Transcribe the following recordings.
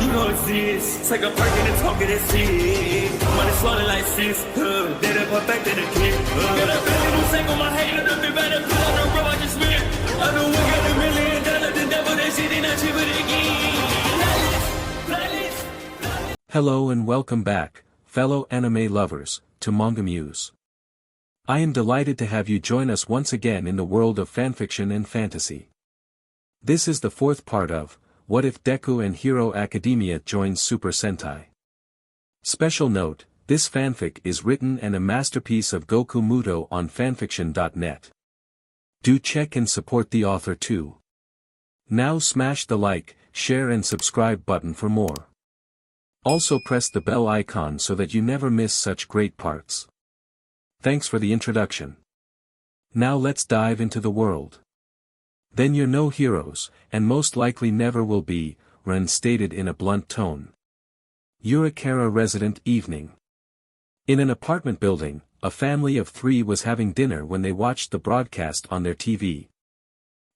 You know it's this. Take a perk and a talk of that shit. Money swallowed like sis. Did it perfect in the kid. Got a billion who sang on my head. Look up better put on the road I just spent. I know we got $1 million. The devil that shit ain't not cheaper again. Hello and welcome back, fellow anime lovers, to MangaMuse. I am delighted to have you join us once again in the world of fanfiction and fantasy. This is the fourth part of What If Deku and Hero Academia Joins Super Sentai. Special note, this fanfic is written and a masterpiece of GokuMuto on FANFICTIONnet. Do check and support the author too. Now smash the like, share and subscribe button for more. Also press the bell icon so that you never miss such great parts. Thanks for the introduction. Now let's dive into the world. Then you're no heroes, and most likely never will be, Ren stated in a blunt tone. Urakara resident evening. In an apartment building, a family of 3 was having dinner when they watched the broadcast on their TV.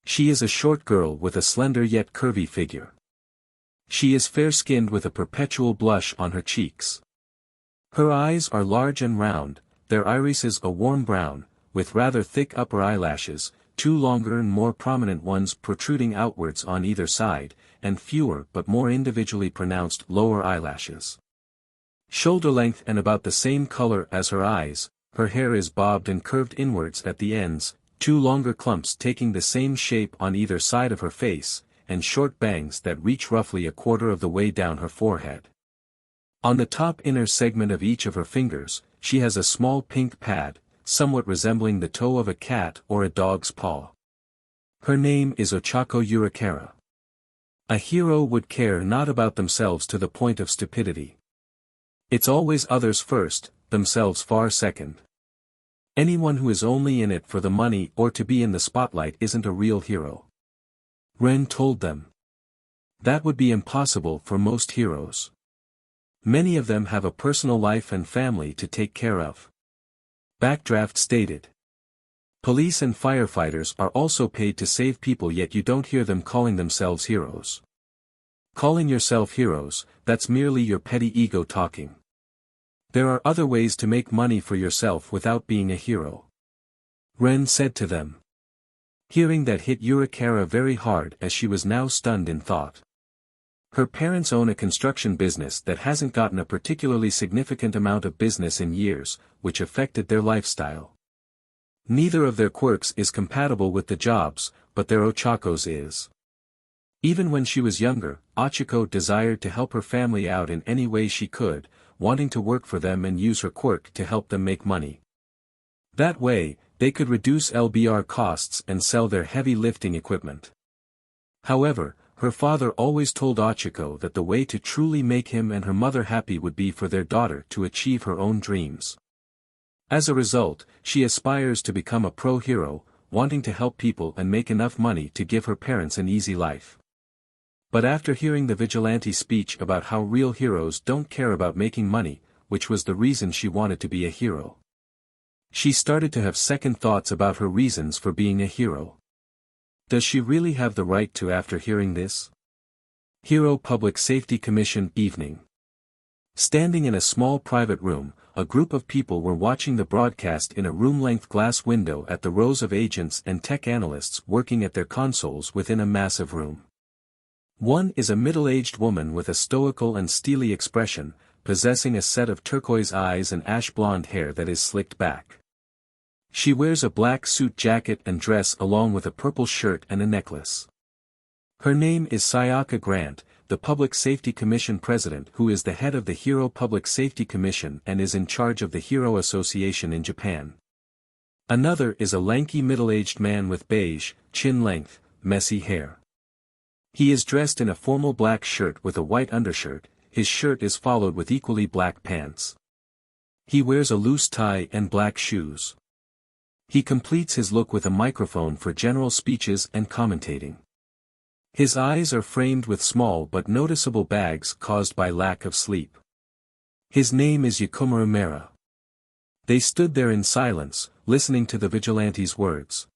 She is a short girl with a slender yet curvy figure. She is fair-skinned with a perpetual blush on her cheeks. Her eyes are large and round, their irises a warm brown, with rather thick upper eyelashes, 2 longer and more prominent ones protruding outwards on either side, and fewer but more individually pronounced lower eyelashes. Shoulder length and about the same color as her eyes, her hair is bobbed and curved inwards at the ends, 2 longer clumps taking the same shape on either side of her face, and short bangs that reach roughly a quarter of the way down her forehead. On the top inner segment of each of her fingers, she has a small pink pad, somewhat resembling the toe of a cat or a dog's paw. Her name is Ochako Urakara. A hero would care not about themselves to the point of stupidity. It's always others first, themselves far second. Anyone who is only in it for the money or to be in the spotlight isn't a real hero. Ren told them. That would be impossible for most heroes. Many of them have a personal life and family to take care of. Backdraft stated. Police and firefighters are also paid to save people, yet you don't hear them calling themselves heroes. Calling yourself heroes, that's merely your petty ego talking. There are other ways to make money for yourself without being a hero. Ren said to them. Hearing that hit Urakara very hard as she was now stunned in thought. Her parents own a construction business that hasn't gotten a particularly significant amount of business in years, which affected their lifestyle. Neither of their quirks is compatible with the jobs, but their Ochako's is. Even when she was younger, Ochako desired to help her family out in any way she could, wanting to work for them and use her quirk to help them make money. That way, they could reduce LBR costs and sell their heavy lifting equipment. However, her father always told Ochako that the way to truly make him and her mother happy would be for their daughter to achieve her own dreams. As a result, she aspires to become a pro-hero, wanting to help people and make enough money to give her parents an easy life. But after hearing the vigilante speech about how real heroes don't care about making money, which was the reason she wanted to be a hero, she started to have second thoughts about her reasons for being a hero. Does she really have the right to after hearing this? Hero Public Safety Commission evening. Standing in a small private room, a group of people were watching the broadcast in a room-length glass window at the rows of agents and tech analysts working at their consoles within a massive room. One is a middle-aged woman with a stoical and steely expression, possessing a set of turquoise eyes and ash-blonde hair that is slicked back. She wears a black suit jacket and dress along with a purple shirt and a necklace. Her name is Sayaka Grant, the Public Safety Commission president, who is the head of the Hero Public Safety Commission and is in charge of the Hero Association in Japan. Another is a lanky middle-aged man with beige, chin-length, messy hair. He is dressed in a formal black shirt with a white undershirt, his shirt is followed with equally black pants. He wears a loose tie and black shoes. He completes his look with a microphone for general speeches and commentating. His eyes are framed with small but noticeable bags caused by lack of sleep. His name is Yakumaru Mera. They stood there in silence, listening to the vigilante's words.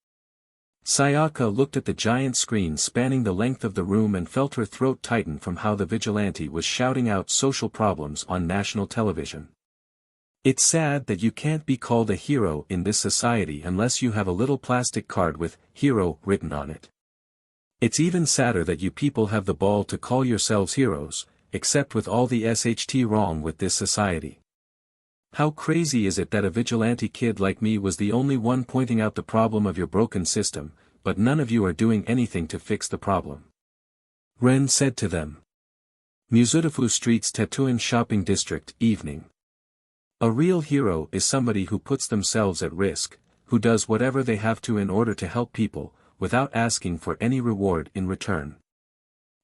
Sayaka looked at the giant screen spanning the length of the room and felt her throat tighten from how the vigilante was shouting out social problems on national television. It's sad that you can't be called a hero in this society unless you have a little plastic card with "hero" written on it. It's even sadder that you people have the ball to call yourselves heroes, except with all the SHT wrong with this society. How crazy is it that a vigilante kid like me was the only one pointing out the problem of your broken system, but none of you are doing anything to fix the problem? Ren said to them. Musudafu Street's Tetsuin Shopping District, evening. A real hero is somebody who puts themselves at risk, who does whatever they have to in order to help people, without asking for any reward in return.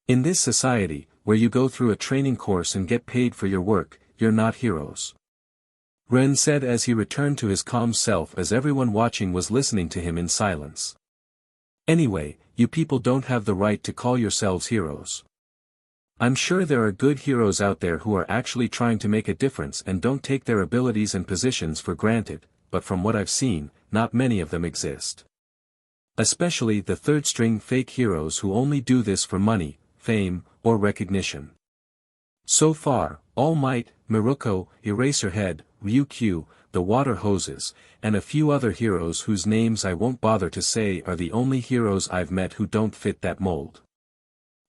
In this society, where you go through a training course and get paid for your work, you're not heroes. Ren said as he returned to his calm self as everyone watching was listening to him in silence. Anyway, you people don't have the right to call yourselves heroes. I'm sure there are good heroes out there who are actually trying to make a difference and don't take their abilities and positions for granted, but from what I've seen, not many of them exist. Especially the third-string fake heroes who only do this for money, fame, or recognition. So far, All Might, Miruko, Eraserhead, Ryukyu, the Water Hoses, and a few other heroes whose names I won't bother to say are the only heroes I've met who don't fit that mold.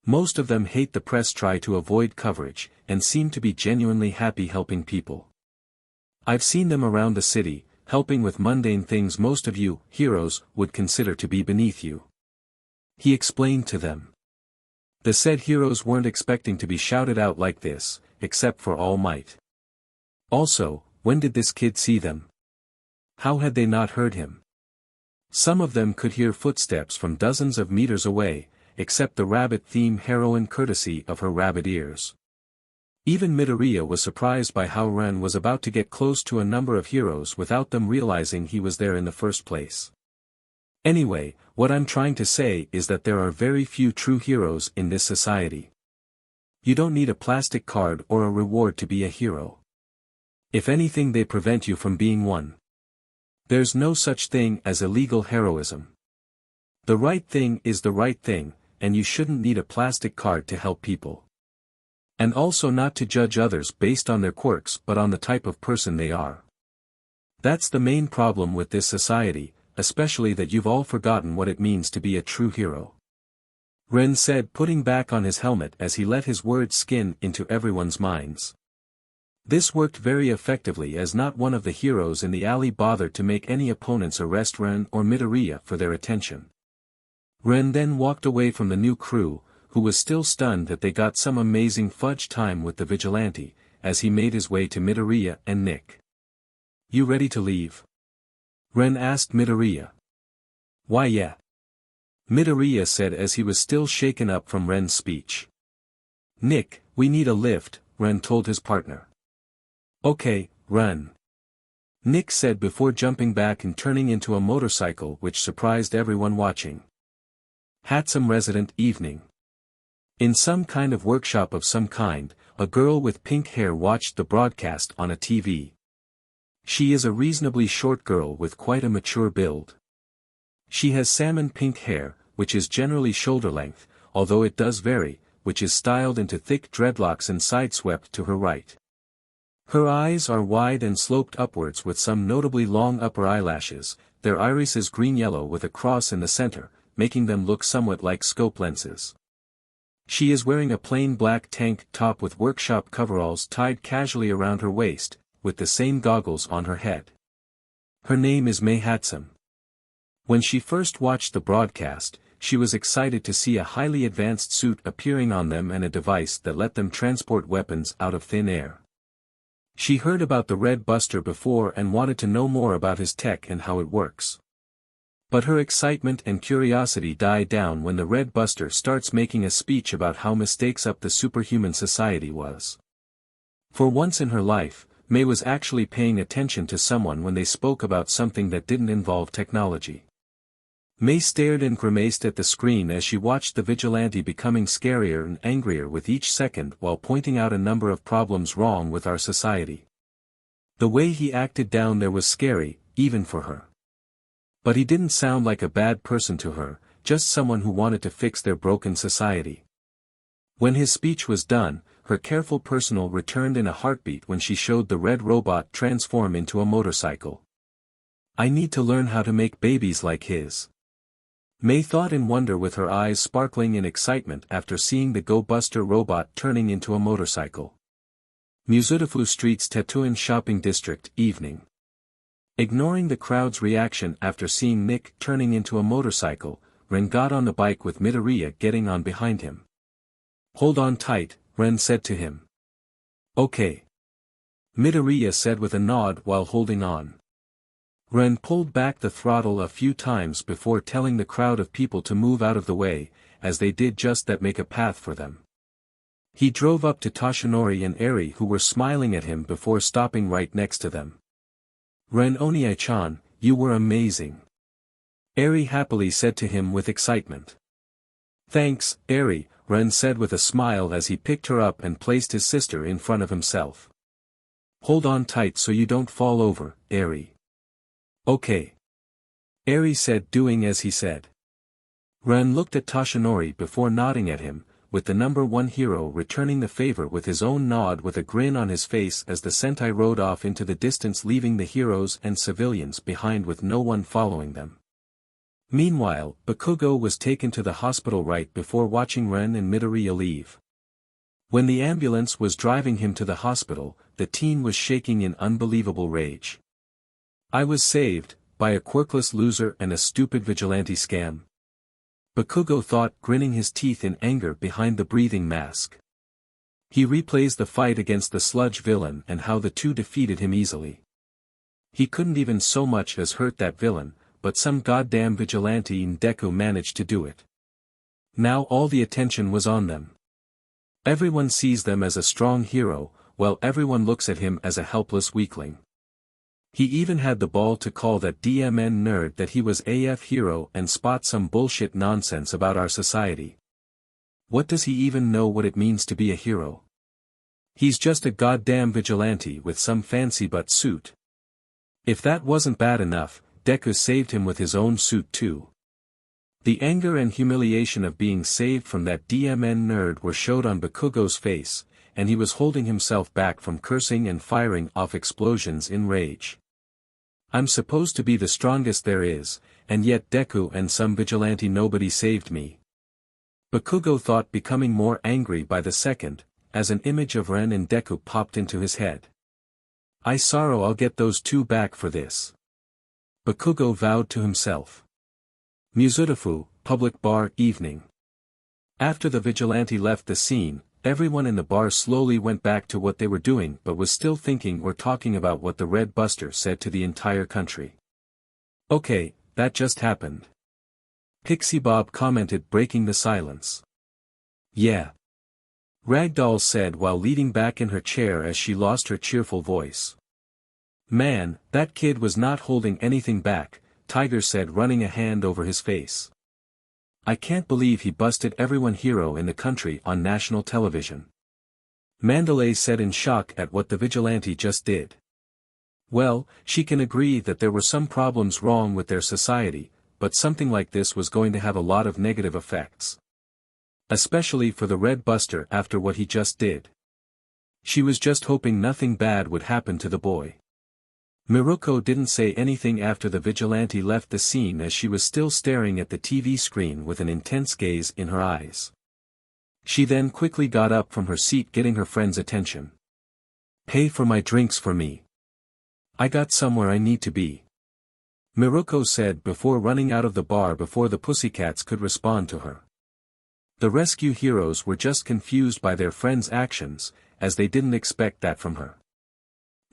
Most of them hate the press, try to avoid coverage, and seem to be genuinely happy helping people. I've seen them around the city, helping with mundane things most of you, heroes, would consider to be beneath you. He explained to them. The said heroes weren't expecting to be shouted out like this, except for All Might. Also, when did this kid see them? How had they not heard him? Some of them could hear footsteps from dozens of meters away, except the rabbit-themed heroine courtesy of her rabbit ears. Even Midoriya was surprised by how Ren was about to get close to a number of heroes without them realizing he was there in the first place. Anyway, what I'm trying to say is that there are very few true heroes in this society. You don't need a plastic card or a reward to be a hero. If anything, they prevent you from being one. There's no such thing as illegal heroism. The right thing is the right thing, and you shouldn't need a plastic card to help people. And also not to judge others based on their quirks but on the type of person they are. That's the main problem with this society, especially that you've all forgotten what it means to be a true hero. Ren said, putting back on his helmet as he let his words skin into everyone's minds. This worked very effectively as not one of the heroes in the alley bothered to make any opponents arrest Ren or Midoriya for their attention. Ren then walked away from the new crew, who was still stunned that they got some amazing fudge time with the vigilante, as he made his way to Midoriya and Nick. You ready to leave? Ren asked Midoriya. Why yeah. Midoriya said as he was still shaken up from Ren's speech. Nick, we need a lift, Ren told his partner. Okay, Ren. Nick said before jumping back and turning into a motorcycle which surprised everyone watching. Hatume resident evening. In some kind of workshop of some kind, a girl with pink hair watched the broadcast on a TV. She is a reasonably short girl with quite a mature build. She has salmon pink hair, which is generally shoulder length, although it does vary, which is styled into thick dreadlocks and sideswept to her right. Her eyes are wide and sloped upwards with some notably long upper eyelashes, their iris is green-yellow with a cross in the center, making them look somewhat like scope lenses. She is wearing a plain black tank top with workshop coveralls tied casually around her waist, with the same goggles on her head. Her name is Hatume. When she first watched the broadcast, she was excited to see a highly advanced suit appearing on them and a device that let them transport weapons out of thin air. She heard about the Red Buster before and wanted to know more about his tech and how it works. But her excitement and curiosity die down when the Red Buster starts making a speech about how mistakes up the superhuman society was. For once in her life, May was actually paying attention to someone when they spoke about something that didn't involve technology. May stared and grimaced at the screen as she watched the vigilante becoming scarier and angrier with each second while pointing out a number of problems wrong with our society. The way he acted down there was scary, even for her. But he didn't sound like a bad person to her, just someone who wanted to fix their broken society. When his speech was done, her careful personal returned in a heartbeat when she showed the red robot transform into a motorcycle. I need to learn how to make babies like his. May thought in wonder with her eyes sparkling in excitement after seeing the Go Buster robot turning into a motorcycle. Musudafu Street's Tetouan shopping district, evening. Ignoring the crowd's reaction after seeing Nick turning into a motorcycle, Ren got on the bike with Midoriya getting on behind him. Hold on tight, Ren said to him. Okay. Midoriya said with a nod while holding on. Ren pulled back the throttle a few times before telling the crowd of people to move out of the way, as they did just that make a path for them. He drove up to Toshinori and Eri who were smiling at him before stopping right next to them. Ren Oniai-chan, you were amazing. Eri happily said to him with excitement. Thanks, Eri, Ren said with a smile as he picked her up and placed his sister in front of himself. Hold on tight so you don't fall over, Eri. Okay. Eri said, doing as he said. Ren looked at Toshinori before nodding at him, with the number one hero returning the favor with his own nod with a grin on his face as the Sentai rode off into the distance leaving the heroes and civilians behind with no one following them. Meanwhile, Bakugou was taken to the hospital right before watching Ren and Midoriya leave. When the ambulance was driving him to the hospital, the teen was shaking in unbelievable rage. I was saved, by a quirkless loser and a stupid vigilante scam. Bakugou thought, grinning his teeth in anger behind the breathing mask. He replays the fight against the sludge villain and how the two defeated him easily. He couldn't even so much as hurt that villain, but some goddamn vigilante in Deku managed to do it. Now all the attention was on them. Everyone sees them as a strong hero, while everyone looks at him as a helpless weakling. He even had the ball to call that DMN nerd that he was AF hero and spot some bullshit nonsense about our society. What does he even know what it means to be a hero? He's just a goddamn vigilante with some fancy butt suit. If that wasn't bad enough, Deku saved him with his own suit too. The anger and humiliation of being saved from that DMN nerd were showed on Bakugou's face, and he was holding himself back from cursing and firing off explosions in rage. I'm supposed to be the strongest there is, and yet Deku and some vigilante nobody saved me. Bakugou thought, becoming more angry by the second, as an image of Ren and Deku popped into his head. I sorrow I'll get those two back for this. Bakugou vowed to himself. Musudafu, public bar, evening. After the vigilante left the scene, everyone in the bar slowly went back to what they were doing but was still thinking or talking about what the Red Buster said to the entire country. Okay, that just happened. Pixie Bob commented, breaking the silence. Yeah. Ragdoll said while leaning back in her chair as she lost her cheerful voice. Man, that kid was not holding anything back, Tiger said, running a hand over his face. I can't believe he busted everyone hero in the country on national television. Mandalay said in shock at what the vigilante just did. Well, she can agree that there were some problems wrong with their society, but something like this was going to have a lot of negative effects. Especially for the Red Buster after what he just did. She was just hoping nothing bad would happen to the boy. Miruko didn't say anything after the vigilante left the scene as she was still staring at the TV screen with an intense gaze in her eyes. She then quickly got up from her seat, getting her friend's attention. Pay for my drinks for me. I got somewhere I need to be. Miruko said before running out of the bar before the pussycats could respond to her. The rescue heroes were just confused by their friend's actions, as they didn't expect that from her.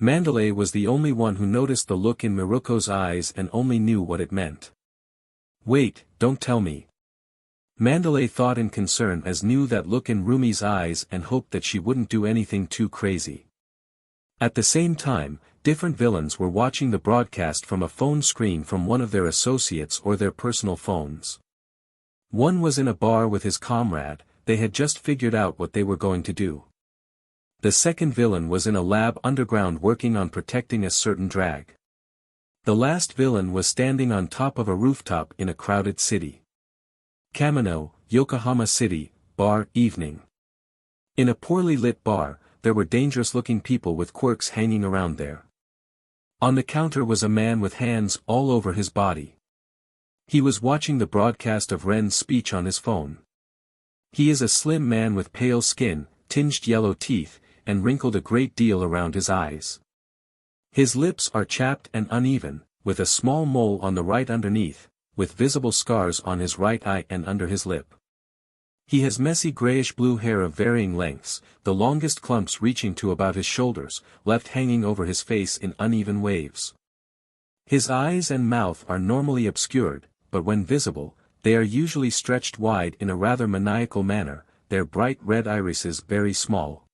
Mandalay was the only one who noticed the look in Miruko's eyes and only knew what it meant. Wait, don't tell me. Mandalay thought in concern as knew that look in Rumi's eyes and hoped that she wouldn't do anything too crazy. At the same time, different villains were watching the broadcast from a phone screen from one of their associates or their personal phones. One was in a bar with his comrade, they had just figured out what they were going to do. The second villain was in a lab underground working on protecting a certain drag. The last villain was standing on top of a rooftop in a crowded city. Kamino, Yokohama City, bar, evening. In a poorly lit bar, there were dangerous-looking people with quirks hanging around there. On the counter was a man with hands all over his body. He was watching the broadcast of Ren's speech on his phone. He is a slim man with pale skin, tinged yellow teeth, and wrinkled a great deal around his eyes. His lips are chapped and uneven, with a small mole on the right underneath, with visible scars on his right eye and under his lip. He has messy grayish-blue hair of varying lengths, the longest clumps reaching to about his shoulders, left hanging over his face in uneven waves. His eyes and mouth are normally obscured, but when visible, they are usually stretched wide in a rather maniacal manner, their bright red irises very small.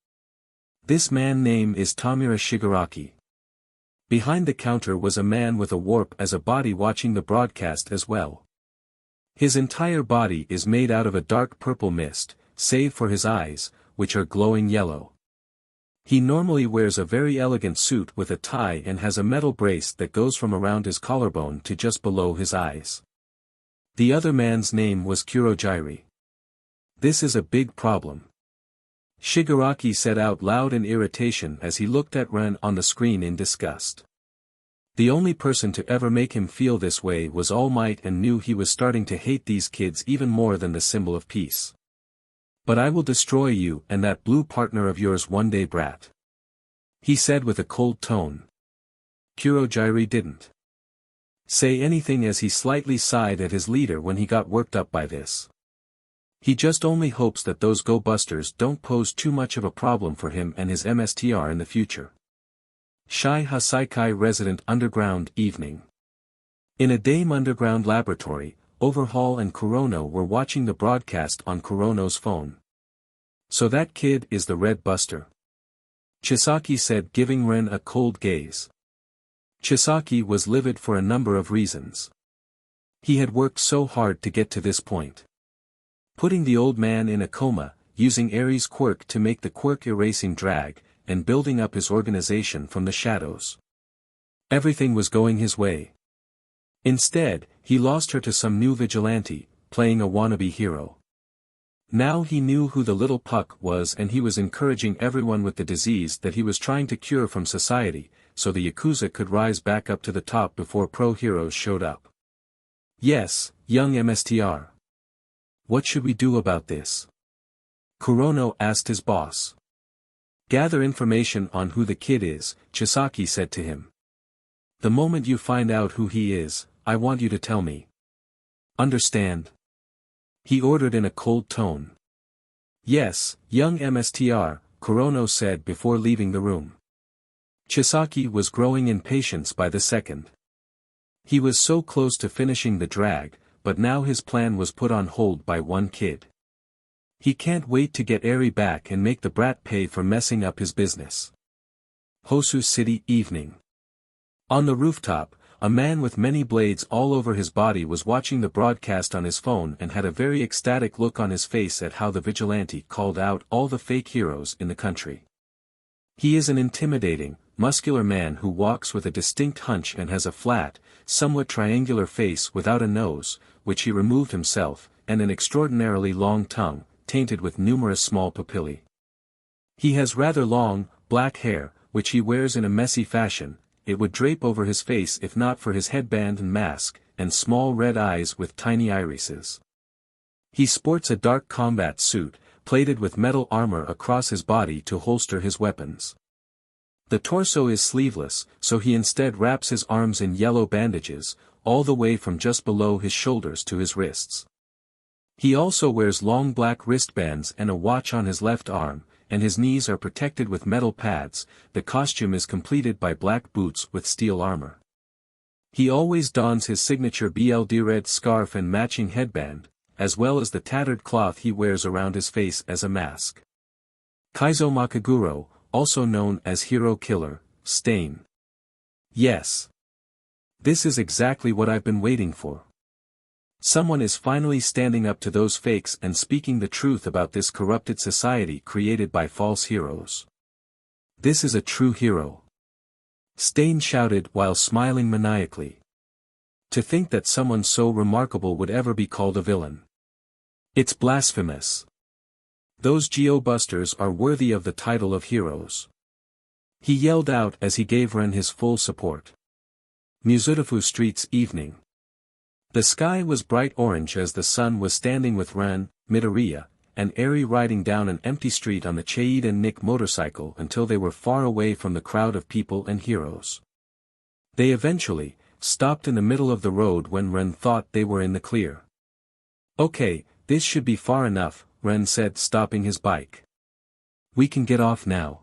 This man's name is Tamura Shigaraki. Behind the counter was a man with a warp as a body watching the broadcast as well. His entire body is made out of a dark purple mist, save for his eyes, which are glowing yellow. He normally wears a very elegant suit with a tie and has a metal brace that goes from around his collarbone to just below his eyes. The other man's name was Kurojiri. This is a big problem. Shigaraki said out loud in irritation as he looked at Ren on the screen in disgust. The only person to ever make him feel this way was All Might, and knew he was starting to hate these kids even more than the symbol of peace. But I will destroy you and that blue partner of yours one day, brat. He said with a cold tone. Kurojiri didn't say anything as he slightly sighed at his leader when he got worked up by this. He just only hopes that those go-busters don't pose too much of a problem for him and his MSTR in the future. Shai Hasaikai Resident Underground Evening. In a Dame Underground laboratory, Overhaul and Kurono were watching the broadcast on Kurono's phone. So that kid is the Red Buster? Chisaki said, giving Ren a cold gaze. Chisaki was livid for a number of reasons. He had worked so hard to get to this point. Putting the old man in a coma, using Ares' quirk to make the quirk erasing drag, and building up his organization from the shadows. Everything was going his way. Instead, he lost her to some new vigilante, playing a wannabe hero. Now he knew who the little puck was, and he was encouraging everyone with the disease that he was trying to cure from society, so the Yakuza could rise back up to the top before pro-heroes showed up. Yes, young MSTR. What should we do about this? Kurono asked his boss. Gather information on who the kid is, Chisaki said to him. The moment you find out who he is, I want you to tell me. Understand? He ordered in a cold tone. Yes, young MSTR, Kurono said before leaving the room. Chisaki was growing in patience by the second. He was so close to finishing the drag, but now his plan was put on hold by one kid. He can't wait to get Eri back and make the brat pay for messing up his business. Hosu City Evening. On the rooftop, a man with many blades all over his body was watching the broadcast on his phone and had a very ecstatic look on his face at how the vigilante called out all the fake heroes in the country. He is an intimidating, muscular man who walks with a distinct hunch and has a flat, somewhat triangular face without a nose, which he removed himself, and an extraordinarily long tongue, tainted with numerous small papillae. He has rather long, black hair, which he wears in a messy fashion. It would drape over his face if not for his headband and mask, and small red eyes with tiny irises. He sports a dark combat suit, plated with metal armor across his body to holster his weapons. The torso is sleeveless, so he instead wraps his arms in yellow bandages, all the way from just below his shoulders to his wrists. He also wears long black wristbands and a watch on his left arm, and his knees are protected with metal pads. The costume is completed by black boots with steel armor. He always dons his signature BLD red scarf and matching headband, as well as the tattered cloth he wears around his face as a mask. Kaizo Makaguro, also known as Hero Killer, Stain. Yes. This is exactly what I've been waiting for. Someone is finally standing up to those fakes and speaking the truth about this corrupted society created by false heroes. This is a true hero. Stain shouted while smiling maniacally. To think that someone so remarkable would ever be called a villain. It's blasphemous. Those Geo-busters are worthy of the title of heroes. He yelled out as he gave Ren his full support. Musudafu Street's evening. The sky was bright orange as the sun was standing with Ren, Midoriya, and Eri riding down an empty street on the Chaid and Nick motorcycle until they were far away from the crowd of people and heroes. They eventually stopped in the middle of the road when Ren thought they were in the clear. Okay, this should be far enough, Ren said, stopping his bike. We can get off now.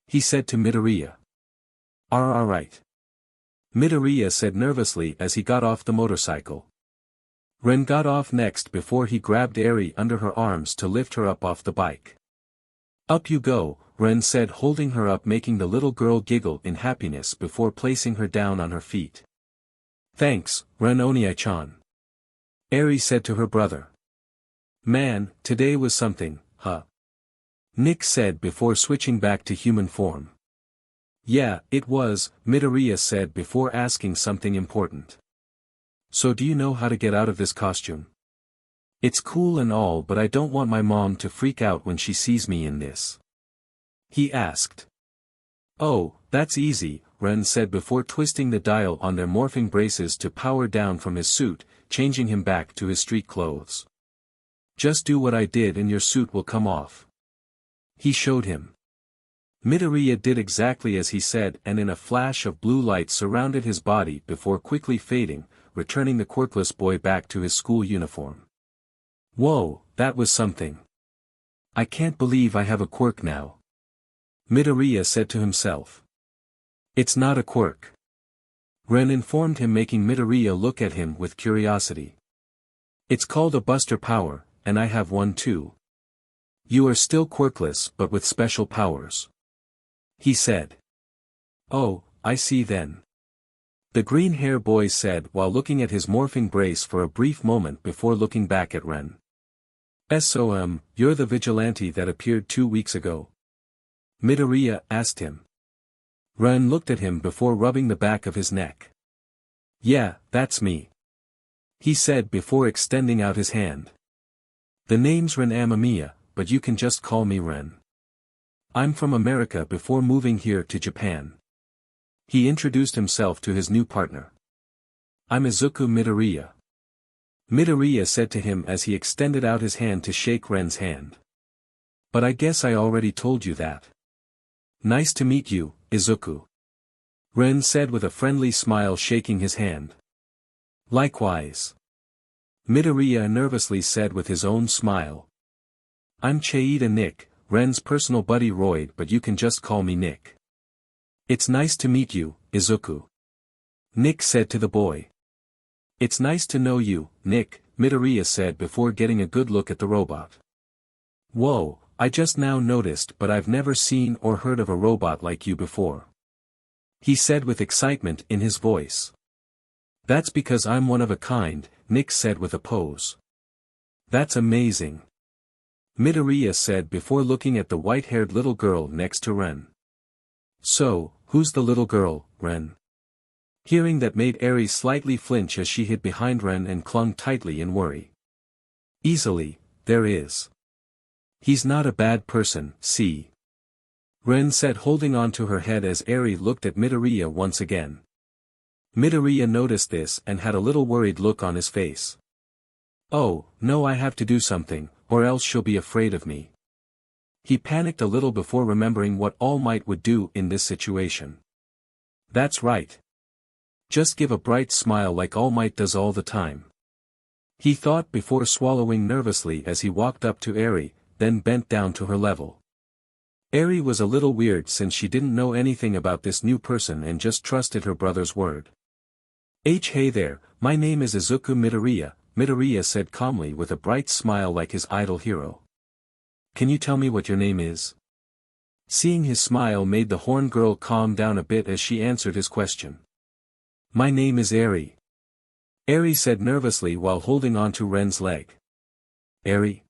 He said to Midoriya. Alright. Midoriya said nervously as he got off the motorcycle. Ren got off next before he grabbed Eri under her arms to lift her up off the bike. Up you go, Ren said, holding her up, making the little girl giggle in happiness before placing her down on her feet. Thanks, Ren Oniai-chan. Eri said to her brother. Man, today was something, huh? Nick said before switching back to human form. Yeah, it was, Midoriya said before asking something important. So do you know how to get out of this costume? It's cool and all, but I don't want my mom to freak out when she sees me in this. He asked. Oh, that's easy, Ren said before twisting the dial on their morphing braces to power down from his suit, changing him back to his street clothes. Just do what I did and your suit will come off. He showed him. Midoriya did exactly as he said, and in a flash of blue light surrounded his body before quickly fading, returning the quirkless boy back to his school uniform. Whoa, that was something. I can't believe I have a quirk now. Midoriya said to himself. It's not a quirk. Ren informed him, making Midoriya look at him with curiosity. It's called a buster power, and I have one too. You are still quirkless but with special powers. He said. Oh, I see then. The green hair boy said while looking at his morphing brace for a brief moment before looking back at Ren. You're the vigilante that appeared 2 weeks ago? Midoriya asked him. Ren looked at him before rubbing the back of his neck. Yeah, that's me. He said before extending out his hand. The name's Ren Amamiya, but you can just call me Ren. I'm from America before moving here to Japan. He introduced himself to his new partner. I'm Izuku Midoriya. Midoriya said to him as he extended out his hand to shake Ren's hand. But I guess I already told you that. Nice to meet you, Izuku. Ren said with a friendly smile, shaking his hand. Likewise. Midoriya nervously said with his own smile. I'm Chaida Nick, Ren's personal buddy Roy, but you can just call me Nick. It's nice to meet you, Izuku. Nick said to the boy. It's nice to know you, Nick, Midoriya said before getting a good look at the robot. Whoa, I just now noticed, but I've never seen or heard of a robot like you before. He said with excitement in his voice. That's because I'm one of a kind, Nick said with a pose. That's amazing. Midoriya said before looking at the white-haired little girl next to Ren. So, who's the little girl, Ren? Hearing that made Eri slightly flinch as she hid behind Ren and clung tightly in worry. Easily, there is. He's not a bad person, see. Ren said, holding on to her head as Eri looked at Midoriya once again. Midoriya noticed this and had a little worried look on his face. Oh, no, I have to do something, or else she'll be afraid of me. He panicked a little before remembering what All Might would do in this situation. That's right. Just give a bright smile like All Might does all the time. He thought before swallowing nervously as he walked up to Eri, then bent down to her level. Eri was a little weird since she didn't know anything about this new person and just trusted her brother's word. Hey there, my name is Izuku Midoriya, Midoriya said calmly with a bright smile like his idol hero. Can you tell me what your name is? Seeing his smile made the horn girl calm down a bit as she answered his question. My name is Eri. Eri said nervously while holding on to Ren's leg. Eri?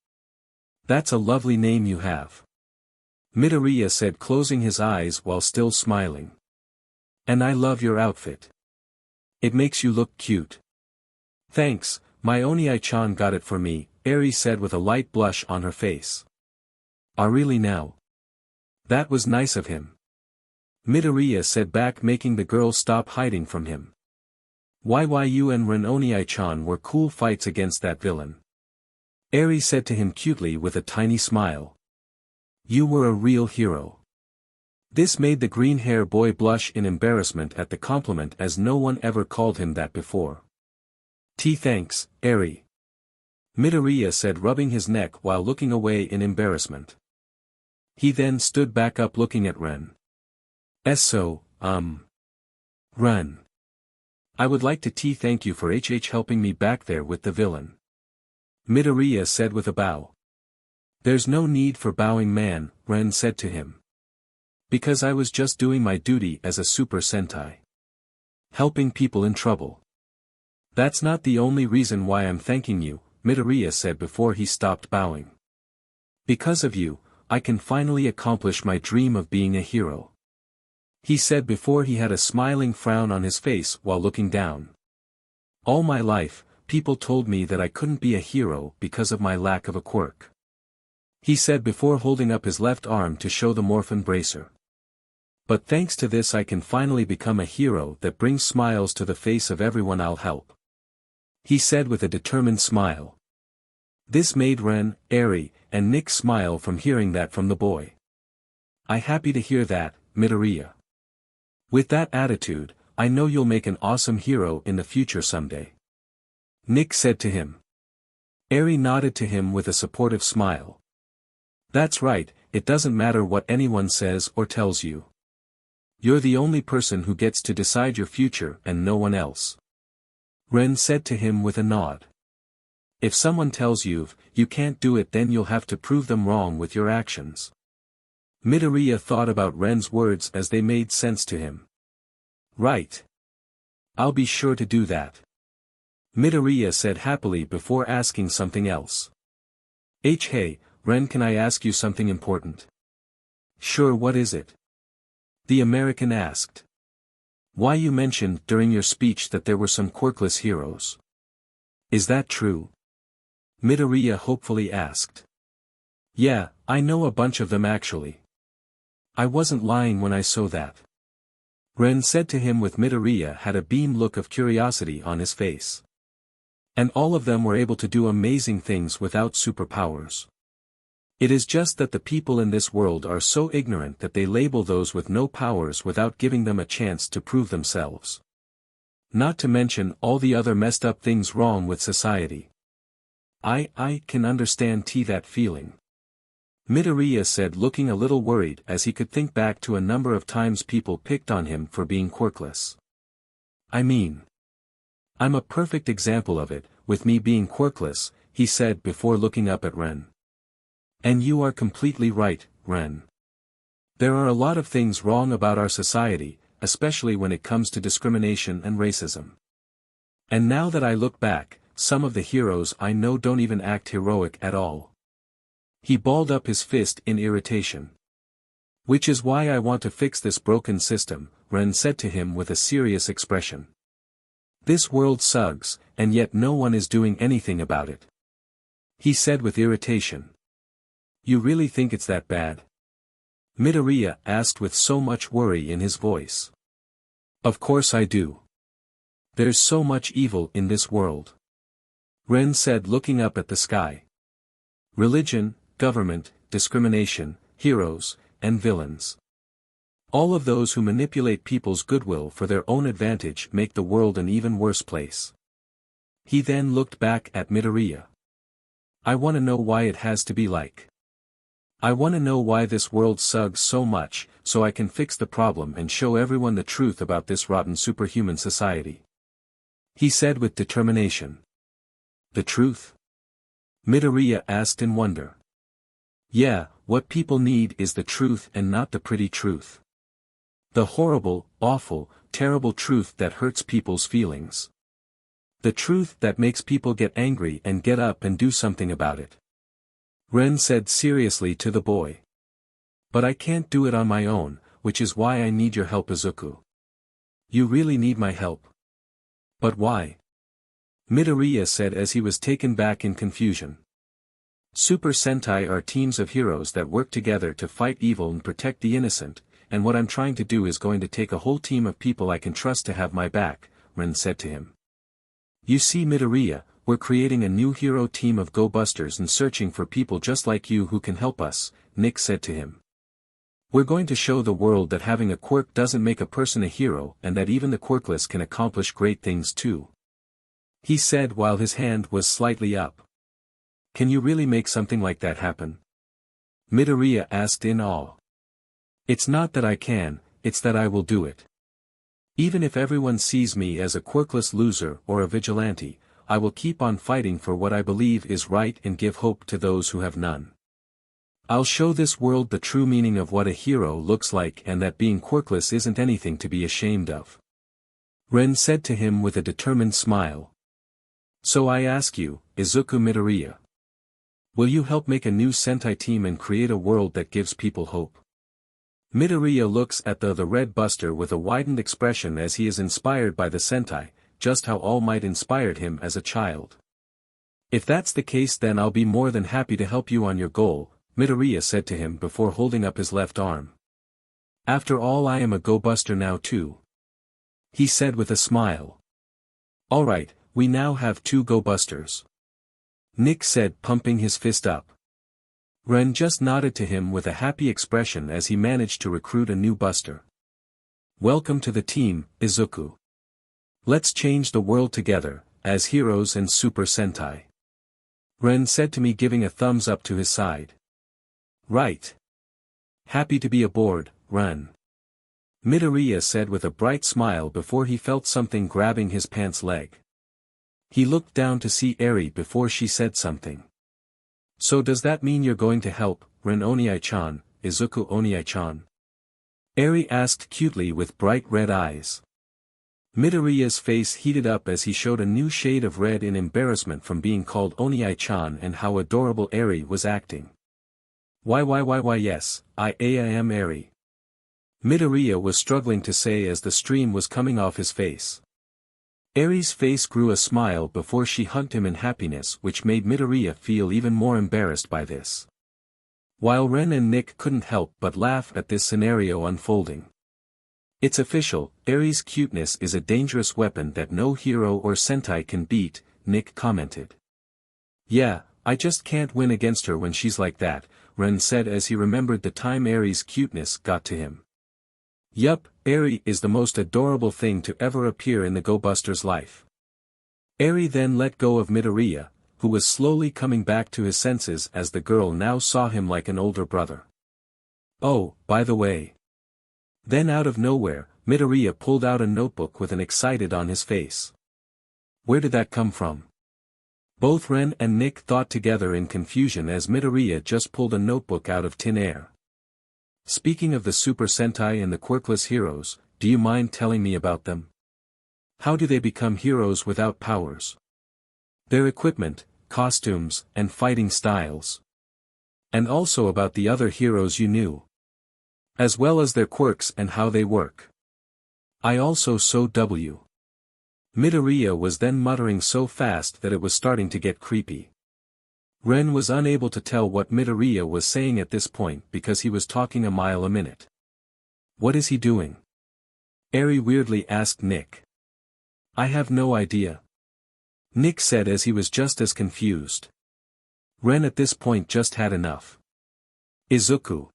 That's a lovely name you have. Midoriya said, closing his eyes while still smiling. And I love your outfit. It makes you look cute. Thanks, my Oni-chan got it for me, Eri said with a light blush on her face. Ah, really now? That was nice of him. Midoriya said back, making the girl stop hiding from him. YYU and Ren Oni-chan were cool fights against that villain. Eri said to him cutely with a tiny smile. You were a real hero. This made the green-hair boy blush in embarrassment at the compliment, as no one ever called him that before. Thanks, Eri. Midoriya said, rubbing his neck while looking away in embarrassment. He then stood back up looking at Ren. Ren. I would like to thank you for helping me back there with the villain. Midoriya said with a bow. There's no need for bowing, man, Ren said to him. Because I was just doing my duty as a Super Sentai. Helping people in trouble. That's not the only reason why I'm thanking you, Midoriya said before he stopped bowing. Because of you, I can finally accomplish my dream of being a hero. He said before he had a smiling frown on his face while looking down. All my life, people told me that I couldn't be a hero because of my lack of a quirk. He said before holding up his left arm to show the morphin bracer. But thanks to this I can finally become a hero that brings smiles to the face of everyone I'll help. He said with a determined smile. This made Ren, Eri, and Nick smile from hearing that from the boy. I happy to hear that, Midoriya. With that attitude, I know you'll make an awesome hero in the future someday. Nick said to him. Eri nodded to him with a supportive smile. That's right, it doesn't matter what anyone says or tells you. You're the only person who gets to decide your future and no one else. Ren said to him with a nod. If someone tells you can't do it, then you'll have to prove them wrong with your actions. Midoriya thought about Ren's words as they made sense to him. Right. I'll be sure to do that. Midoriya said happily before asking something else. Hey, Ren, can I ask you something important? Sure, what is it? The American asked. Why, you mentioned during your speech that there were some quirkless heroes. Is that true? Midoriya hopefully asked. Yeah, I know a bunch of them actually. I wasn't lying when I saw that. Ren said to him with Midoriya had a beam look of curiosity on his face. And all of them were able to do amazing things without superpowers. It is just that the people in this world are so ignorant that they label those with no powers without giving them a chance to prove themselves. Not to mention all the other messed up things wrong with society. I can understand that feeling. Midoriya said, looking a little worried as he could think back to a number of times people picked on him for being quirkless. I mean, I'm a perfect example of it, with me being quirkless, he said before looking up at Ren. And you are completely right, Ren. There are a lot of things wrong about our society, especially when it comes to discrimination and racism. And now that I look back, some of the heroes I know don't even act heroic at all. He balled up his fist in irritation. Which is why I want to fix this broken system, Ren said to him with a serious expression. This world sucks, and yet no one is doing anything about it. He said with irritation. You really think it's that bad? Midoriya asked with so much worry in his voice. Of course I do. There's so much evil in this world. Ren said looking up at the sky. Religion, government, discrimination, heroes, and villains. All of those who manipulate people's goodwill for their own advantage make the world an even worse place. He then looked back at Midoriya. I want to know why it has to be like. I want to know why this world sucks so much, so I can fix the problem and show everyone the truth about this rotten superhuman society. He said with determination. The truth? Midoriya asked in wonder. Yeah, what people need is the truth and not the pretty truth. The horrible, awful, terrible truth that hurts people's feelings. The truth that makes people get angry and get up and do something about it. Ren said seriously to the boy. But I can't do it on my own, which is why I need your help, Izuku. You really need my help. But why? Midoriya said as he was taken back in confusion. Super Sentai are teams of heroes that work together to fight evil and protect the innocent, and what I'm trying to do is going to take a whole team of people I can trust to have my back, Ren said to him. You see Midoriya, we're creating a new hero team of go-busters and searching for people just like you who can help us, Nick said to him. We're going to show the world that having a quirk doesn't make a person a hero and that even the quirkless can accomplish great things too. He said while his hand was slightly up. Can you really make something like that happen? Midoriya asked in awe. It's not that I can, it's that I will do it. Even if everyone sees me as a quirkless loser or a vigilante, I will keep on fighting for what I believe is right and give hope to those who have none. I'll show this world the true meaning of what a hero looks like and that being quirkless isn't anything to be ashamed of. Ren said to him with a determined smile. So I ask you, Izukumidoriya. Will you help make a new Sentai team and create a world that gives people hope? Midoriya looks at the red buster with a widened expression as he is inspired by the Sentai, just how All Might inspired him as a child. If that's the case then I'll be more than happy to help you on your goal, Midoriya said to him before holding up his left arm. After all I am a go-buster now too. He said with a smile. Alright, we now have 2 go-busters. Nick said pumping his fist up. Ren just nodded to him with a happy expression as he managed to recruit a new buster. Welcome to the team, Izuku. Let's change the world together, as heroes and Super Sentai. Ren said to me giving a thumbs up to his side. Right. Happy to be aboard, Ren. Midoriya said with a bright smile before he felt something grabbing his pants leg. He looked down to see Eri before she said something. So does that mean you're going to help, Ren Oniai-chan, Izuku Oniai-chan? Eri asked cutely with bright red eyes. Midoriya's face heated up as he showed a new shade of red in embarrassment from being called Oniai-chan and how adorable Eri was acting. Why yes, I am Eri. Midoriya was struggling to say as the stream was coming off his face. Eri's face grew a smile before she hugged him in happiness which made Midoriya feel even more embarrassed by this. While Ren and Nick couldn't help but laugh at this scenario unfolding. It's official, Eri's cuteness is a dangerous weapon that no hero or Sentai can beat, Nick commented. Yeah, I just can't win against her when she's like that, Ren said as he remembered the time Eri's cuteness got to him. Yup, Eri is the most adorable thing to ever appear in the Go-Buster's life. Eri then let go of Midoriya, who was slowly coming back to his senses as the girl now saw him like an older brother. Oh, by the way. Then out of nowhere, Midoriya pulled out a notebook with an excited on his face. Where did that come from? Both Ren and Nick thought together in confusion as Midoriya just pulled a notebook out of thin air. Speaking of the Super Sentai and the quirkless heroes, do you mind telling me about them? How do they become heroes without powers? Their equipment, costumes, and fighting styles. And also about the other heroes you knew. As well as their quirks and how they work. I also so W. Midoriya was then muttering so fast that it was starting to get creepy. Ren was unable to tell what Midoriya was saying at this point because he was talking a mile a minute. What is he doing? Eri weirdly asked Nick. I have no idea. Nick said as he was just as confused. Ren at this point just had enough. Izuku.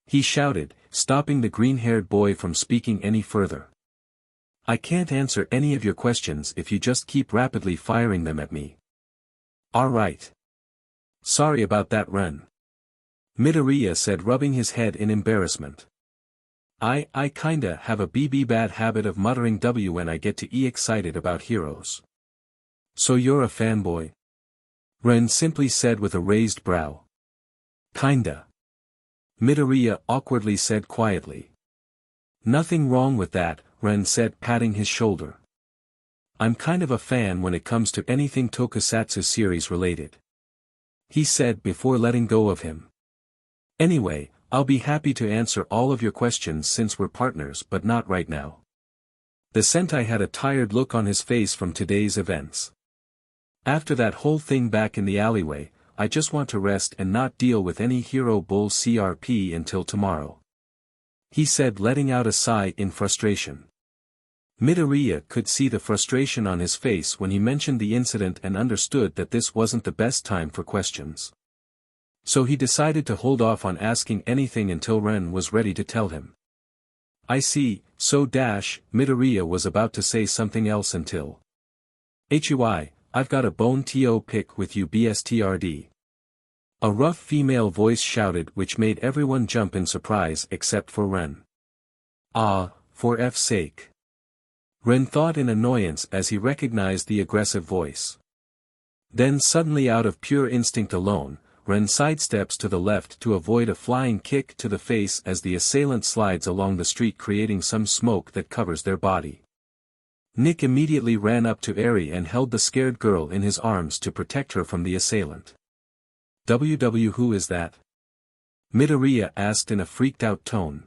He shouted, stopping the green-haired boy from speaking any further. I can't answer any of your questions if you just keep rapidly firing them at me. Alright. Sorry about that, Ren. Midoriya said, rubbing his head in embarrassment. I kinda have a bad habit of muttering W when I get to excited about heroes. So you're a fanboy? Ren simply said with a raised brow. Kinda. Midoriya awkwardly said quietly. Nothing wrong with that, Ren said, patting his shoulder. I'm kind of a fan when it comes to anything tokusatsu series related. He said before letting go of him. Anyway, I'll be happy to answer all of your questions since we're partners but not right now. The Sentai had a tired look on his face from today's events. After that whole thing back in the alleyway, I just want to rest and not deal with any hero bull CRP until tomorrow. He said, letting out a sigh in frustration. Midoriya could see the frustration on his face when he mentioned the incident and understood that this wasn't the best time for questions. So he decided to hold off on asking anything until Ren was ready to tell him. I see, so Midoriya was about to say something else until. HUI, I've got a bone to pick with you BSTRD. A rough female voice shouted, which made everyone jump in surprise except for Ren. Ah, for F's sake. Ren thought in annoyance as he recognized the aggressive voice. Then suddenly, out of pure instinct alone, Ren sidesteps to the left to avoid a flying kick to the face as the assailant slides along the street, creating some smoke that covers their body. Nick immediately ran up to Eri and held the scared girl in his arms to protect her from the assailant. Who is that? Midoriya asked in a freaked-out tone.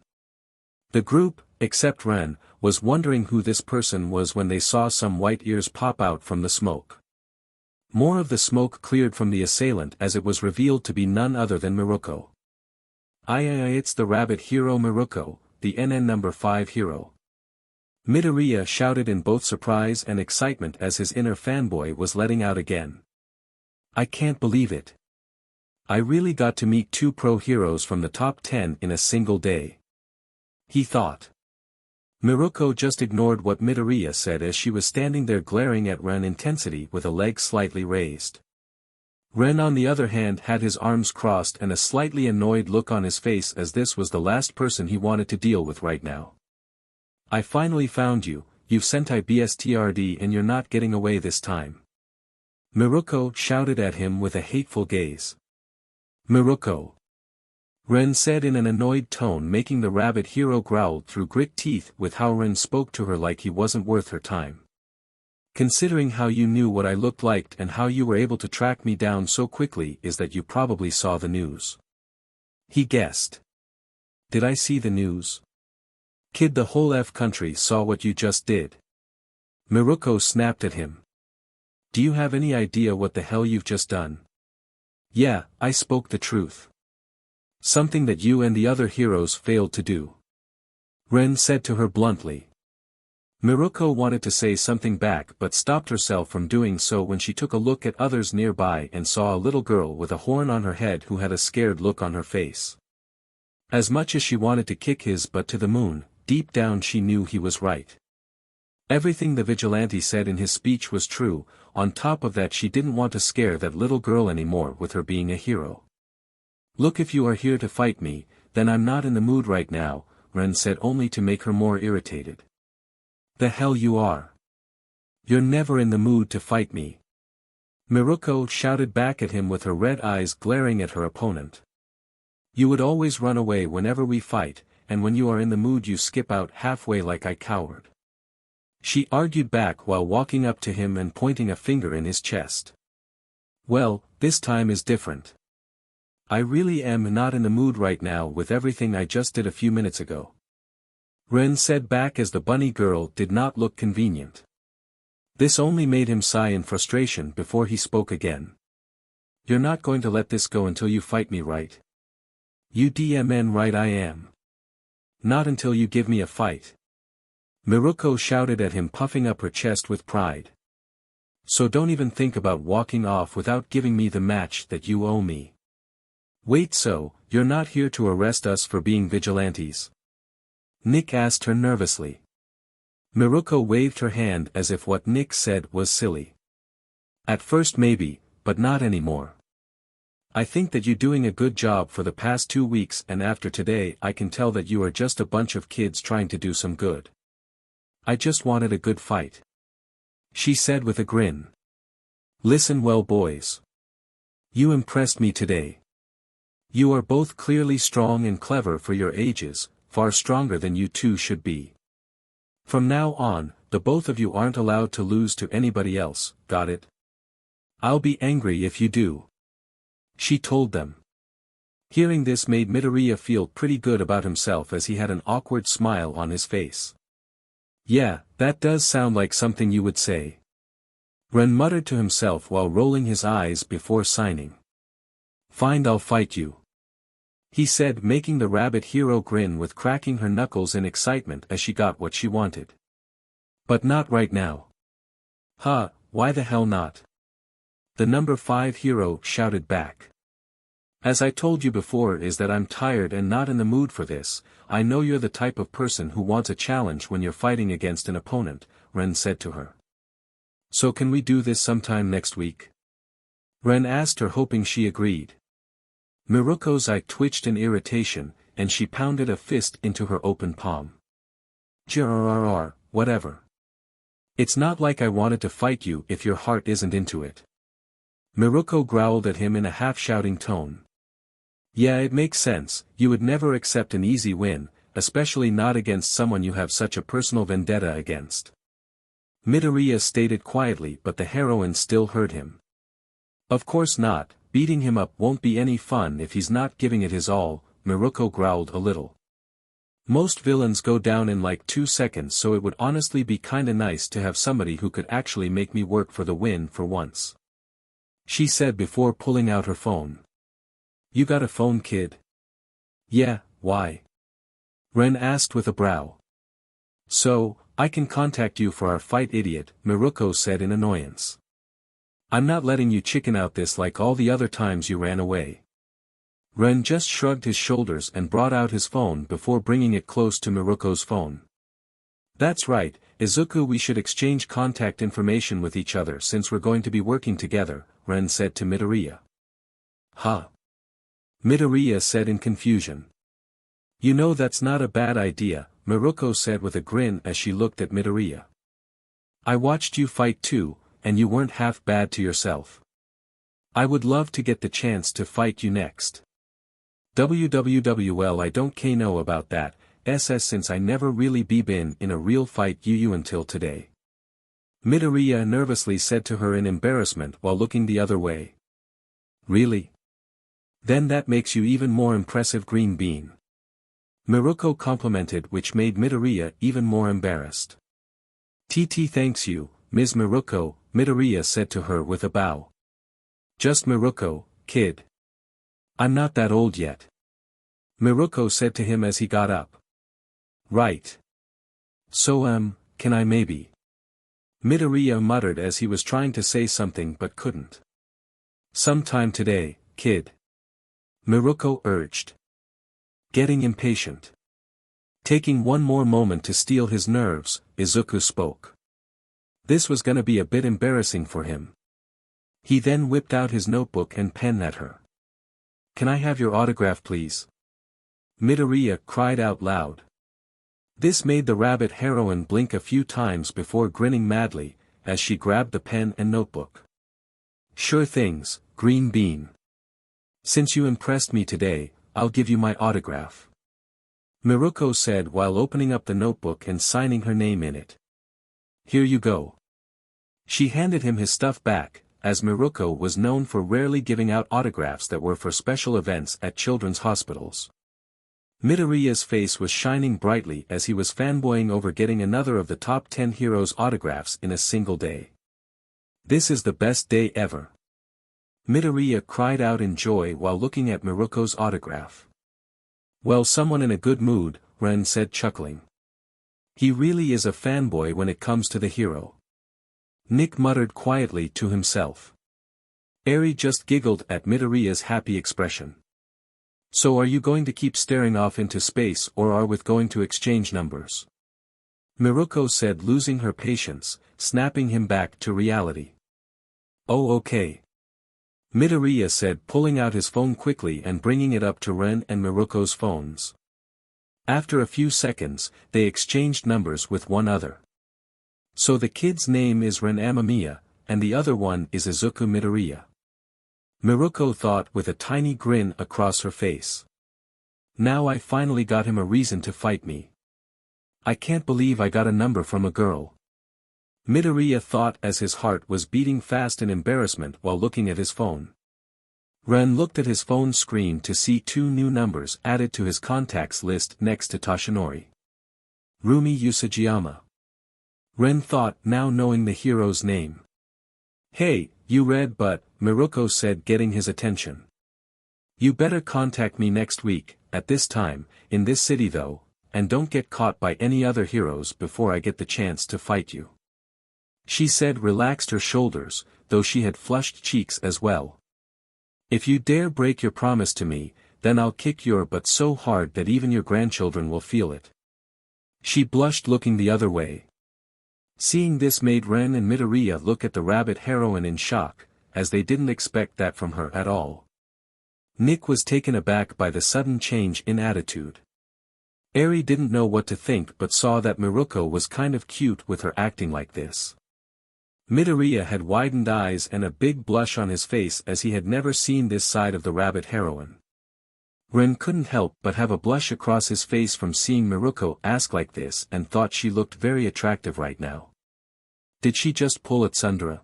The group, except Ren, was wondering who this person was when they saw some white ears pop out from the smoke. More of the smoke cleared from the assailant as it was revealed to be none other than Miruko. It's the rabbit hero Miruko, the NN number 5 hero. Midoriya shouted in both surprise and excitement as his inner fanboy was letting out again. I can't believe it. I really got to meet 2 pro heroes from the top 10 in a single day. He thought. Miruko just ignored what Midoriya said as she was standing there glaring at Ren intensity with a leg slightly raised. Ren on the other hand had his arms crossed and a slightly annoyed look on his face as this was the last person he wanted to deal with right now. I finally found you, you Sentai BSTRD, and you're not getting away this time. Miruko shouted at him with a hateful gaze. Miruko. Ren said in an annoyed tone, making the rabbit hero growl through grit teeth with how Ren spoke to her like he wasn't worth her time. Considering how you knew what I looked like and how you were able to track me down so quickly, is that you probably saw the news. He guessed. Did I see the news? Kid, the whole F country saw what you just did. Miruko snapped at him. Do you have any idea what the hell you've just done? Yeah, I spoke the truth. Something that you and the other heroes failed to do. Ren said to her bluntly. Miruko wanted to say something back but stopped herself from doing so when she took a look at others nearby and saw a little girl with a horn on her head who had a scared look on her face. As much as she wanted to kick his butt to the moon, deep down she knew he was right. Everything the vigilante said in his speech was true. On top of that, she didn't want to scare that little girl anymore with her being a hero. Look, if you are here to fight me, then I'm not in the mood right now, Ren said, only to make her more irritated. The hell you are. You're never in the mood to fight me. Miruko shouted back at him with her red eyes glaring at her opponent. You would always run away whenever we fight, and when you are in the mood you skip out halfway like I coward. She argued back while walking up to him and pointing a finger in his chest. Well, this time is different. I really am not in the mood right now with everything I just did a few minutes ago. Ren said back as the bunny girl did not look convenient. This only made him sigh in frustration before he spoke again. You're not going to let this go until you fight me, right? You DMN right I am. Not until you give me a fight. Miruko shouted at him, puffing up her chest with pride. So don't even think about walking off without giving me the match that you owe me. Wait, so, you're not here to arrest us for being vigilantes? Nick asked her nervously. Miruko waved her hand as if what Nick said was silly. At first maybe, but not anymore. I think that you're doing a good job for the past 2 weeks, and after today I can tell that you are just a bunch of kids trying to do some good. I just wanted a good fight. She said with a grin. Listen well, boys. You impressed me today. You are both clearly strong and clever for your ages, far stronger than you two should be. From now on, the both of you aren't allowed to lose to anybody else, got it? I'll be angry if you do. She told them. Hearing this made Midoriya feel pretty good about himself as he had an awkward smile on his face. Yeah, that does sound like something you would say. Ren muttered to himself while rolling his eyes before signing. Fine, I'll fight you, he said, making the rabbit hero grin with cracking her knuckles in excitement as she got what she wanted. But not right now. Huh, why the hell not? The number 5 hero shouted back. As I told you before is that I'm tired and not in the mood for this. I know you're the type of person who wants a challenge when you're fighting against an opponent, Ren said to her. So can we do this sometime next week? Ren asked her, hoping she agreed. Miruko's eye twitched in irritation, and she pounded a fist into her open palm. Grrr, whatever. It's not like I wanted to fight you if your heart isn't into it. Miruko growled at him in a half-shouting tone. Yeah, it makes sense, you would never accept an easy win, especially not against someone you have such a personal vendetta against. Midoriya stated quietly, but the heroine still heard him. Of course not, beating him up won't be any fun if he's not giving it his all, Miruko growled a little. Most villains go down in like 2 seconds, so it would honestly be kinda nice to have somebody who could actually make me work for the win for once, she said before pulling out her phone. You got a phone, kid? Yeah, why? Ren asked with a brow. So, I can contact you for our fight, idiot, Miruko said in annoyance. I'm not letting you chicken out this like all the other times you ran away. Ren just shrugged his shoulders and brought out his phone before bringing it close to Miruko's phone. That's right, Izuku, we should exchange contact information with each other since we're going to be working together, Ren said to Midoriya. Huh? Midoriya said in confusion. You know that's not a bad idea, Miruko said with a grin as she looked at Midoriya. I watched you fight too, and you weren't half bad to yourself. I would love to get the chance to fight you next. Well, I don't know about that, since I never really been in a real fight you until today. Midoriya nervously said to her in embarrassment while looking the other way. Really? Then that makes you even more impressive, green bean. Miruko complimented, which made Midoriya even more embarrassed. Thanks you, Ms. Miruko, Midoriya said to her with a bow. Just Miruko, kid. I'm not that old yet. Miruko said to him as he got up. Right. So can I maybe? Midoriya muttered as he was trying to say something but couldn't. Sometime today, kid. Miruko urged. Getting impatient. Taking one more moment to steel his nerves, Izuku spoke. This was gonna be a bit embarrassing for him. He then whipped out his notebook and pen at her. Can I have your autograph, please? Midoriya cried out loud. This made the rabbit heroine blink a few times before grinning madly, as she grabbed the pen and notebook. Sure things, green bean. Since you impressed me today, I'll give you my autograph. Miruko said while opening up the notebook and signing her name in it. Here you go. She handed him his stuff back, as Miruko was known for rarely giving out autographs that were for special events at children's hospitals. Midoriya's face was shining brightly as he was fanboying over getting another of the top 10 heroes' autographs in a single day. This is the best day ever. Midoriya cried out in joy while looking at Miruko's autograph. Well, someone in a good mood, Ren said, chuckling. He really is a fanboy when it comes to the hero. Nick muttered quietly to himself. Eri just giggled at Midoriya's happy expression. So are you going to keep staring off into space, or are we going to exchange numbers? Miruko said, losing her patience, snapping him back to reality. Oh, okay. Midoriya said, pulling out his phone quickly and bringing it up to Ren and Miruko's phones. After a few seconds, they exchanged numbers with one another. So the kid's name is Ren Amamiya, and the other one is Izuku Midoriya. Miruko thought with a tiny grin across her face. Now I finally got him a reason to fight me. I can't believe I got a number from a girl. Midoriya thought as his heart was beating fast in embarrassment while looking at his phone. Ren looked at his phone screen to see 2 new numbers added to his contacts list next to Toshinori. Rumi Usagiyama. Ren thought, now knowing the hero's name. Hey, you read but, Miruko said, getting his attention. You better contact me next week, at this time, in this city though, and don't get caught by any other heroes before I get the chance to fight you. She said, relaxed her shoulders, though she had flushed cheeks as well. If you dare break your promise to me, then I'll kick your butt so hard that even your grandchildren will feel it. She blushed, looking the other way. Seeing this made Ren and Midoriya look at the rabbit heroine in shock, as they didn't expect that from her at all. Nick was taken aback by the sudden change in attitude. Eri didn't know what to think but saw that Miruko was kind of cute with her acting like this. Midoriya had widened eyes and a big blush on his face as he had never seen this side of the rabbit heroine. Ren couldn't help but have a blush across his face from seeing Miruko ask like this and thought she looked very attractive right now. Did she just pull a tsundere?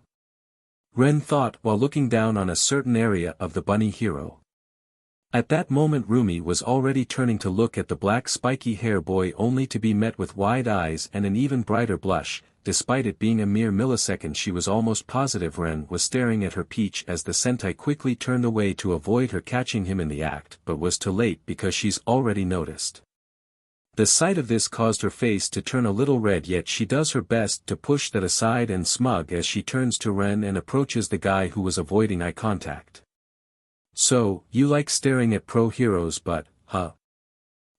Ren thought while looking down on a certain area of the bunny hero. At that moment Rumi was already turning to look at the black spiky hair boy only to be met with wide eyes and an even brighter blush. Despite it being a mere millisecond, she was almost positive Ren was staring at her peach as the Sentai quickly turned away to avoid her catching him in the act, but was too late because she's already noticed. The sight of this caused her face to turn a little red, yet she does her best to push that aside and smug as she turns to Ren and approaches the guy who was avoiding eye contact. So, you like staring at pro heroes but, huh?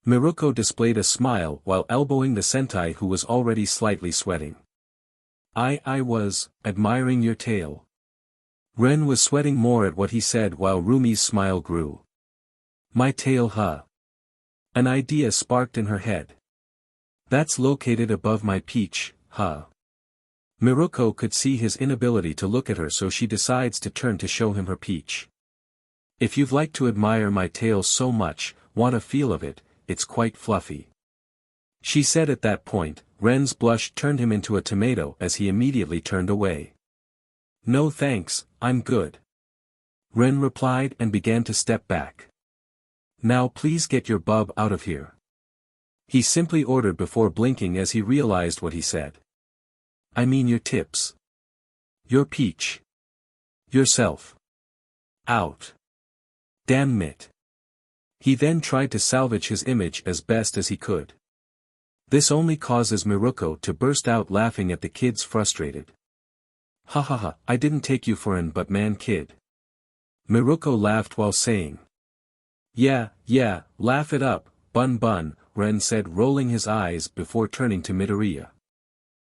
Miruko displayed a smile while elbowing the Sentai who was already slightly sweating. I was admiring your tail. Ren was sweating more at what he said while Rumi's smile grew. My tail, huh? An idea sparked in her head. That's located above my peach, huh? Miruko could see his inability to look at her, so she decides to turn to show him her peach. If you've liked to admire my tail so much, want a feel of it, it's quite fluffy. She said. At that point, Ren's blush turned him into a tomato as he immediately turned away. No thanks, I'm good. Ren replied and began to step back. Now please get your bub out of here. He simply ordered before blinking as he realized what he said. I mean your tips. Your peach. Yourself. Out. Damn it. He then tried to salvage his image as best as he could. This only causes Miruko to burst out laughing at the kid's frustrated. Ha ha ha, I didn't take you for an but man kid. Miruko laughed while saying. Yeah, laugh it up, bun, Ren said, rolling his eyes before turning to Midoriya.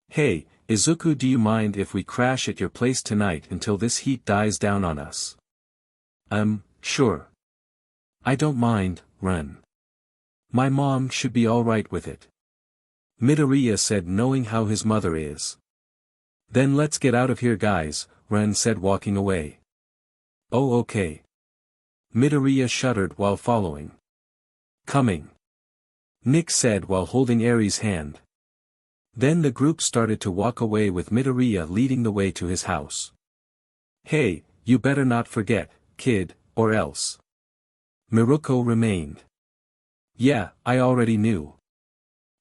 Hey, Izuku, do you mind if we crash at your place tonight until this heat dies down on us? Sure. I don't mind, Ren. My mom should be alright with it. Midoriya said, knowing how his mother is. Then let's get out of here guys, Ren said, walking away. Oh okay. Midoriya shuddered while following. Coming. Nick said while holding Eri's hand. Then the group started to walk away with Midoriya leading the way to his house. Hey, you better not forget, kid, or else. Miruko remained. Yeah, I already knew.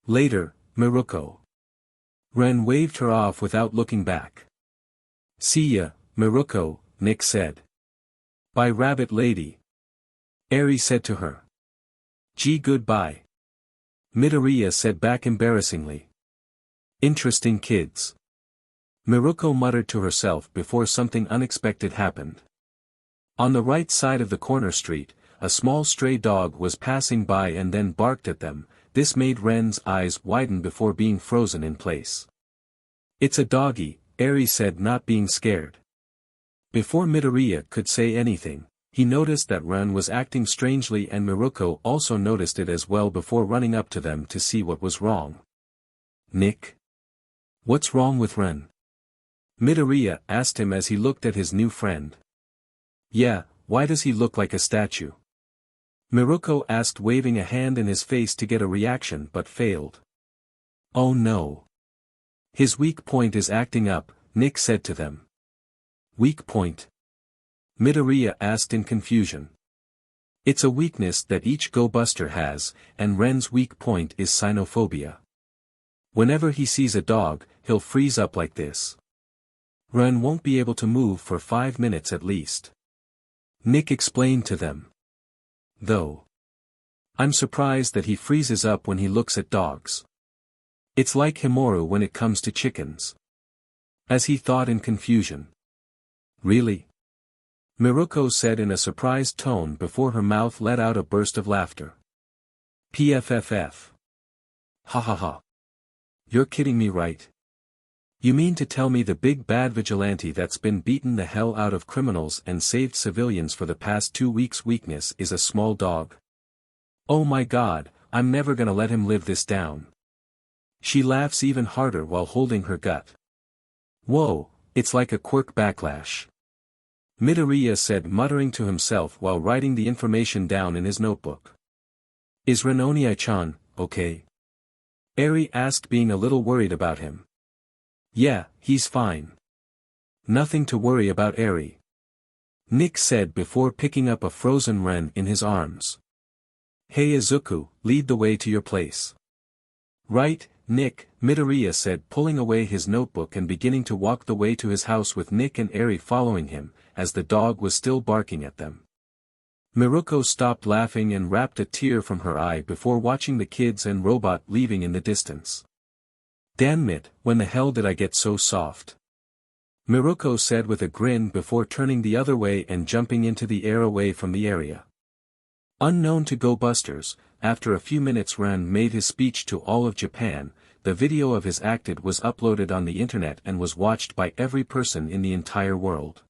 Later, Miruko. Ren waved her off without looking back. See ya, Miruko, Nick said. Bye rabbit lady. Eri said to her. Gee goodbye. Midoriya said back embarrassingly. Interesting kids. Miruko muttered to herself before something unexpected happened. On the right side of the corner street, a small stray dog was passing by and then barked at them. This made Ren's eyes widen before being frozen in place. It's a doggy, Eri said, not being scared. Before Midoriya could say anything, he noticed that Ren was acting strangely and Miruko also noticed it as well before running up to them to see what was wrong. Nick? What's wrong with Ren? Midoriya asked him as he looked at his new friend. Yeah, why does he look like a statue? Miruko asked, waving a hand in his face to get a reaction but failed. Oh no. His weak point is acting up, Nick said to them. Weak point? Midoriya asked in confusion. It's a weakness that each Go Buster has, and Ren's weak point is xenophobia. Whenever he sees a dog, he'll freeze up like this. Ren won't be able to move for 5 minutes at least. Nick explained to them. Though. I'm surprised that he freezes up when he looks at dogs. It's like Himuru when it comes to chickens. As he thought in confusion. Really? Miruko said in a surprised tone before her mouth let out a burst of laughter. PFFF. Ha ha ha. You're kidding me, right? You mean to tell me the big bad vigilante that's been beaten the hell out of criminals and saved civilians for the past 2 weeks' weakness is a small dog? Oh my god, I'm never gonna let him live this down. She laughs even harder while holding her gut. Whoa, it's like a quirk backlash. Midoriya said, muttering to himself while writing the information down in his notebook. Is Renoni-chan okay? Eri asked, being a little worried about him. Yeah, he's fine. Nothing to worry about, Eri. Nick said before picking up a frozen Ren in his arms. Hey Izuku, lead the way to your place. Right, Nick, Midoriya said, pulling away his notebook and beginning to walk the way to his house with Nick and Eri following him, as the dog was still barking at them. Miruko stopped laughing and wrapped a tear from her eye before watching the kids and robot leaving in the distance. Damn it, when the hell did I get so soft? Miruko said with a grin before turning the other way and jumping into the air away from the area. Unknown to Go Busters, after a few minutes Ren made his speech to all of Japan. The video of his acted was uploaded on the internet and was watched by every person in the entire world.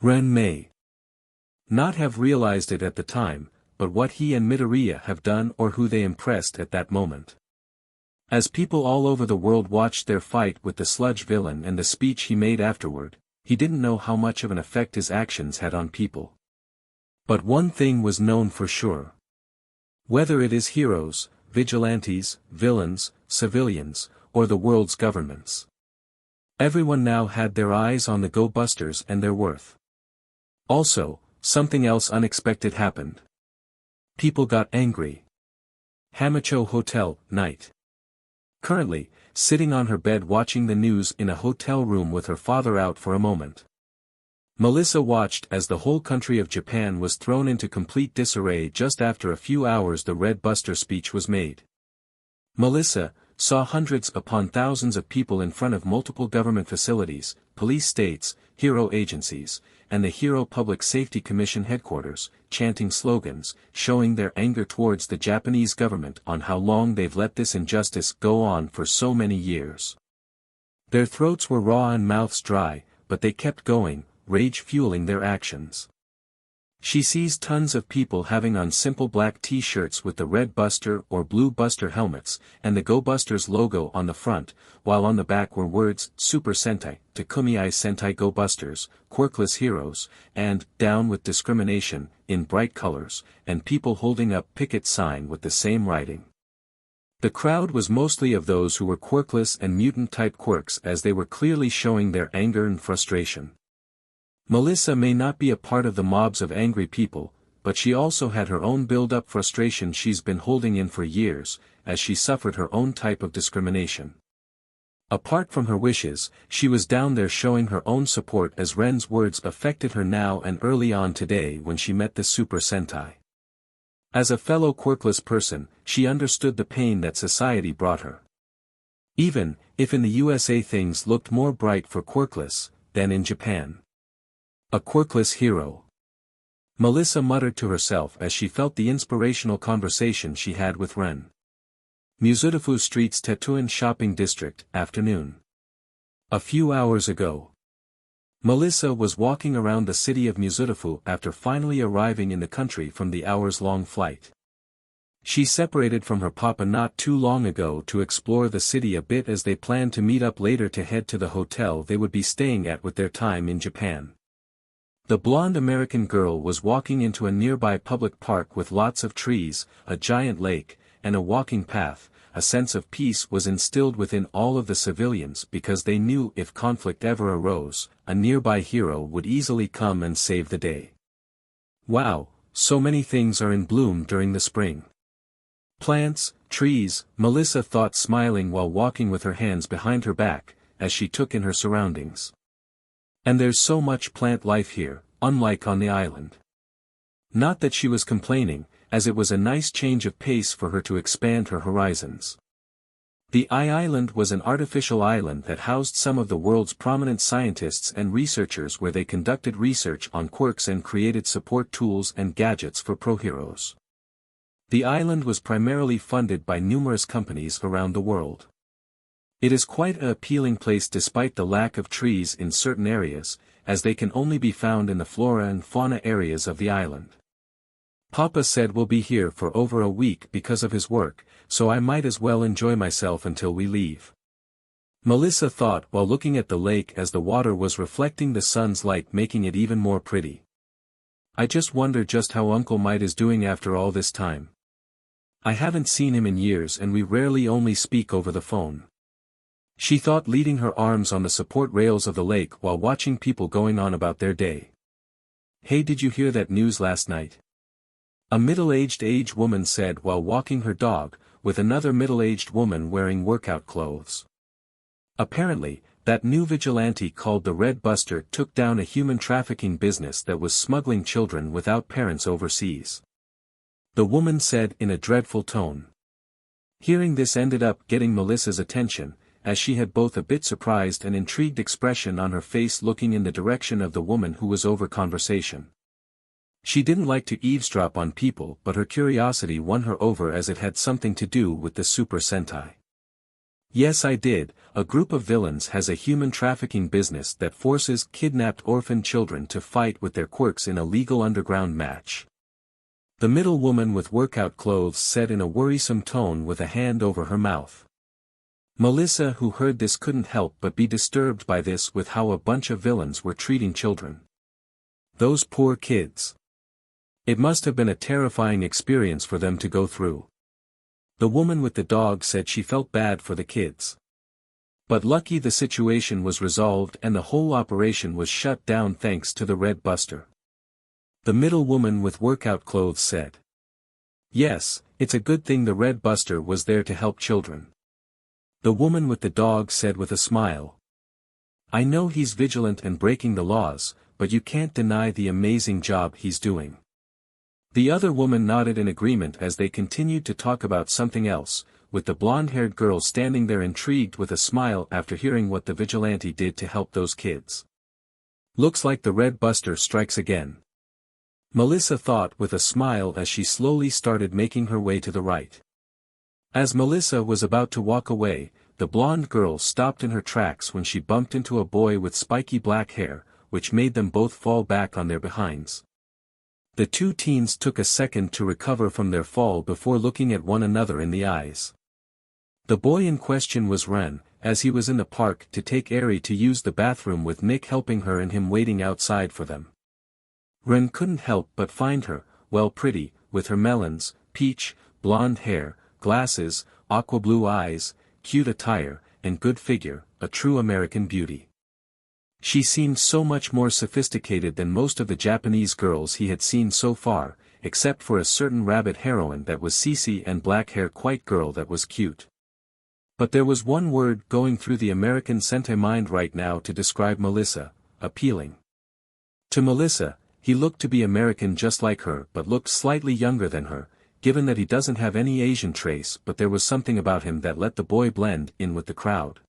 Ren may not have realized it at the time, but what he and Midoriya have done or who they impressed at that moment. As people all over the world watched their fight with the sludge villain and the speech he made afterward, he didn't know how much of an effect his actions had on people. But one thing was known for sure. Whether it is heroes, vigilantes, villains, civilians, or the world's governments. Everyone now had their eyes on the Go Busters and their worth. Also, something else unexpected happened. People got angry. Hamacho Hotel, night. Currently, sitting on her bed watching the news in a hotel room with her father out for a moment. Melissa watched as the whole country of Japan was thrown into complete disarray just after a few hours the Red Buster speech was made. Melissa saw hundreds upon thousands of people in front of multiple government facilities, police states, hero agencies, and the Hero Public Safety Commission headquarters, chanting slogans, showing their anger towards the Japanese government on how long they've let this injustice go on for so many years. Their throats were raw and mouths dry, but they kept going, rage fueling their actions. She sees tons of people having on simple black t-shirts with the Red Buster or Blue Buster helmets, and the Go Busters logo on the front, while on the back were words, Super Sentai, Takumi Sentai Go Busters, Quirkless Heroes, and, Down with Discrimination, in bright colors, and people holding up picket sign with the same writing. The crowd was mostly of those who were quirkless and mutant-type quirks, as they were clearly showing their anger and frustration. Melissa may not be a part of the mobs of angry people, but she also had her own build-up frustration she's been holding in for years, as she suffered her own type of discrimination. Apart from her wishes, she was down there showing her own support as Ren's words affected her now and early on today when she met the Super Sentai. As a fellow quirkless person, she understood the pain that society brought her. Even if in the USA things looked more bright for quirkless than in Japan. A quirkless hero. Melissa muttered to herself as she felt the inspirational conversation she had with Ren. Musudafu Street's Tetouan Shopping District, afternoon. A few hours ago. Melissa was walking around the city of Musudafu after finally arriving in the country from the hours-long flight. She separated from her papa not too long ago to explore the city a bit as they planned to meet up later to head to the hotel they would be staying at with their time in Japan. The blonde American girl was walking into a nearby public park with lots of trees, a giant lake, and a walking path. A sense of peace was instilled within all of the civilians because they knew if conflict ever arose, a nearby hero would easily come and save the day. Wow, so many things are in bloom during the spring. Plants, trees, Melissa thought, smiling while walking with her hands behind her back, as she took in her surroundings. And there's so much plant life here, unlike on the island. Not that she was complaining, as it was a nice change of pace for her to expand her horizons. The island was an artificial island that housed some of the world's prominent scientists and researchers, where they conducted research on quirks and created support tools and gadgets for pro-heroes. The island was primarily funded by numerous companies around the world. It is quite an appealing place despite the lack of trees in certain areas, as they can only be found in the flora and fauna areas of the island. Papa said we'll be here for over a week because of his work, so I might as well enjoy myself until we leave. Melissa thought while looking at the lake as the water was reflecting the sun's light, making it even more pretty. I just wonder just how Uncle Might is doing after all this time. I haven't seen him in years and we rarely only speak over the phone. She thought, leaning her arms on the support rails of the lake while watching people going on about their day. Hey, did you hear that news last night? A middle-aged woman said while walking her dog, with another middle-aged woman wearing workout clothes. Apparently, that new vigilante called the Red Buster took down a human trafficking business that was smuggling children without parents overseas. The woman said in a dreadful tone. Hearing this ended up getting Melissa's attention, as she had both a bit surprised and intrigued expression on her face, looking in the direction of the woman who was over conversation. She didn't like to eavesdrop on people, but her curiosity won her over, as it had something to do with the Super Sentai. Yes, I did. A group of villains has a human trafficking business that forces kidnapped orphan children to fight with their quirks in a legal underground match. The middle woman with workout clothes said in a worrisome tone with a hand over her mouth. Melissa, who heard this, couldn't help but be disturbed by this, with how a bunch of villains were treating children. Those poor kids. It must have been a terrifying experience for them to go through. The woman with the dog said she felt bad for the kids. But lucky the situation was resolved and the whole operation was shut down thanks to the Red Buster. The middle woman with workout clothes said. Yes, it's a good thing the Red Buster was there to help children. The woman with the dog said with a smile. I know he's vigilant and breaking the laws, but you can't deny the amazing job he's doing. The other woman nodded in agreement as they continued to talk about something else, with the blonde-haired girl standing there intrigued with a smile after hearing what the vigilante did to help those kids. Looks like the Red Buster strikes again. Melissa thought with a smile as she slowly started making her way to the right. As Melissa was about to walk away, the blonde girl stopped in her tracks when she bumped into a boy with spiky black hair, which made them both fall back on their behinds. The two teens took a second to recover from their fall before looking at one another in the eyes. The boy in question was Ren, as he was in the park to take Eri to use the bathroom, with Nick helping her and him waiting outside for them. Ren couldn't help but find her, well, pretty, with her melons, peach, blonde hair, glasses, aqua blue eyes, cute attire, and good figure, a true American beauty. She seemed so much more sophisticated than most of the Japanese girls he had seen so far, except for a certain rabbit heroine that was Cece and black-haired white girl that was cute. But there was one word going through the American Sentai mind right now to describe Melissa: appealing. To Melissa, he looked to be American just like her, but looked slightly younger than her, given that he doesn't have any Asian trace, but there was something about him that let the boy blend in with the crowd.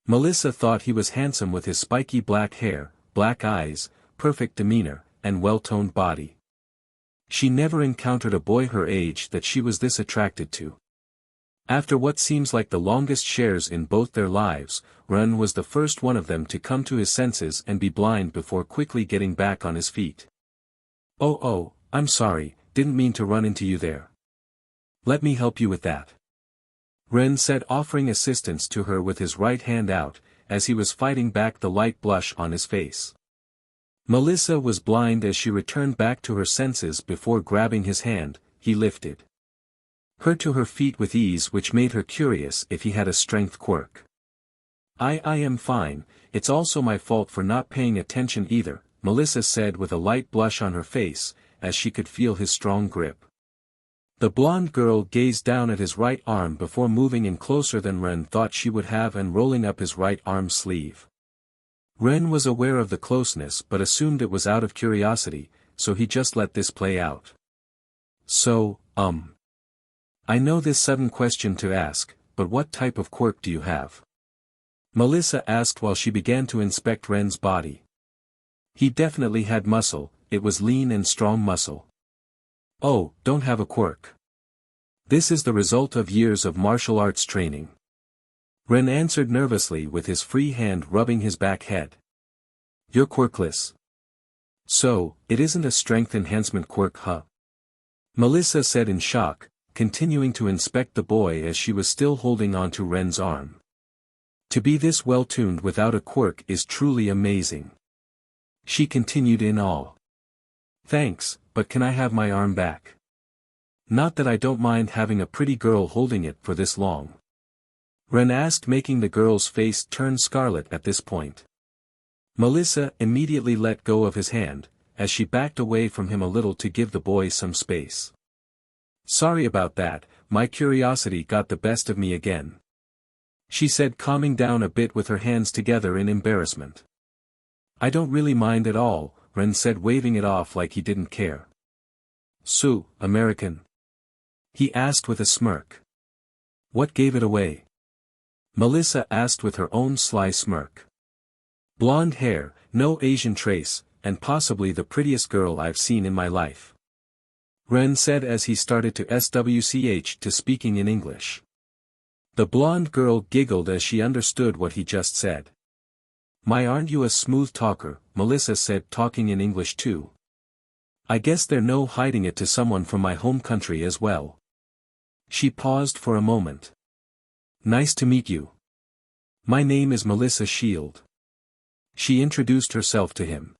Melissa thought he was handsome with his spiky black hair, black eyes, perfect demeanor, and well-toned body. She never encountered a boy her age that she was this attracted to. After what seems like the longest shares in both their lives, Ren was the first one of them to come to his senses and be blind before quickly getting back on his feet. Oh, I'm sorry, didn't mean to run into you there. Let me help you with that. Ren said, offering assistance to her with his right hand out, as he was fighting back the light blush on his face. Melissa was blind as she returned back to her senses. Before grabbing his hand, he lifted her to her feet with ease, which made her curious if he had a strength quirk. I am fine, it's also my fault for not paying attention either, Melissa said with a light blush on her face, as she could feel his strong grip. The blonde girl gazed down at his right arm before moving in closer than Ren thought she would have and rolling up his right arm sleeve. Ren was aware of the closeness but assumed it was out of curiosity, so he just let this play out. So, I know this sudden question to ask, but what type of quirk do you have? Melissa asked while she began to inspect Ren's body. He definitely had muscle, it was lean and strong muscle. Oh, don't have a quirk. This is the result of years of martial arts training. Ren answered nervously with his free hand rubbing his back head. You're quirkless. So, it isn't a strength enhancement quirk, huh? Melissa said in shock, continuing to inspect the boy as she was still holding on to Ren's arm. To be this well-tuned without a quirk is truly amazing. She continued in awe. Thanks, but can I have my arm back? Not that I don't mind having a pretty girl holding it for this long. Ren asked, making the girl's face turn scarlet at this point. Melissa immediately let go of his hand, as she backed away from him a little to give the boy some space. Sorry about that, my curiosity got the best of me again. She said, calming down a bit with her hands together in embarrassment. I don't really mind at all, Ren said, waving it off like he didn't care. So, American? He asked with a smirk. What gave it away? Melissa asked with her own sly smirk. Blonde hair, no Asian trace, and possibly the prettiest girl I've seen in my life. Ren said as he started to switch to speaking in English. The blonde girl giggled as she understood what he just said. Aren't you a smooth talker, Melissa said, talking in English too. I guess there's no hiding it to someone from my home country as well. She paused for a moment. Nice to meet you. My name is Melissa Shield. She introduced herself to him.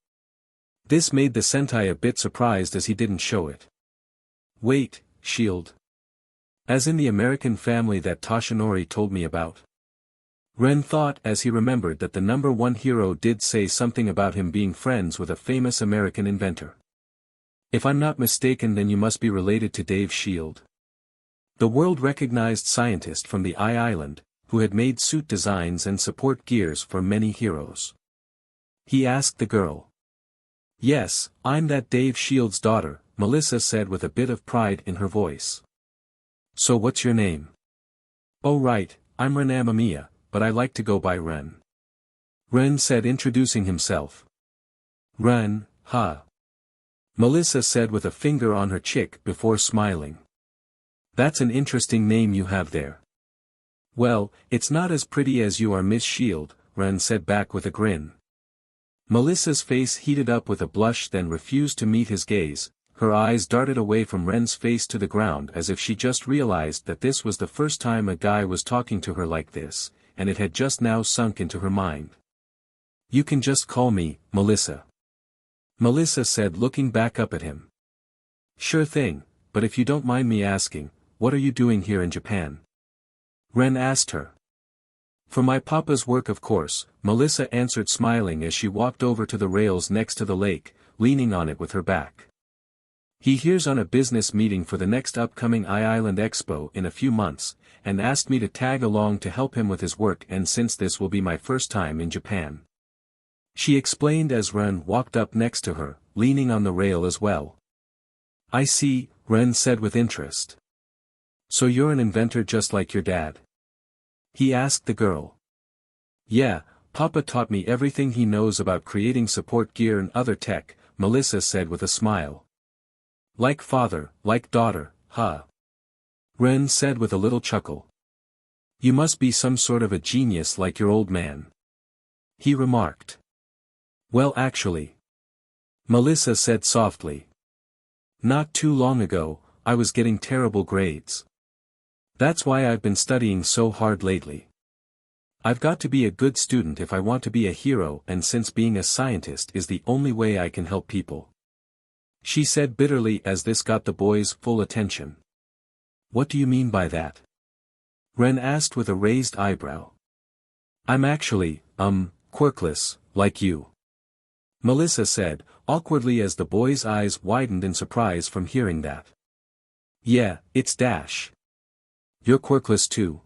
This made the Sentai a bit surprised as he didn't show it. Wait, Shield. As in the American family that Toshinori told me about? Ren thought as he remembered that the number one hero did say something about him being friends with a famous American inventor. If I'm not mistaken, then you must be related to Dave Shield. The world-recognized scientist from the Island, who had made suit designs and support gears for many heroes. He asked the girl. Yes, I'm that Dave Shield's daughter, Melissa said with a bit of pride in her voice. So what's your name? Oh right, I'm Ren Amamiya, but I like to go by Ren. Ren said, introducing himself. Ren, huh? Melissa said with a finger on her cheek before smiling. That's an interesting name you have there. Well, it's not as pretty as you are, Miss Shield, Ren said back with a grin. Melissa's face heated up with a blush, then refused to meet his gaze. Her eyes darted away from Ren's face to the ground as if she just realized that this was the first time a guy was talking to her like this, and it had just now sunk into her mind. You can just call me, Melissa. Melissa said, looking back up at him. Sure thing, but if you don't mind me asking, what are you doing here in Japan? Ren asked her. For my papa's work, of course, Melissa answered, smiling as she walked over to the rails next to the lake, leaning on it with her back. He here's on a business meeting for the next upcoming Island Expo in a few months, and asked me to tag along to help him with his work, and since this will be my first time in Japan. She explained as Ren walked up next to her, leaning on the rail as well. I see, Ren said with interest. So you're an inventor just like your dad? He asked the girl. Yeah, Papa taught me everything he knows about creating support gear and other tech, Melissa said with a smile. Like father, like daughter, huh? Ren said with a little chuckle. You must be some sort of a genius like your old man. He remarked. Well, actually. Melissa said softly. Not too long ago, I was getting terrible grades. That's why I've been studying so hard lately. I've got to be a good student if I want to be a hero, and since being a scientist is the only way I can help people. She said bitterly as this got the boy's full attention. What do you mean by that? Ren asked with a raised eyebrow. I'm actually, quirkless, like you. Melissa said, awkwardly as the boy's eyes widened in surprise from hearing that. Yeah, it's Dash. You're quirkless too.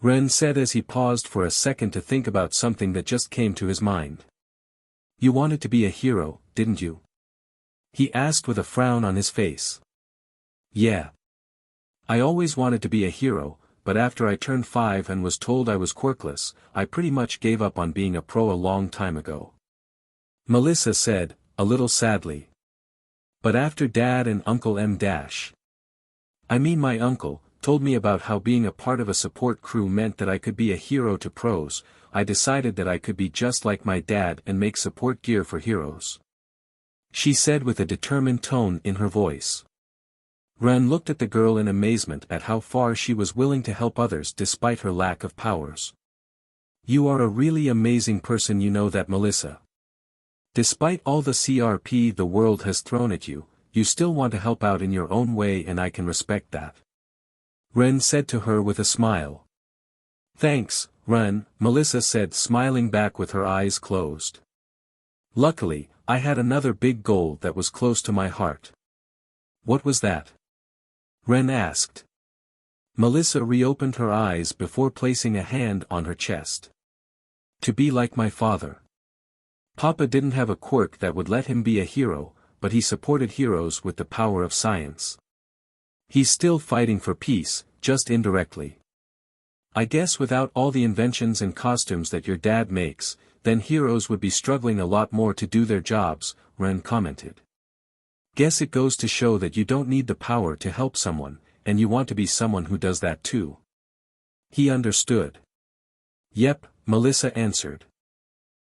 Ren said as he paused for a second to think about something that just came to his mind. You wanted to be a hero, didn't you? He asked with a frown on his face. Yeah. I always wanted to be a hero, but after I turned 5 and was told I was quirkless, I pretty much gave up on being a pro a long time ago. Melissa said, a little sadly. But after Dad and Uncle my uncle, told me about how being a part of a support crew meant that I could be a hero to pros, I decided that I could be just like my dad and make support gear for heroes. She said with a determined tone in her voice. Ren looked at the girl in amazement at how far she was willing to help others despite her lack of powers. You are a really amazing person, you know that, Melissa. Despite all the CRP the world has thrown at you, you still want to help out in your own way, and I can respect that. Ren said to her with a smile. Thanks, Ren, Melissa said, smiling back with her eyes closed. Luckily, I had another big goal that was close to my heart. What was that? Ren asked. Melissa reopened her eyes before placing a hand on her chest. To be like my father. Papa didn't have a quirk that would let him be a hero, but he supported heroes with the power of science. He's still fighting for peace, just indirectly. I guess without all the inventions and costumes that your dad makes, then heroes would be struggling a lot more to do their jobs, Ren commented. Guess it goes to show that you don't need the power to help someone, and you want to be someone who does that too. He understood. Yep, Melissa answered.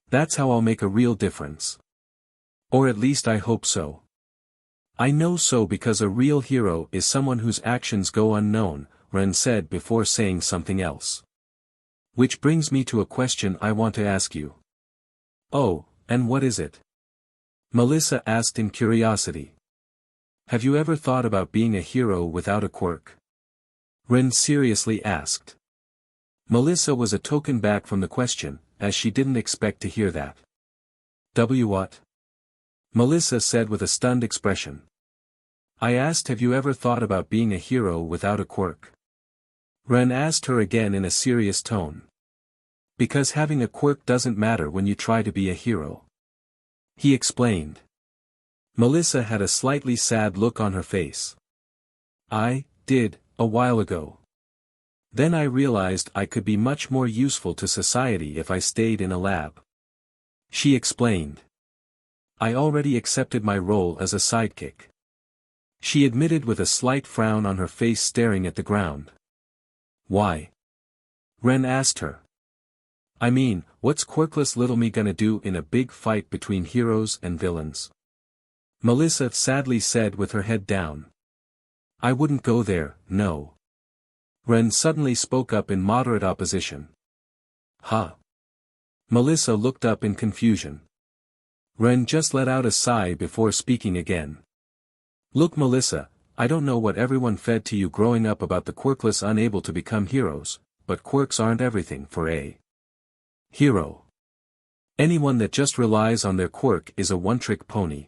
That's how I'll make a real difference. Or at least I hope so. I know so, because a real hero is someone whose actions go unknown, Ren said before saying something else. Which brings me to a question I want to ask you. Oh, and what is it? Melissa asked in curiosity. Have you ever thought about being a hero without a quirk? Ren seriously asked. Melissa was a token back from the question, as she didn't expect to hear that. What? Melissa said with a stunned expression. I asked, have you ever thought about being a hero without a quirk? Ren asked her again in a serious tone. Because having a quirk doesn't matter when you try to be a hero. He explained. Melissa had a slightly sad look on her face. I did, a while ago. Then I realized I could be much more useful to society if I stayed in a lab. She explained. I already accepted my role as a sidekick. She admitted with a slight frown on her face, staring at the ground. Why? Ren asked her. I mean, what's quirkless little me gonna do in a big fight between heroes and villains? Melissa sadly said with her head down. I wouldn't go there, no. Ren suddenly spoke up in moderate opposition. Huh? Melissa looked up in confusion. Ren just let out a sigh before speaking again. Look, Melissa, I don't know what everyone fed to you growing up about the quirkless unable to become heroes, but quirks aren't everything for a hero. Anyone that just relies on their quirk is a one-trick pony.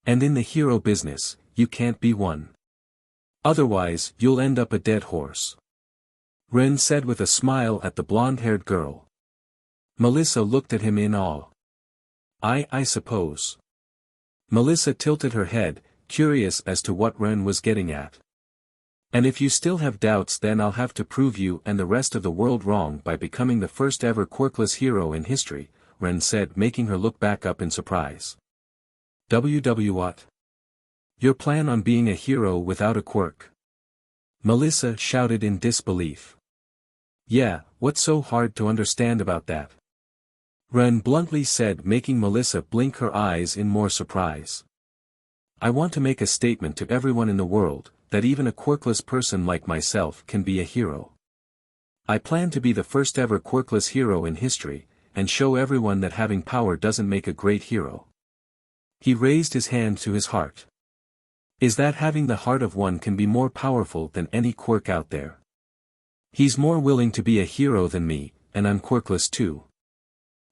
And in the hero business, you can't be one. Otherwise, you'll end up a dead horse. Ren said with a smile at the blonde-haired girl. Melissa looked at him in awe. I suppose. Melissa tilted her head, curious as to what Ren was getting at. And if you still have doubts, then I'll have to prove you and the rest of the world wrong by becoming the first ever quirkless hero in history, Ren said, making her look back up in surprise. What? Your plan on being a hero without a quirk? Melissa shouted in disbelief. Yeah, what's so hard to understand about that? Ren bluntly said, making Melissa blink her eyes in more surprise. I want to make a statement to everyone in the world, that even a quirkless person like myself can be a hero. I plan to be the first ever quirkless hero in history, and show everyone that having power doesn't make a great hero. He raised his hand to his heart. Is that having the heart of one can be more powerful than any quirk out there? He's more willing to be a hero than me, and I'm quirkless too.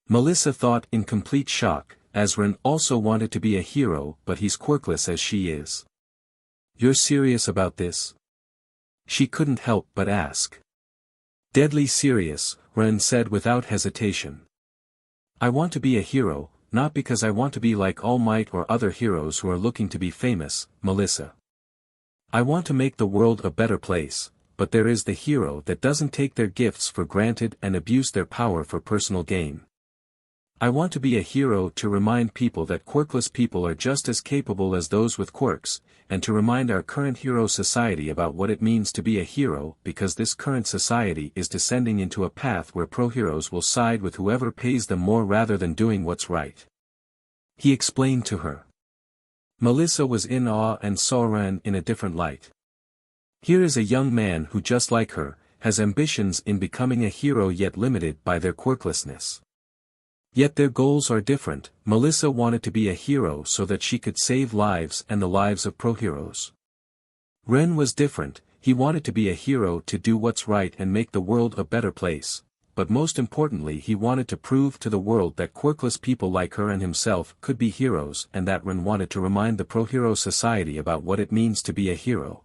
Melissa thought in complete shock, as Ren also wanted to be a hero, but he's quirkless as she is. You're serious about this? She couldn't help but ask. Deadly serious, Ren said without hesitation. I want to be a hero, not because I want to be like All Might or other heroes who are looking to be famous, Melissa. I want to make the world a better place, but there is the hero that doesn't take their gifts for granted and abuse their power for personal gain. I want to be a hero to remind people that quirkless people are just as capable as those with quirks, and to remind our current hero society about what it means to be a hero because this current society is descending into a path where pro-heroes will side with whoever pays them more rather than doing what's right. He explained to her. Melissa was in awe and saw Ren in a different light. Here is a young man who, just like her, has ambitions in becoming a hero yet limited by their quirklessness. Yet their goals are different. Melissa wanted to be a hero so that she could save lives and the lives of pro-heroes. Ren was different. He wanted to be a hero to do what's right and make the world a better place, but most importantly he wanted to prove to the world that quirkless people like her and himself could be heroes, and that Ren wanted to remind the pro-hero society about what it means to be a hero.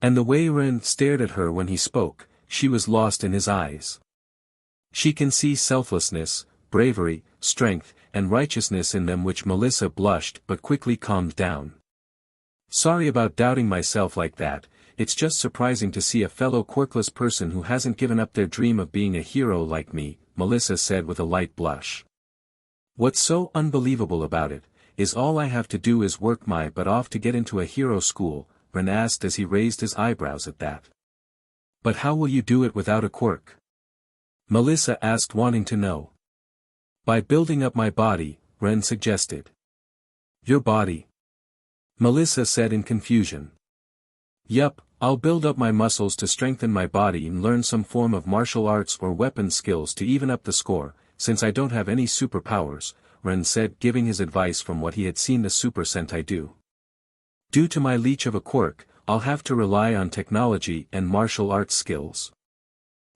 And the way Ren stared at her when he spoke, she was lost in his eyes. She can see selflessness, bravery, strength, and righteousness in them, which Melissa blushed but quickly calmed down. Sorry about doubting myself like that. It's just surprising to see a fellow quirkless person who hasn't given up their dream of being a hero like me, Melissa said with a light blush. What's so unbelievable about it, is all I have to do is work my butt off to get into a hero school, Ren asked as he raised his eyebrows at that. But how will you do it without a quirk? Melissa asked, wanting to know. By building up my body, Ren suggested. Your body? Melissa said in confusion. Yup, I'll build up my muscles to strengthen my body and learn some form of martial arts or weapon skills to even up the score, since I don't have any superpowers, Ren said, giving his advice from what he had seen the Super Sentai do. Due to my leech of a quirk, I'll have to rely on technology and martial arts skills.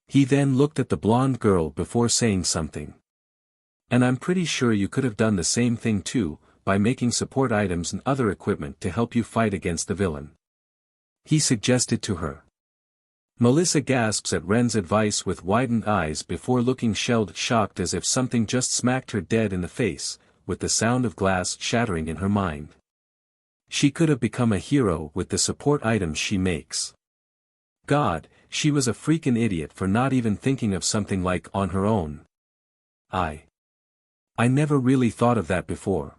He then looked at the blonde girl before saying something. And I'm pretty sure you could have done the same thing too, by making support items and other equipment to help you fight against the villain. He suggested to her. Melissa gasps at Ren's advice with widened eyes before looking shelled, shocked as if something just smacked her dead in the face, with the sound of glass shattering in her mind. She could have become a hero with the support items she makes. God, she was a freaking idiot for not even thinking of something like on her own. I never really thought of that before.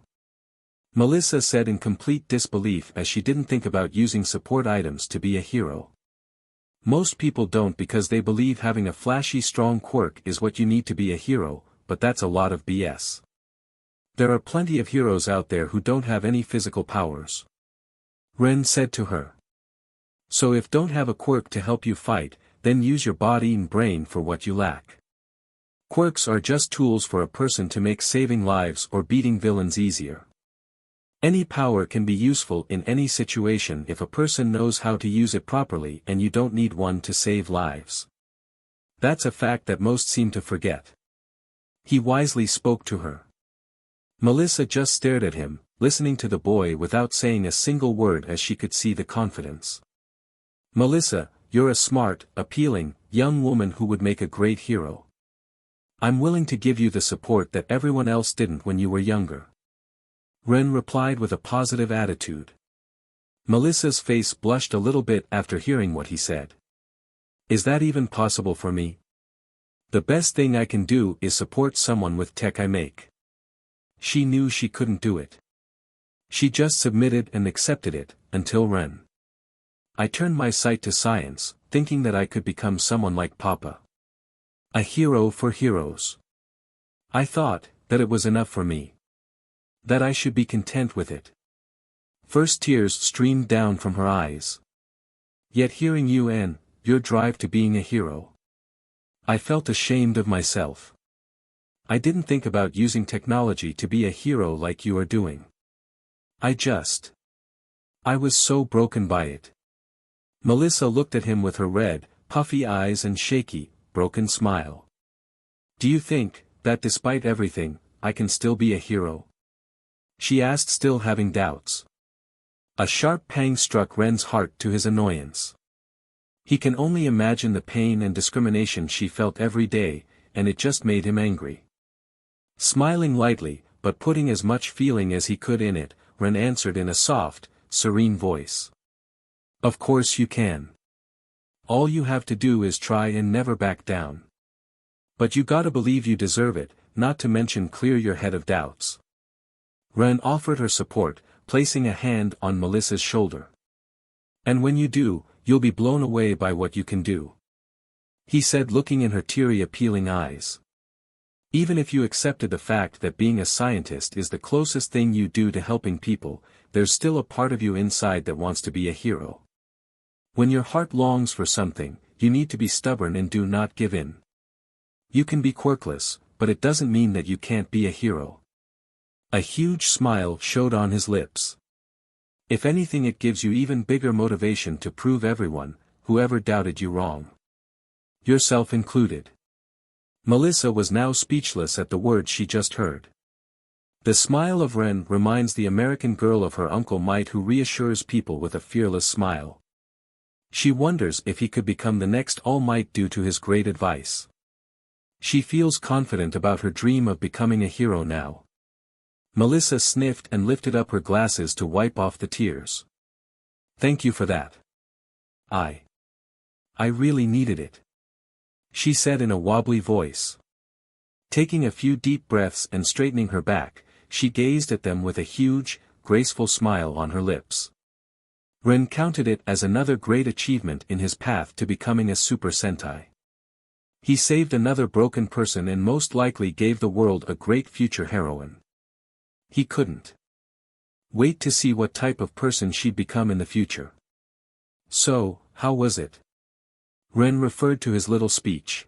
Melissa said in complete disbelief as she didn't think about using support items to be a hero. Most people don't because they believe having a flashy strong quirk is what you need to be a hero, but that's a lot of BS. There are plenty of heroes out there who don't have any physical powers. Ren said to her. So if don't have a quirk to help you fight, then use your body and brain for what you lack. Quirks are just tools for a person to make saving lives or beating villains easier. Any power can be useful in any situation if a person knows how to use it properly, and you don't need one to save lives. That's a fact that most seem to forget. He wisely spoke to her. Melissa just stared at him, listening to the boy without saying a single word as she could see the confidence. Melissa, you're a smart, appealing, young woman who would make a great hero. I'm willing to give you the support that everyone else didn't when you were younger. Ren replied with a positive attitude. Melissa's face blushed a little bit after hearing what he said. Is that even possible for me? The best thing I can do is support someone with tech I make. She knew she couldn't do it. She just submitted and accepted it, until Ren. I turned my sight to science, thinking that I could become someone like Papa. A hero for heroes. I thought that it was enough for me. That I should be content with it. First tears streamed down from her eyes. Yet hearing you and your drive to being a hero, I felt ashamed of myself. I didn't think about using technology to be a hero like you are doing. I was so broken by it. Melissa looked at him with her red, puffy eyes and shaky, broken smile. Do you think that despite everything, I can still be a hero? She asked, still having doubts. A sharp pang struck Ren's heart to his annoyance. He can only imagine the pain and discrimination she felt every day, and it just made him angry. Smiling lightly, but putting as much feeling as he could in it, Ren answered in a soft, serene voice. Of course you can. All you have to do is try and never back down. But you gotta believe you deserve it, not to mention clear your head of doubts. Ren offered her support, placing a hand on Melissa's shoulder. And when you do, you'll be blown away by what you can do. He said, looking in her teary appealing eyes. Even if you accepted the fact that being a scientist is the closest thing you do to helping people, there's still a part of you inside that wants to be a hero. When your heart longs for something, you need to be stubborn and do not give in. You can be quirkless, but it doesn't mean that you can't be a hero. A huge smile showed on his lips. If anything, it gives you even bigger motivation to prove everyone, whoever doubted you wrong. Yourself included. Melissa was now speechless at the words she just heard. The smile of Ren reminds the American girl of her Uncle Might, who reassures people with a fearless smile. She wonders if he could become the next All Might due to his great advice. She feels confident about her dream of becoming a hero now. Melissa sniffed and lifted up her glasses to wipe off the tears. Thank you for that. I really needed it, she said in a wobbly voice. Taking a few deep breaths and straightening her back, she gazed at them with a huge, graceful smile on her lips. Ren counted it as another great achievement in his path to becoming a Super Sentai. He saved another broken person and most likely gave the world a great future heroine. He couldn't wait to see what type of person she'd become in the future. So, how was it? Ren referred to his little speech.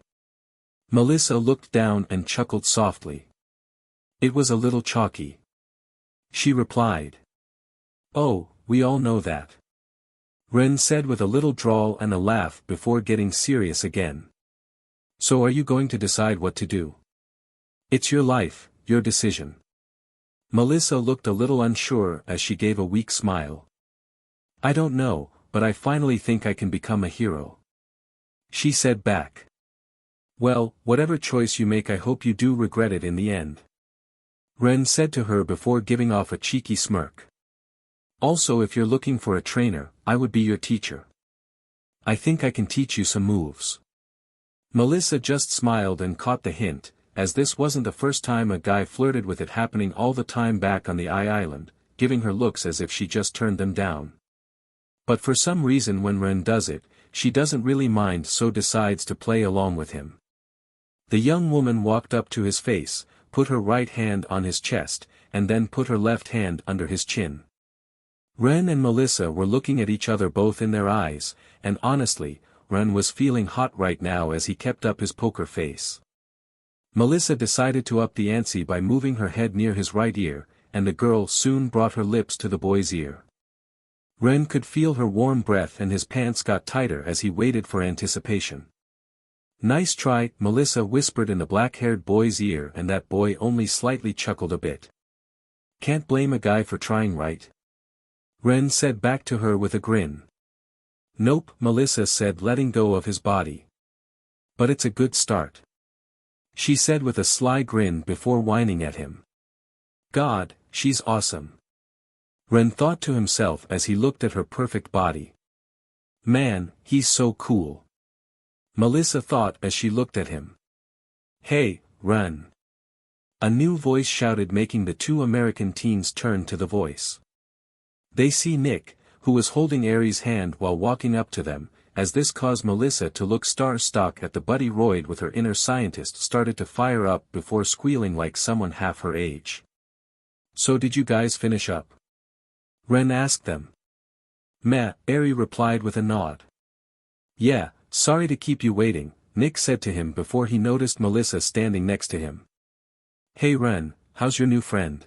Melissa looked down and chuckled softly. It was a little chalky, she replied. Oh, we all know that, Ren said with a little drawl and a laugh before getting serious again. So are you going to decide what to do? It's your life, your decision. Melissa looked a little unsure as she gave a weak smile. I don't know, but I finally think I can become a hero, she said back. Well, whatever choice you make, I hope you do regret it in the end, Ren said to her before giving off a cheeky smirk. Also, if you're looking for a trainer, I would be your teacher. I think I can teach you some moves. Melissa just smiled and caught the hint, as this wasn't the first time a guy flirted with it, happening all the time back on the Island, giving her looks as if she just turned them down. But for some reason when Ren does it, she doesn't really mind, so decides to play along with him. The young woman walked up to his face, put her right hand on his chest, and then put her left hand under his chin. Ren and Melissa were looking at each other both in their eyes, and honestly, Ren was feeling hot right now as he kept up his poker face. Melissa decided to up the ante by moving her head near his right ear, and the girl soon brought her lips to the boy's ear. Ren could feel her warm breath and his pants got tighter as he waited for anticipation. Nice try, Melissa whispered in the black-haired boy's ear, and that boy only slightly chuckled a bit. Can't blame a guy for trying, right? Ren said back to her with a grin. Nope, Melissa said, letting go of his body. But it's a good start, she said with a sly grin before whining at him. God, she's awesome, Ren thought to himself as he looked at her perfect body. Man, he's so cool, Melissa thought as she looked at him. Hey, Ren, a new voice shouted, making the two American teens turn to the voice. They see Nick, who was holding Aries' hand while walking up to them, as this caused Melissa to look star-struck at the buddy Royd with her inner scientist started to fire up before squealing like someone half her age. So did you guys finish up? Ren asked them. Meh, Aries replied with a nod. Yeah, sorry to keep you waiting, Nick said to him before he noticed Melissa standing next to him. Hey Ren, how's your new friend?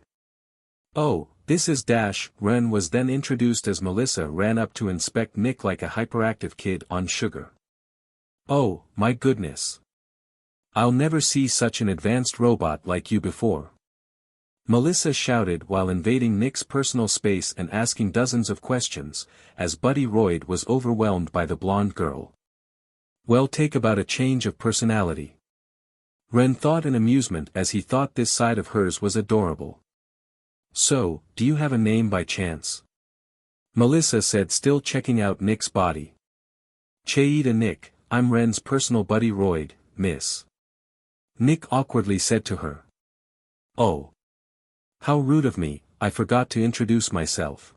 Oh, this is Dash. Ren was then introduced as Melissa ran up to inspect Nick like a hyperactive kid on sugar. Oh, my goodness. I'll never see such an advanced robot like you before. Melissa shouted while invading Nick's personal space and asking dozens of questions, as Buddy Royd was overwhelmed by the blonde girl. Well, take about a change of personality. Ren thought in amusement as he thought this side of hers was adorable. So, do you have a name by chance? Melissa said, still checking out Nick's body. Chaida Nick, I'm Ren's personal Buddy Royd, miss. Nick awkwardly said to her. Oh. How rude of me, I forgot to introduce myself.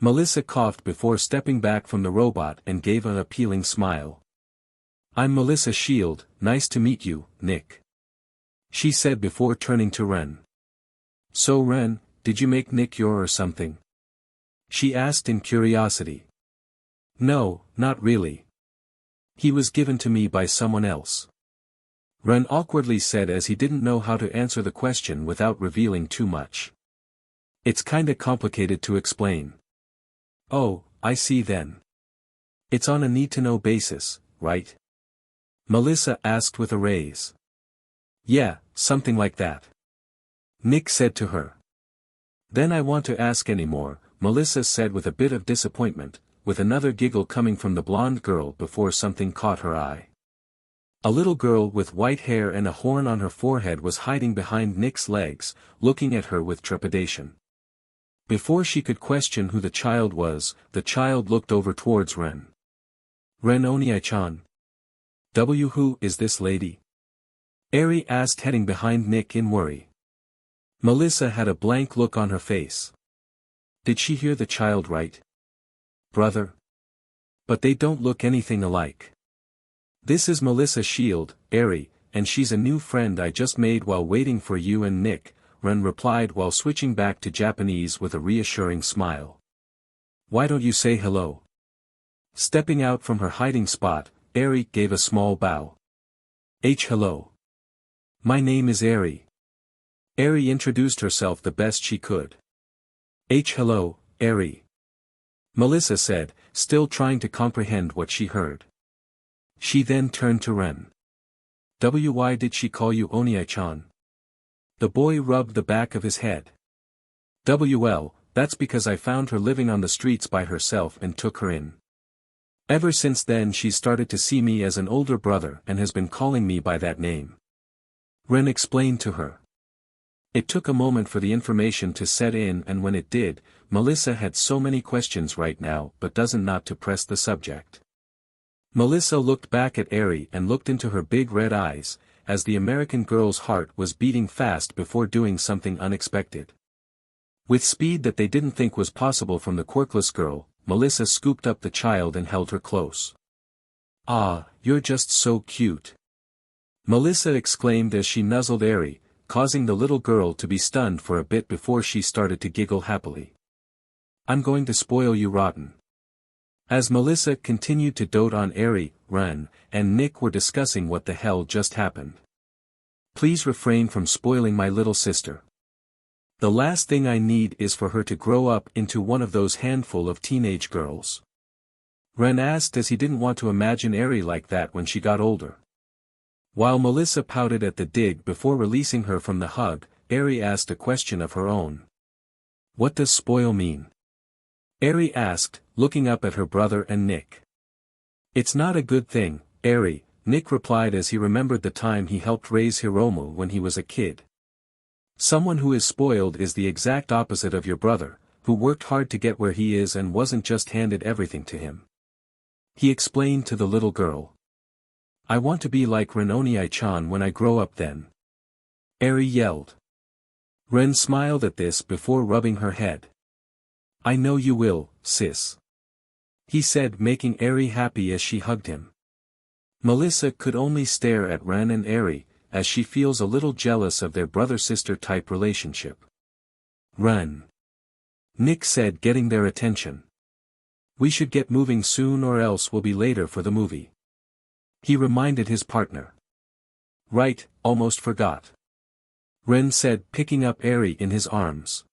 Melissa coughed before stepping back from the robot and gave an appealing smile. I'm Melissa Shield, nice to meet you, Nick. She said before turning to Ren. So Ren, did you make Nick your or something? She asked in curiosity. No, not really. He was given to me by someone else. Ren awkwardly said as he didn't know how to answer the question without revealing too much. It's kinda complicated to explain. Oh, I see then. It's on a need-to-know basis, right? Melissa asked with a raise. Yeah, something like that. Nick said to her. Then I want to ask any more, Melissa said with a bit of disappointment, with another giggle coming from the blonde girl before something caught her eye. A little girl with white hair and a horn on her forehead was hiding behind Nick's legs, looking at her with trepidation. Before she could question who the child was, the child looked over towards Ren. Ren Oniai-chan. Who is this lady? Eri asked, heading behind Nick in worry. Melissa had a blank look on her face. Did she hear the child right? Brother? But they don't look anything alike. This is Melissa Shield, Eri, and she's a new friend I just made while waiting for you and Nick, Ren replied while switching back to Japanese with a reassuring smile. Why don't you say hello? Stepping out from her hiding spot, Eri gave a small bow. Hello. My name is Eri. Eri introduced herself the best she could. Hello, Eri. Melissa said, still trying to comprehend what she heard. She then turned to Ren. Why did she call you Oniai-chan? The boy rubbed the back of his head. That's because I found her living on the streets by herself and took her in. Ever since then she's started to see me as an older brother and has been calling me by that name. Ren explained to her. It took a moment for the information to set in, and when it did, Melissa had so many questions right now but doesn't not to press the subject. Melissa looked back at Eri and looked into her big red eyes, as the American girl's heart was beating fast before doing something unexpected. With speed that they didn't think was possible from the quirkless girl, Melissa scooped up the child and held her close. Ah, you're just so cute. Melissa exclaimed as she nuzzled Eri, causing the little girl to be stunned for a bit before she started to giggle happily. I'm going to spoil you rotten. As Melissa continued to dote on Eri, Ren, and Nick were discussing what the hell just happened. Please refrain from spoiling my little sister. The last thing I need is for her to grow up into one of those handful of teenage girls. Ren asked as he didn't want to imagine Eri like that when she got older. While Melissa pouted at the dig before releasing her from the hug, Eri asked a question of her own. What does spoil mean? Eri asked, looking up at her brother and Nick. It's not a good thing, Eri, Nick replied as he remembered the time he helped raise Hiromu when he was a kid. Someone who is spoiled is the exact opposite of your brother, who worked hard to get where he is and wasn't just handed everything to him. He explained to the little girl. I want to be like Ren Oniai-chan when I grow up then. Eri yelled. Ren smiled at this before rubbing her head. I know you will, sis. He said, making Eri happy as she hugged him. Melissa could only stare at Ren and Eri, as she feels a little jealous of their brother-sister type relationship. Ren. Nick said, getting their attention. We should get moving soon or else we'll be later for the movie. He reminded his partner. Right, almost forgot. Ren said, picking up Eri in his arms.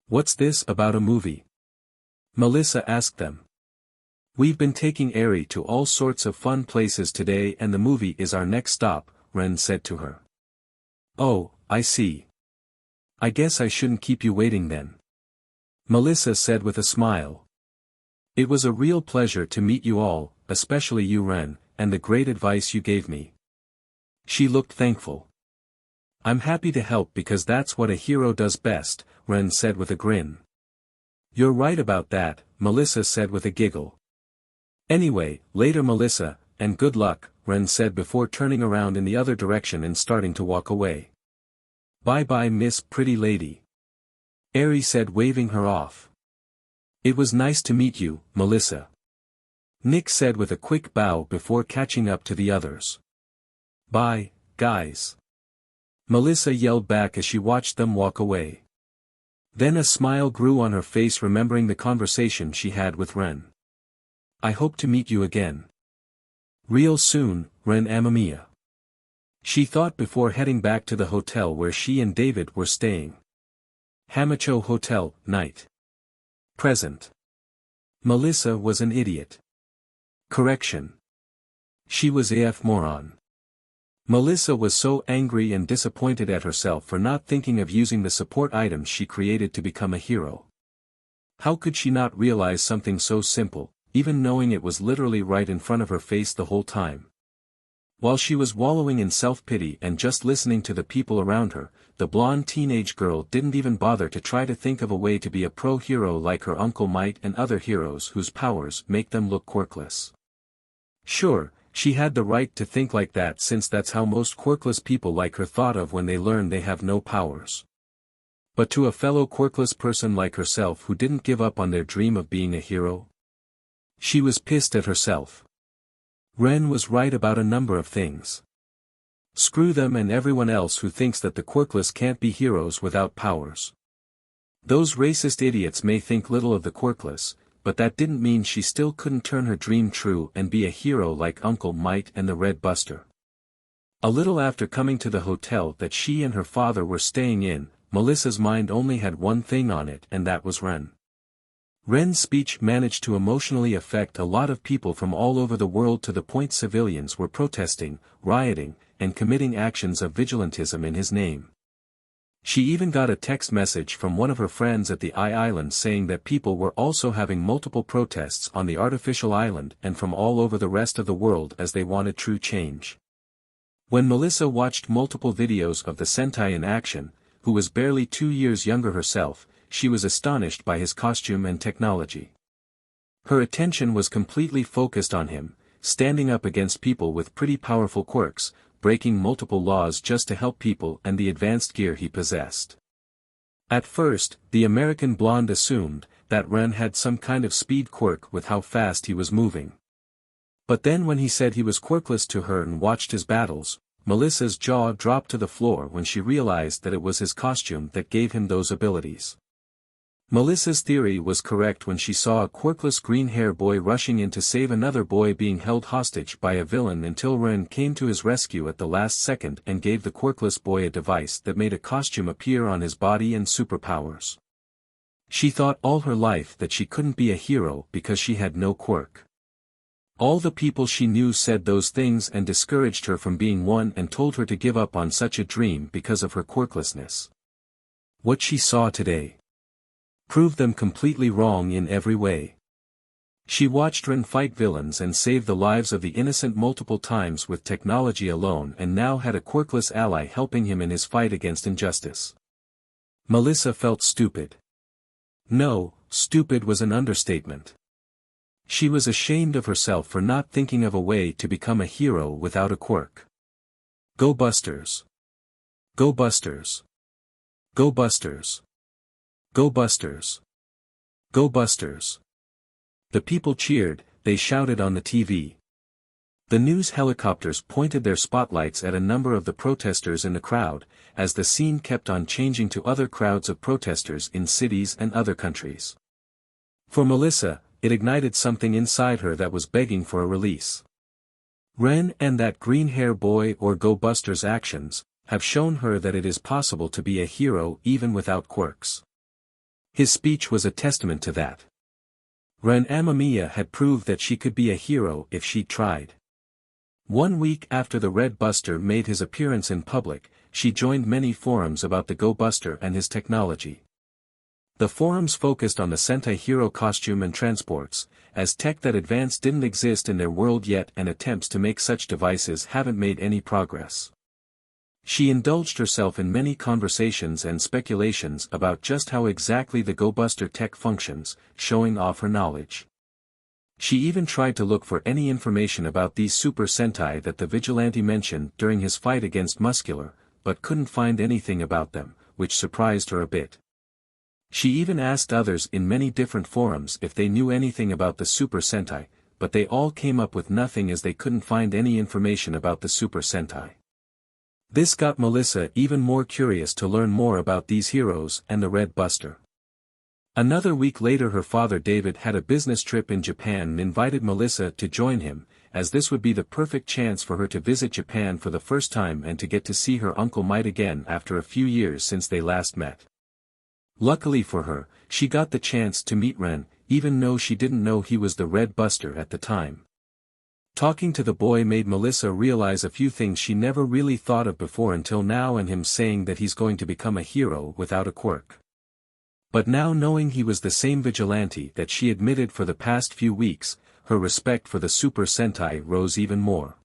What's this about a movie? Melissa asked them. We've been taking Eri to all sorts of fun places today and the movie is our next stop, Ren said to her. Oh, I see. I guess I shouldn't keep you waiting then. Melissa said with a smile. It was a real pleasure to meet you all, especially you Ren, and the great advice you gave me. She looked thankful. I'm happy to help because that's what a hero does best, Ren said with a grin. You're right about that, Melissa said with a giggle. Anyway, later Melissa, and good luck, Ren said before turning around in the other direction and starting to walk away. Bye-bye Miss Pretty Lady. Eri said waving her off. It was nice to meet you, Melissa. Nick said with a quick bow before catching up to the others. Bye, guys. Melissa yelled back as she watched them walk away. Then a smile grew on her face remembering the conversation she had with Ren. I hope to meet you again. Real soon, Ren Amamiya. She thought before heading back to the hotel where she and David were staying. Hamacho Hotel, night. Present. Melissa was an idiot. Correction. She was AF moron. Melissa was so angry and disappointed at herself for not thinking of using the support items she created to become a hero. How could she not realize something so simple, even knowing it was literally right in front of her face the whole time? While she was wallowing in self-pity and just listening to the people around her, the blonde teenage girl didn't even bother to try to think of a way to be a pro-hero like her Uncle Might and other heroes whose powers make them look quirkless. Sure, she had the right to think like that since that's how most quirkless people like her thought of when they learn they have no powers. But to a fellow quirkless person like herself who didn't give up on their dream of being a hero? She was pissed at herself. Ren was right about a number of things. Screw them and everyone else who thinks that the quirkless can't be heroes without powers. Those racist idiots may think little of the quirkless, but that didn't mean she still couldn't turn her dream true and be a hero like Uncle Might and the Red Buster. A little after coming to the hotel that she and her father were staying in, Melissa's mind only had one thing on it and that was Ren. Ren's speech managed to emotionally affect a lot of people from all over the world to the point civilians were protesting, rioting, and committing actions of vigilantism in his name. She even got a text message from one of her friends at the island saying that people were also having multiple protests on the artificial island and from all over the rest of the world as they wanted true change. When Melissa watched multiple videos of the Sentai in action, who was barely 2 years younger herself, she was astonished by his costume and technology. Her attention was completely focused on him, standing up against people with pretty powerful quirks, breaking multiple laws just to help people and the advanced gear he possessed. At first, the American blonde assumed that Ren had some kind of speed quirk with how fast he was moving. But then when he said he was quirkless to her and watched his battles, Melissa's jaw dropped to the floor when she realized that it was his costume that gave him those abilities. Melissa's theory was correct when she saw a quirkless green-hair boy rushing in to save another boy being held hostage by a villain until Ren came to his rescue at the last second and gave the quirkless boy a device that made a costume appear on his body and superpowers. She thought all her life that she couldn't be a hero because she had no quirk. All the people she knew said those things and discouraged her from being one and told her to give up on such a dream because of her quirklessness. What she saw today proved them completely wrong in every way. She watched Ren fight villains and save the lives of the innocent multiple times with technology alone and now had a quirkless ally helping him in his fight against injustice. Melissa felt stupid. No, stupid was an understatement. She was ashamed of herself for not thinking of a way to become a hero without a quirk. Go Busters! Go Busters! Go Busters! Go Busters! Go Busters! The people cheered, they shouted on the TV. The news helicopters pointed their spotlights at a number of the protesters in the crowd, as the scene kept on changing to other crowds of protesters in cities and other countries. For Melissa, it ignited something inside her that was begging for a release. Ren and that green-hair boy or Go Busters actions have shown her that it is possible to be a hero even without quirks. His speech was a testament to that. Ren Amamiya had proved that she could be a hero if she tried. 1 week after the Red Buster made his appearance in public, she joined many forums about the Go Buster and his technology. The forums focused on the Sentai hero costume and transports, as tech that advanced didn't exist in their world yet and attempts to make such devices haven't made any progress. She indulged herself in many conversations and speculations about just how exactly the Go Buster tech functions, showing off her knowledge. She even tried to look for any information about these Super Sentai that the vigilante mentioned during his fight against Muscular, but couldn't find anything about them, which surprised her a bit. She even asked others in many different forums if they knew anything about the Super Sentai, but they all came up with nothing as they couldn't find any information about the Super Sentai. This got Melissa even more curious to learn more about these heroes and the Red Buster. Another week later her father David had a business trip in Japan and invited Melissa to join him, as this would be the perfect chance for her to visit Japan for the first time and to get to see her Uncle Might again after a few years since they last met. Luckily for her, she got the chance to meet Ren, even though she didn't know he was the Red Buster at the time. Talking to the boy made Melissa realize a few things she never really thought of before until now, and him saying that he's going to become a hero without a quirk. But now knowing he was the same vigilante that she admitted for the past few weeks, her respect for the Super Sentai rose even more.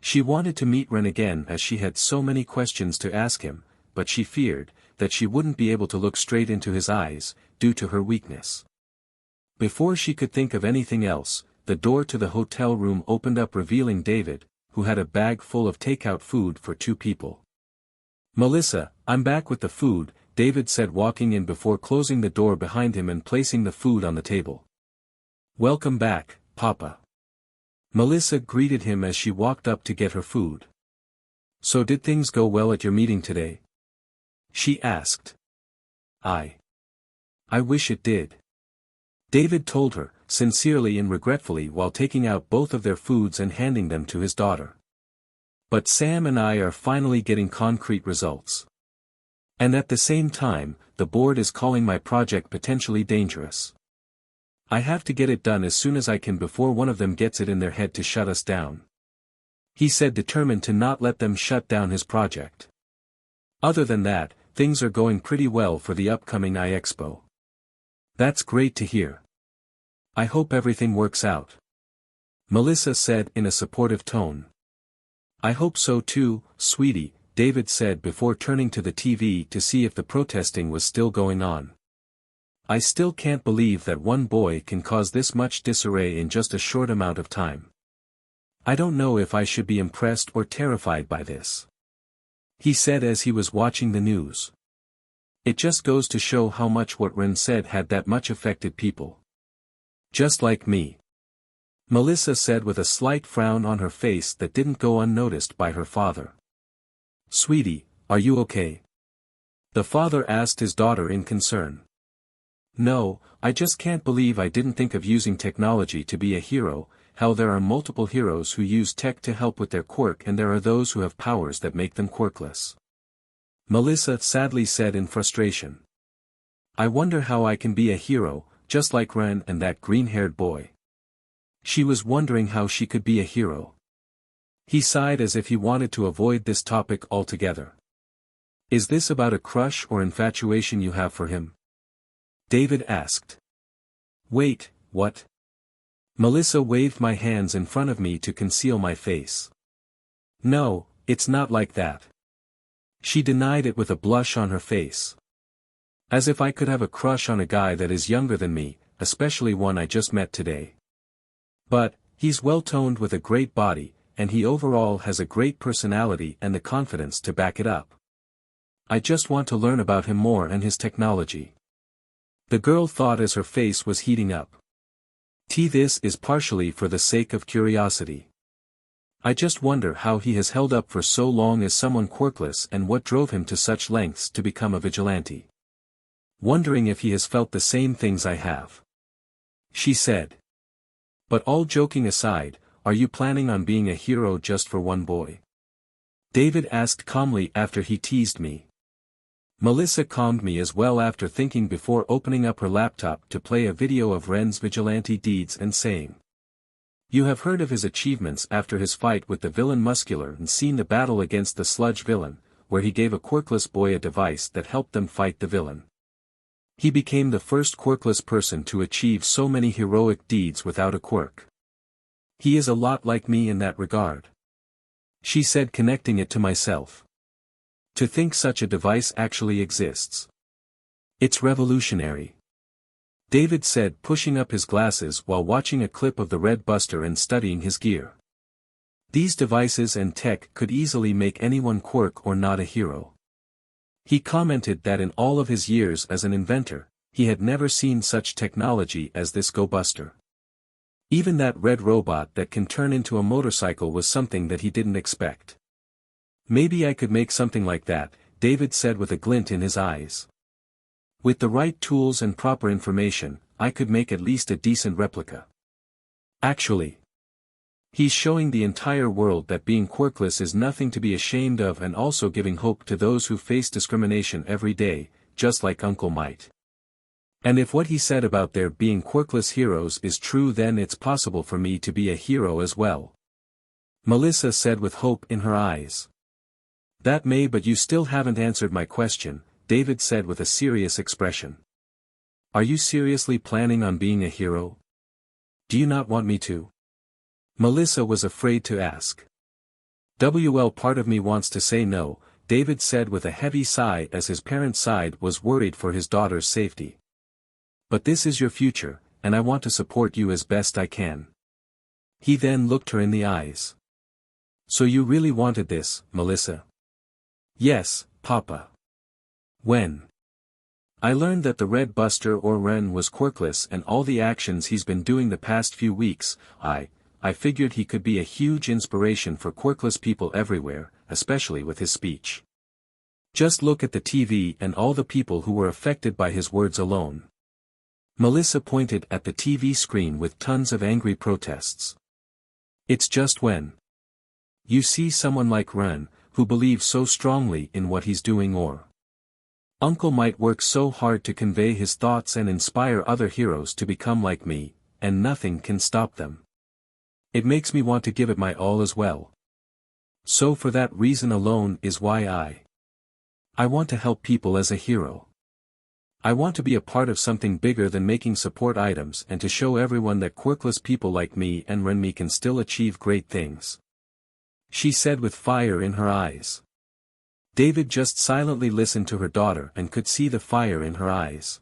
She wanted to meet Ren again as she had so many questions to ask him, but she feared that she wouldn't be able to look straight into his eyes, due to her weakness. Before she could think of anything else, the door to the hotel room opened up revealing David, who had a bag full of takeout food for 2 people. "Melissa, I'm back with the food," David said walking in before closing the door behind him and placing the food on the table. "Welcome back, Papa." Melissa greeted him as she walked up to get her food. "So did things go well at your meeting today?" she asked. I wish it did," David told her, sincerely and regretfully while taking out both of their foods and handing them to his daughter. "But Sam and I are finally getting concrete results. And at the same time, the board is calling my project potentially dangerous. I have to get it done as soon as I can before one of them gets it in their head to shut us down," he said, determined to not let them shut down his project. "Other than that, things are going pretty well for the upcoming iExpo." "That's great to hear. I hope everything works out," Melissa said in a supportive tone. "I hope so too, sweetie," David said before turning to the TV to see if the protesting was still going on. "I still can't believe that one boy can cause this much disarray in just a short amount of time. I don't know if I should be impressed or terrified by this," he said as he was watching the news. "It just goes to show how much what Ren said had that much affected people. Just like me," Melissa said with a slight frown on her face that didn't go unnoticed by her father. "Sweetie, are you okay?" the father asked his daughter in concern. "No, I just can't believe I didn't think of using technology to be a hero. How there are multiple heroes who use tech to help with their quirk and there are those who have powers that make them quirkless," Melissa sadly said in frustration. "I wonder how I can be a hero, just like Ren and that green-haired boy." She was wondering how she could be a hero. He sighed as if he wanted to avoid this topic altogether. "Is this about a crush or infatuation you have for him?" David asked. "Wait, what?" Melissa waved my hands in front of me to conceal my face. "No, it's not like that." She denied it with a blush on her face. "As if I could have a crush on a guy that is younger than me, especially one I just met today. But, he's well-toned with a great body, and he overall has a great personality and the confidence to back it up. I just want to learn about him more and his technology," the girl thought as her face was heating up. This is partially for the sake of curiosity. I just wonder how he has held up for so long as someone quirkless and what drove him to such lengths to become a vigilante. Wondering if he has felt the same things I have," she said. "But all joking aside, are you planning on being a hero just for one boy?" David asked calmly after he teased me. Melissa calmed me as well after thinking before opening up her laptop to play a video of Ren's vigilante deeds and saying, You have heard of his achievements after his fight with the villain Muscular and seen the battle against the sludge villain, where he gave a quirkless boy a device that helped them fight the villain. He became the first quirkless person to achieve so many heroic deeds without a quirk. He is a lot like me in that regard. She said, connecting it to myself. To think such a device actually exists. It's revolutionary. David said, pushing up his glasses while watching a clip of the Red Buster and studying his gear. These devices and tech could easily make anyone quirk or not a hero. He commented that in all of his years as an inventor, he had never seen such technology as this Go Buster. Even that red robot that can turn into a motorcycle was something that he didn't expect. Maybe I could make something like that, David said with a glint in his eyes. With the right tools and proper information, I could make at least a decent replica. Actually, he's showing the entire world that being quirkless is nothing to be ashamed of and also giving hope to those who face discrimination every day, just like Uncle Might. And if what he said about there being quirkless heroes is true, then it's possible for me to be a hero as well. Melissa said with hope in her eyes. That may, but you still haven't answered my question, David said with a serious expression. Are you seriously planning on being a hero? Do you not want me to? Melissa was afraid to ask. Well, part of me wants to say no, David said with a heavy sigh as his parents' side was worried for his daughter's safety. But this is your future, and I want to support you as best I can. He then looked her in the eyes. So you really wanted this, Melissa? Yes, Papa. When I learned that the Red Buster or Ren was quirkless and all the actions he's been doing the past few weeks, I figured he could be a huge inspiration for quirkless people everywhere, especially with his speech. Just look at the TV and all the people who were affected by his words alone. Melissa pointed at the TV screen with tons of angry protests. It's just when you see someone like Ren, who believes so strongly in what he's doing, or Uncle might work so hard to convey his thoughts and inspire other heroes to become like me, and nothing can stop them. It makes me want to give it my all as well. So for that reason alone is why I want to help people as a hero. I want to be a part of something bigger than making support items and to show everyone that quirkless people like me and Renmi can still achieve great things. She said with fire in her eyes. David just silently listened to her daughter and could see the fire in her eyes.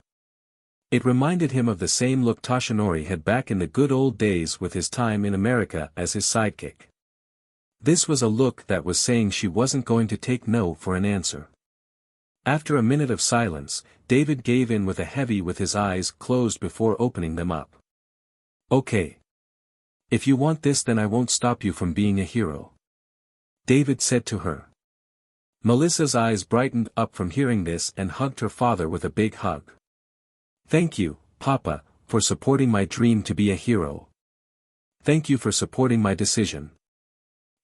It reminded him of the same look Toshinori had back in the good old days with his time in America as his sidekick. This was a look that was saying she wasn't going to take no for an answer. After a minute of silence, David gave in with a heavy with his eyes closed before opening them up. Okay. If you want this, then I won't stop you from being a hero, David said to her. Melissa's eyes brightened up from hearing this and hugged her father with a big hug. Thank you, Papa, for supporting my dream to be a hero. Thank you for supporting my decision.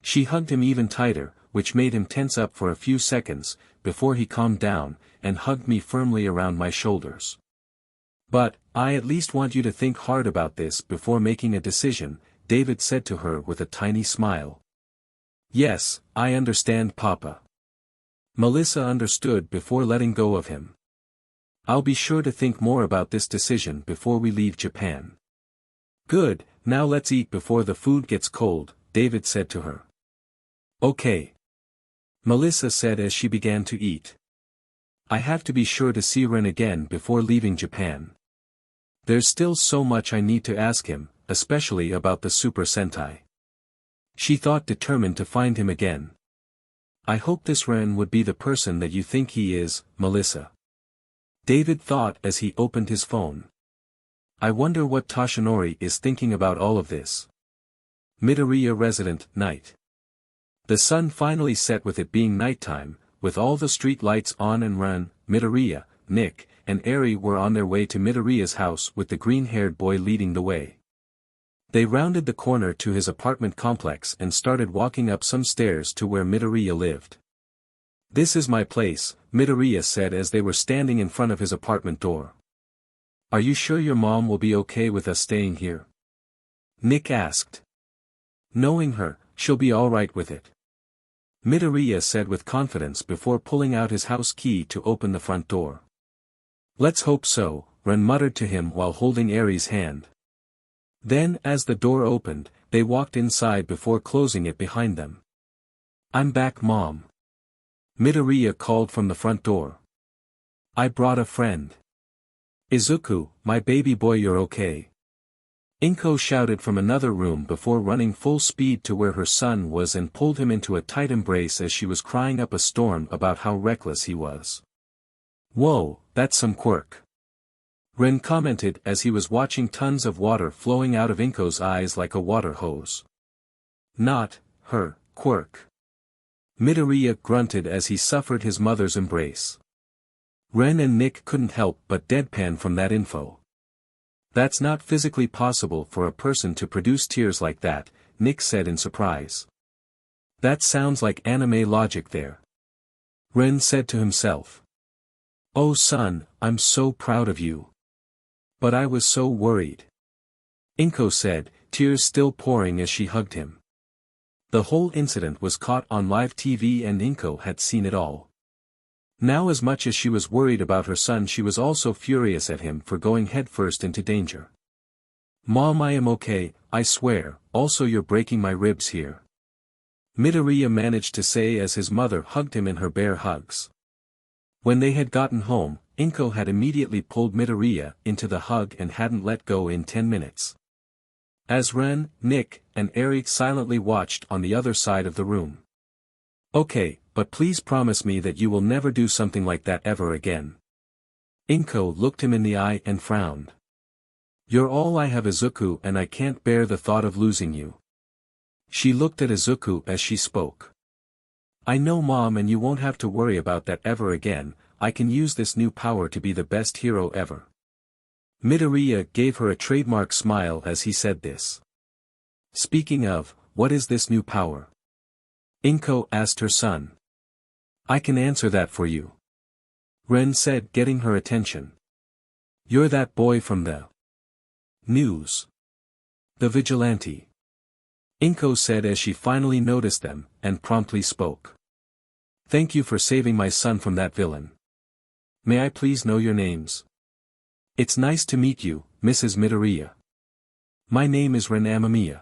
She hugged him even tighter, which made him tense up for a few seconds, before he calmed down, and hugged me firmly around my shoulders. But, I at least want you to think hard about this before making a decision, David said to her with a tiny smile. Yes, I understand, Papa. Melissa understood before letting go of him. I'll be sure to think more about this decision before we leave Japan. Good, now let's eat before the food gets cold, David said to her. Okay. Melissa said as she began to eat. I have to be sure to see Ren again before leaving Japan. There's still so much I need to ask him, especially about the Super Sentai. She thought, determined to find him again. I hope this Ren would be the person that you think he is, Melissa. David thought as he opened his phone. I wonder what Toshinori is thinking about all of this. Midoriya resident, night. The sun finally set with it being nighttime, with all the street lights on, and Ren, Midoriya, Nick, and Eri were on their way to Midoriya's house with the green-haired boy leading the way. They rounded the corner to his apartment complex and started walking up some stairs to where Midoriya lived. This is my place, Midoriya said as they were standing in front of his apartment door. Are you sure your mom will be okay with us staying here? Nick asked. Knowing her, she'll be alright with it. Midoriya said with confidence before pulling out his house key to open the front door. Let's hope so, Ren muttered to him while holding Eri's hand. Then as the door opened, they walked inside before closing it behind them. I'm back, Mom. Midoriya called from the front door. I brought a friend. Izuku, my baby boy, you're okay. Inko shouted from another room before running full speed to where her son was and pulled him into a tight embrace as she was crying up a storm about how reckless he was. Whoa, that's some quirk. Ren commented as he was watching tons of water flowing out of Inko's eyes like a water hose. Not her quirk. Midoriya grunted as he suffered his mother's embrace. Ren and Nick couldn't help but deadpan from that info. That's not physically possible for a person to produce tears like that, Nick said in surprise. That sounds like anime logic there. Ren said to himself. Oh son, I'm so proud of you. But I was so worried. Inko said, tears still pouring as she hugged him. The whole incident was caught on live TV and Inko had seen it all. Now as much as she was worried about her son, she was also furious at him for going headfirst into danger. Mom, I am okay, I swear, also you're breaking my ribs here. Midoriya managed to say as his mother hugged him in her bear hugs. When they had gotten home, Inko had immediately pulled Midoriya into the hug and hadn't let go in 10 minutes. As Ren, Nick, and Eri silently watched on the other side of the room. Okay, but please promise me that you will never do something like that ever again. Inko looked him in the eye and frowned. You're all I have, Izuku, and I can't bear the thought of losing you. She looked at Izuku as she spoke. I know, Mom, and you won't have to worry about that ever again. I can use this new power to be the best hero ever. Midoriya gave her a trademark smile as he said this. Speaking of, what is this new power? Inko asked her son. I can answer that for you. Ren said, getting her attention. You're that boy from the news. The vigilante. Inko said as she finally noticed them, and promptly spoke. Thank you for saving my son from that villain. May I please know your names? It's nice to meet you, Mrs. Midoriya. My name is Ren Amamiya.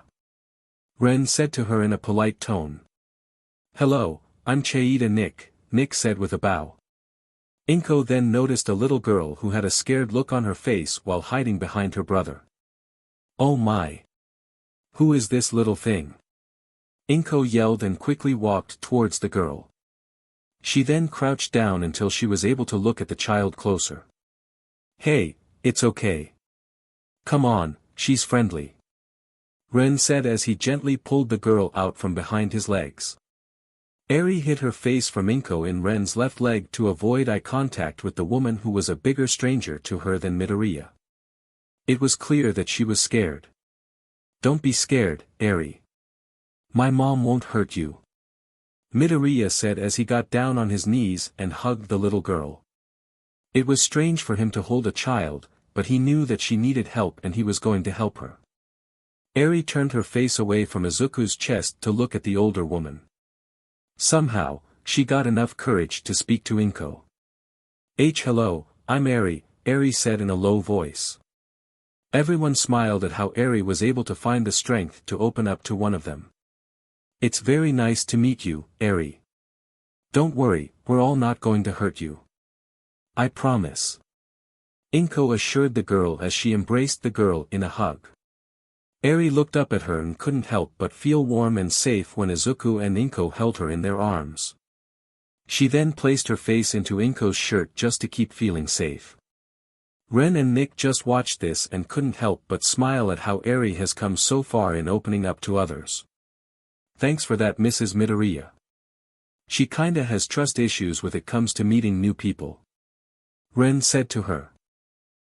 Ren said to her in a polite tone. Hello, I'm Chaita Nick, Nick said with a bow. Inko then noticed a little girl who had a scared look on her face while hiding behind her brother. Oh my! Who is this little thing? Inko yelled and quickly walked towards the girl. She then crouched down until she was able to look at the child closer. Hey, it's okay. Come on, she's friendly. Ren said as he gently pulled the girl out from behind his legs. Eri hid her face from Inko in Ren's left leg to avoid eye contact with the woman who was a bigger stranger to her than Midoriya. It was clear that she was scared. Don't be scared, Eri. My mom won't hurt you. Midoriya said as he got down on his knees and hugged the little girl. It was strange for him to hold a child, but he knew that she needed help and he was going to help her. Eri turned her face away from Izuku's chest to look at the older woman. Somehow, she got enough courage to speak to Inko. Hello, I'm Eri, Eri said in a low voice. Everyone smiled at how Eri was able to find the strength to open up to one of them. It's very nice to meet you, Eri. Don't worry, we're all not going to hurt you. I promise. Inko assured the girl as she embraced the girl in a hug. Eri looked up at her and couldn't help but feel warm and safe when Izuku and Inko held her in their arms. She then placed her face into Inko's shirt just to keep feeling safe. Ren and Nick just watched this and couldn't help but smile at how Eri has come so far in opening up to others. Thanks for that, Mrs. Midoriya. She kinda has trust issues when it comes to meeting new people. Ren said to her.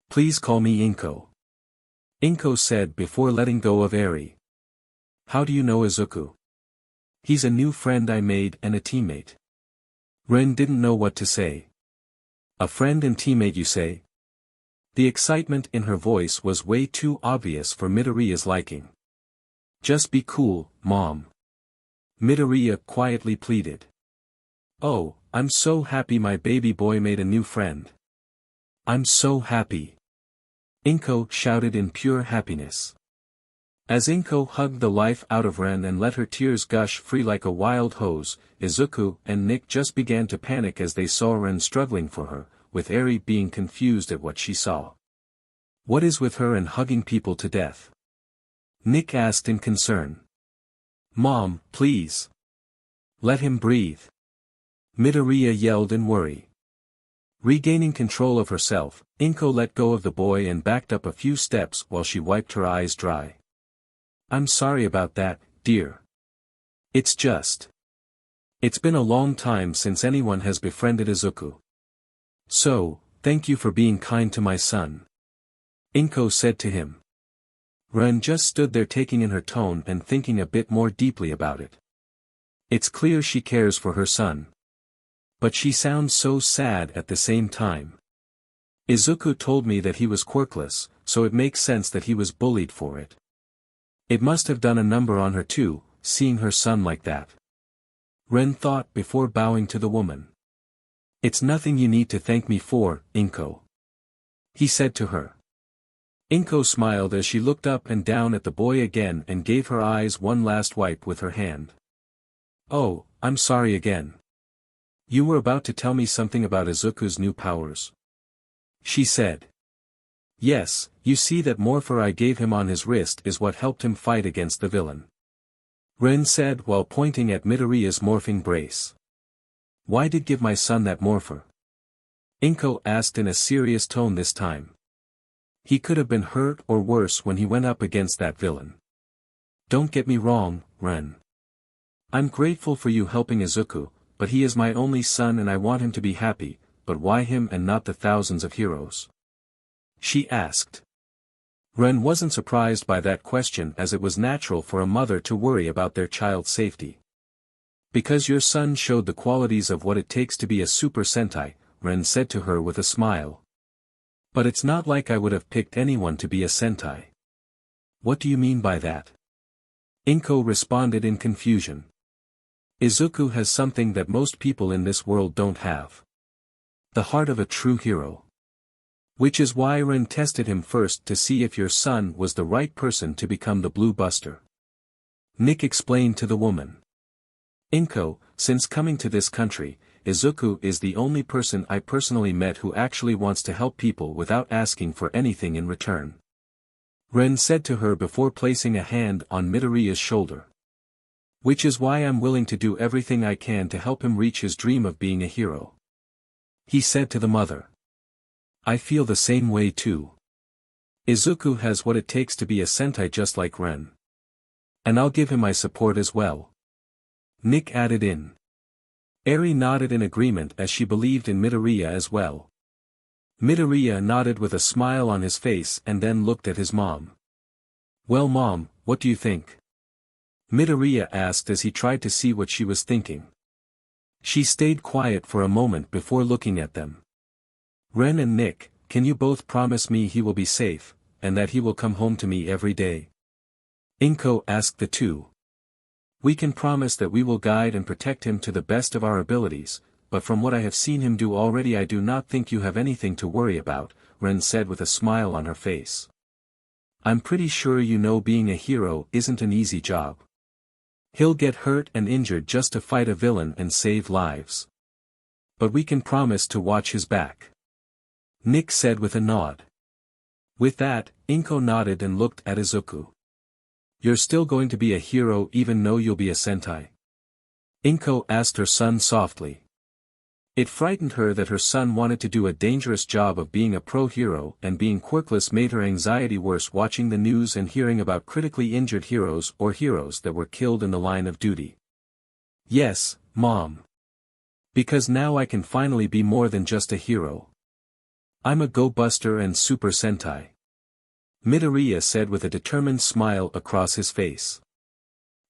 Please call me Inko. Inko said before letting go of Eri. How do you know Izuku? He's a new friend I made and a teammate. Ren didn't know what to say. A friend and teammate, you say? The excitement in her voice was way too obvious for Midoriya's liking. Just be cool, Mom. Midoriya quietly pleaded. Oh, I'm so happy my baby boy made a new friend. I'm so happy. Inko shouted in pure happiness. As Inko hugged the life out of Ren and let her tears gush free like a wild hose, Izuku and Nick just began to panic as they saw Ren struggling for her, with Eri being confused at what she saw. What is with her and hugging people to death? Nick asked in concern. Mom, please. Let him breathe. Midoriya yelled in worry. Regaining control of herself, Inko let go of the boy and backed up a few steps while she wiped her eyes dry. I'm sorry about that, dear. It's been a long time since anyone has befriended Izuku. So, thank you for being kind to my son. Inko said to him. Ren just stood there taking in her tone and thinking a bit more deeply about it. It's clear she cares for her son. But she sounds so sad at the same time. Izuku told me that he was quirkless, so it makes sense that he was bullied for it. It must have done a number on her too, seeing her son like that. Ren thought before bowing to the woman. It's nothing you need to thank me for, Inko. He said to her. Inko smiled as she looked up and down at the boy again and gave her eyes one last wipe with her hand. Oh, I'm sorry again. You were about to tell me something about Izuku's new powers. She said. Yes, you see that morpher I gave him on his wrist is what helped him fight against the villain. Ren said while pointing at Midoriya's morphing brace. Why did give my son that morpher? Inko asked in a serious tone this time. He could have been hurt or worse when he went up against that villain. Don't get me wrong, Ren. I'm grateful for you helping Izuku, but he is my only son and I want him to be happy, but why him and not the thousands of heroes? She asked. Ren wasn't surprised by that question as it was natural for a mother to worry about their child's safety. Because your son showed the qualities of what it takes to be a Super Sentai, Ren said to her with a smile. But it's not like I would have picked anyone to be a Sentai. What do you mean by that? Inko responded in confusion. Izuku has something that most people in this world don't have. The heart of a true hero. Which is why Ren tested him first to see if your son was the right person to become the Blue Buster. Nick explained to the woman. Inko, since coming to this country, Izuku is the only person I personally met who actually wants to help people without asking for anything in return. Ren said to her before placing a hand on Midoriya's shoulder. Which is why I'm willing to do everything I can to help him reach his dream of being a hero. He said to the mother. I feel the same way too. Izuku has what it takes to be a Sentai just like Ren. And I'll give him my support as well. Nick added in. Eri nodded in agreement as she believed in Midoriya as well. Midoriya nodded with a smile on his face and then looked at his mom. Well Mom, what do you think? Midoriya asked as he tried to see what she was thinking. She stayed quiet for a moment before looking at them. Ren and Nick, can you both promise me he will be safe, and that he will come home to me every day? Inko asked the two. We can promise that we will guide and protect him to the best of our abilities, but from what I have seen him do already I do not think you have anything to worry about, Ren said with a smile on her face. I'm pretty sure you know being a hero isn't an easy job. He'll get hurt and injured just to fight a villain and save lives. But we can promise to watch his back. Nick said with a nod. With that, Inko nodded and looked at Izuku. You're still going to be a hero even though you'll be a Sentai? Inko asked her son softly. It frightened her that her son wanted to do a dangerous job of being a pro-hero and being quirkless made her anxiety worse watching the news and hearing about critically injured heroes or heroes that were killed in the line of duty. Yes, Mom. Because now I can finally be more than just a hero. I'm a Go-Buster and Super Sentai. Midoriya said with a determined smile across his face.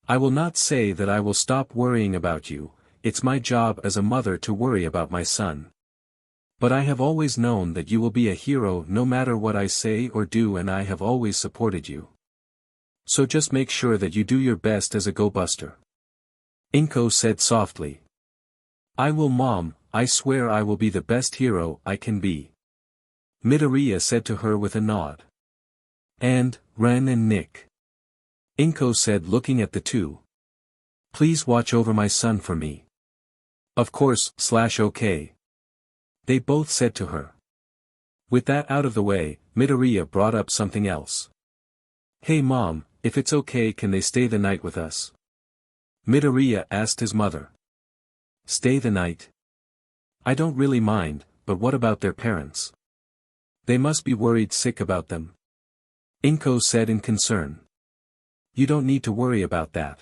I will not say that I will stop worrying about you, it's my job as a mother to worry about my son. But I have always known that you will be a hero no matter what I say or do and I have always supported you. So just make sure that you do your best as a go-buster. Inko said softly. I will, Mom, I swear I will be the best hero I can be. Midoriya said to her with a nod. And, Ren and Nick. Inko said, looking at the two. Please watch over my son for me. Of course, okay. They both said to her. With that out of the way, Midoriya brought up something else. Hey Mom, if it's okay, can they stay the night with us? Midoriya asked his mother. Stay the night? I don't really mind, but what about their parents? They must be worried sick about them. Inko said in concern. You don't need to worry about that.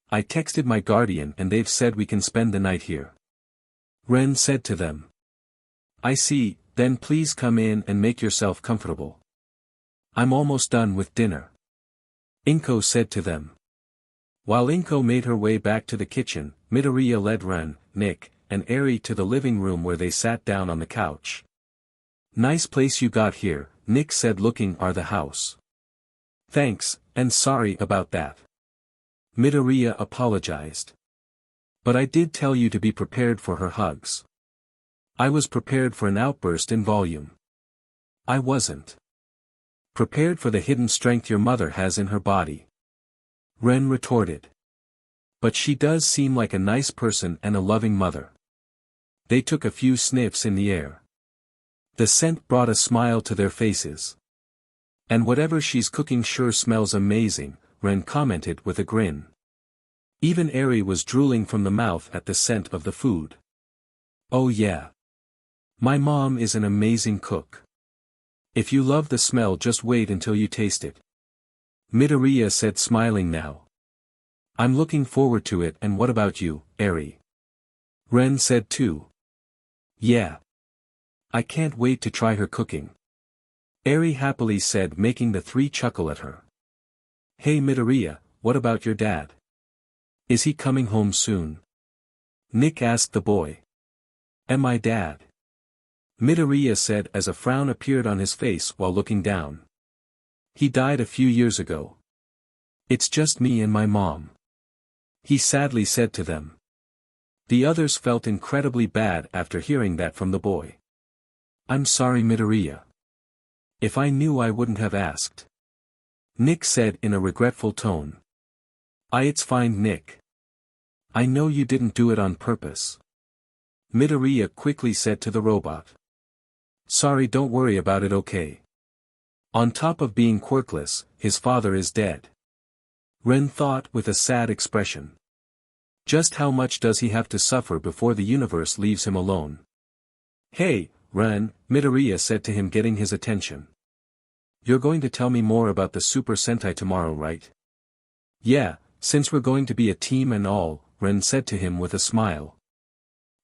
I texted my guardian and they've said we can spend the night here. Ren said to them. I see, then please come in and make yourself comfortable. I'm almost done with dinner. Inko said to them. While Inko made her way back to the kitchen, Midoriya led Ren, Nick, and Eri to the living room where they sat down on the couch. Nice place you got here, Nick said, looking at the house. Thanks, and sorry about that. Midoriya apologized. But I did tell you to be prepared for her hugs. I was prepared for an outburst in volume. I wasn't prepared for the hidden strength your mother has in her body. Ren retorted. But she does seem like a nice person and a loving mother. They took a few sniffs in the air. The scent brought a smile to their faces. And whatever she's cooking sure smells amazing, Ren commented with a grin. Even Eri was drooling from the mouth at the scent of the food. Oh yeah. My mom is an amazing cook. If you love the smell, just wait until you taste it. Midoriya said, smiling now. I'm looking forward to it. And what about you, Eri? Ren said too. Yeah. I can't wait to try her cooking. Eri happily said, making the three chuckle at her. Hey Midoriya, what about your dad? Is he coming home soon? Nick asked the boy. And my dad? Midoriya said as a frown appeared on his face while looking down. He died a few years ago. It's just me and my mom. He sadly said to them. The others felt incredibly bad after hearing that from the boy. I'm sorry Midoriya. If I knew I wouldn't have asked. Nick said in a regretful tone. It's fine Nick. I know you didn't do it on purpose. Midoriya quickly said to the robot. Sorry, don't worry about it, okay? On top of being quirkless, his father is dead. Ren thought with a sad expression. Just how much does he have to suffer before the universe leaves him alone? Hey, Ren, Midoriya said to him, getting his attention. You're going to tell me more about the Super Sentai tomorrow, right? Yeah, since we're going to be a team and all, Ren said to him with a smile.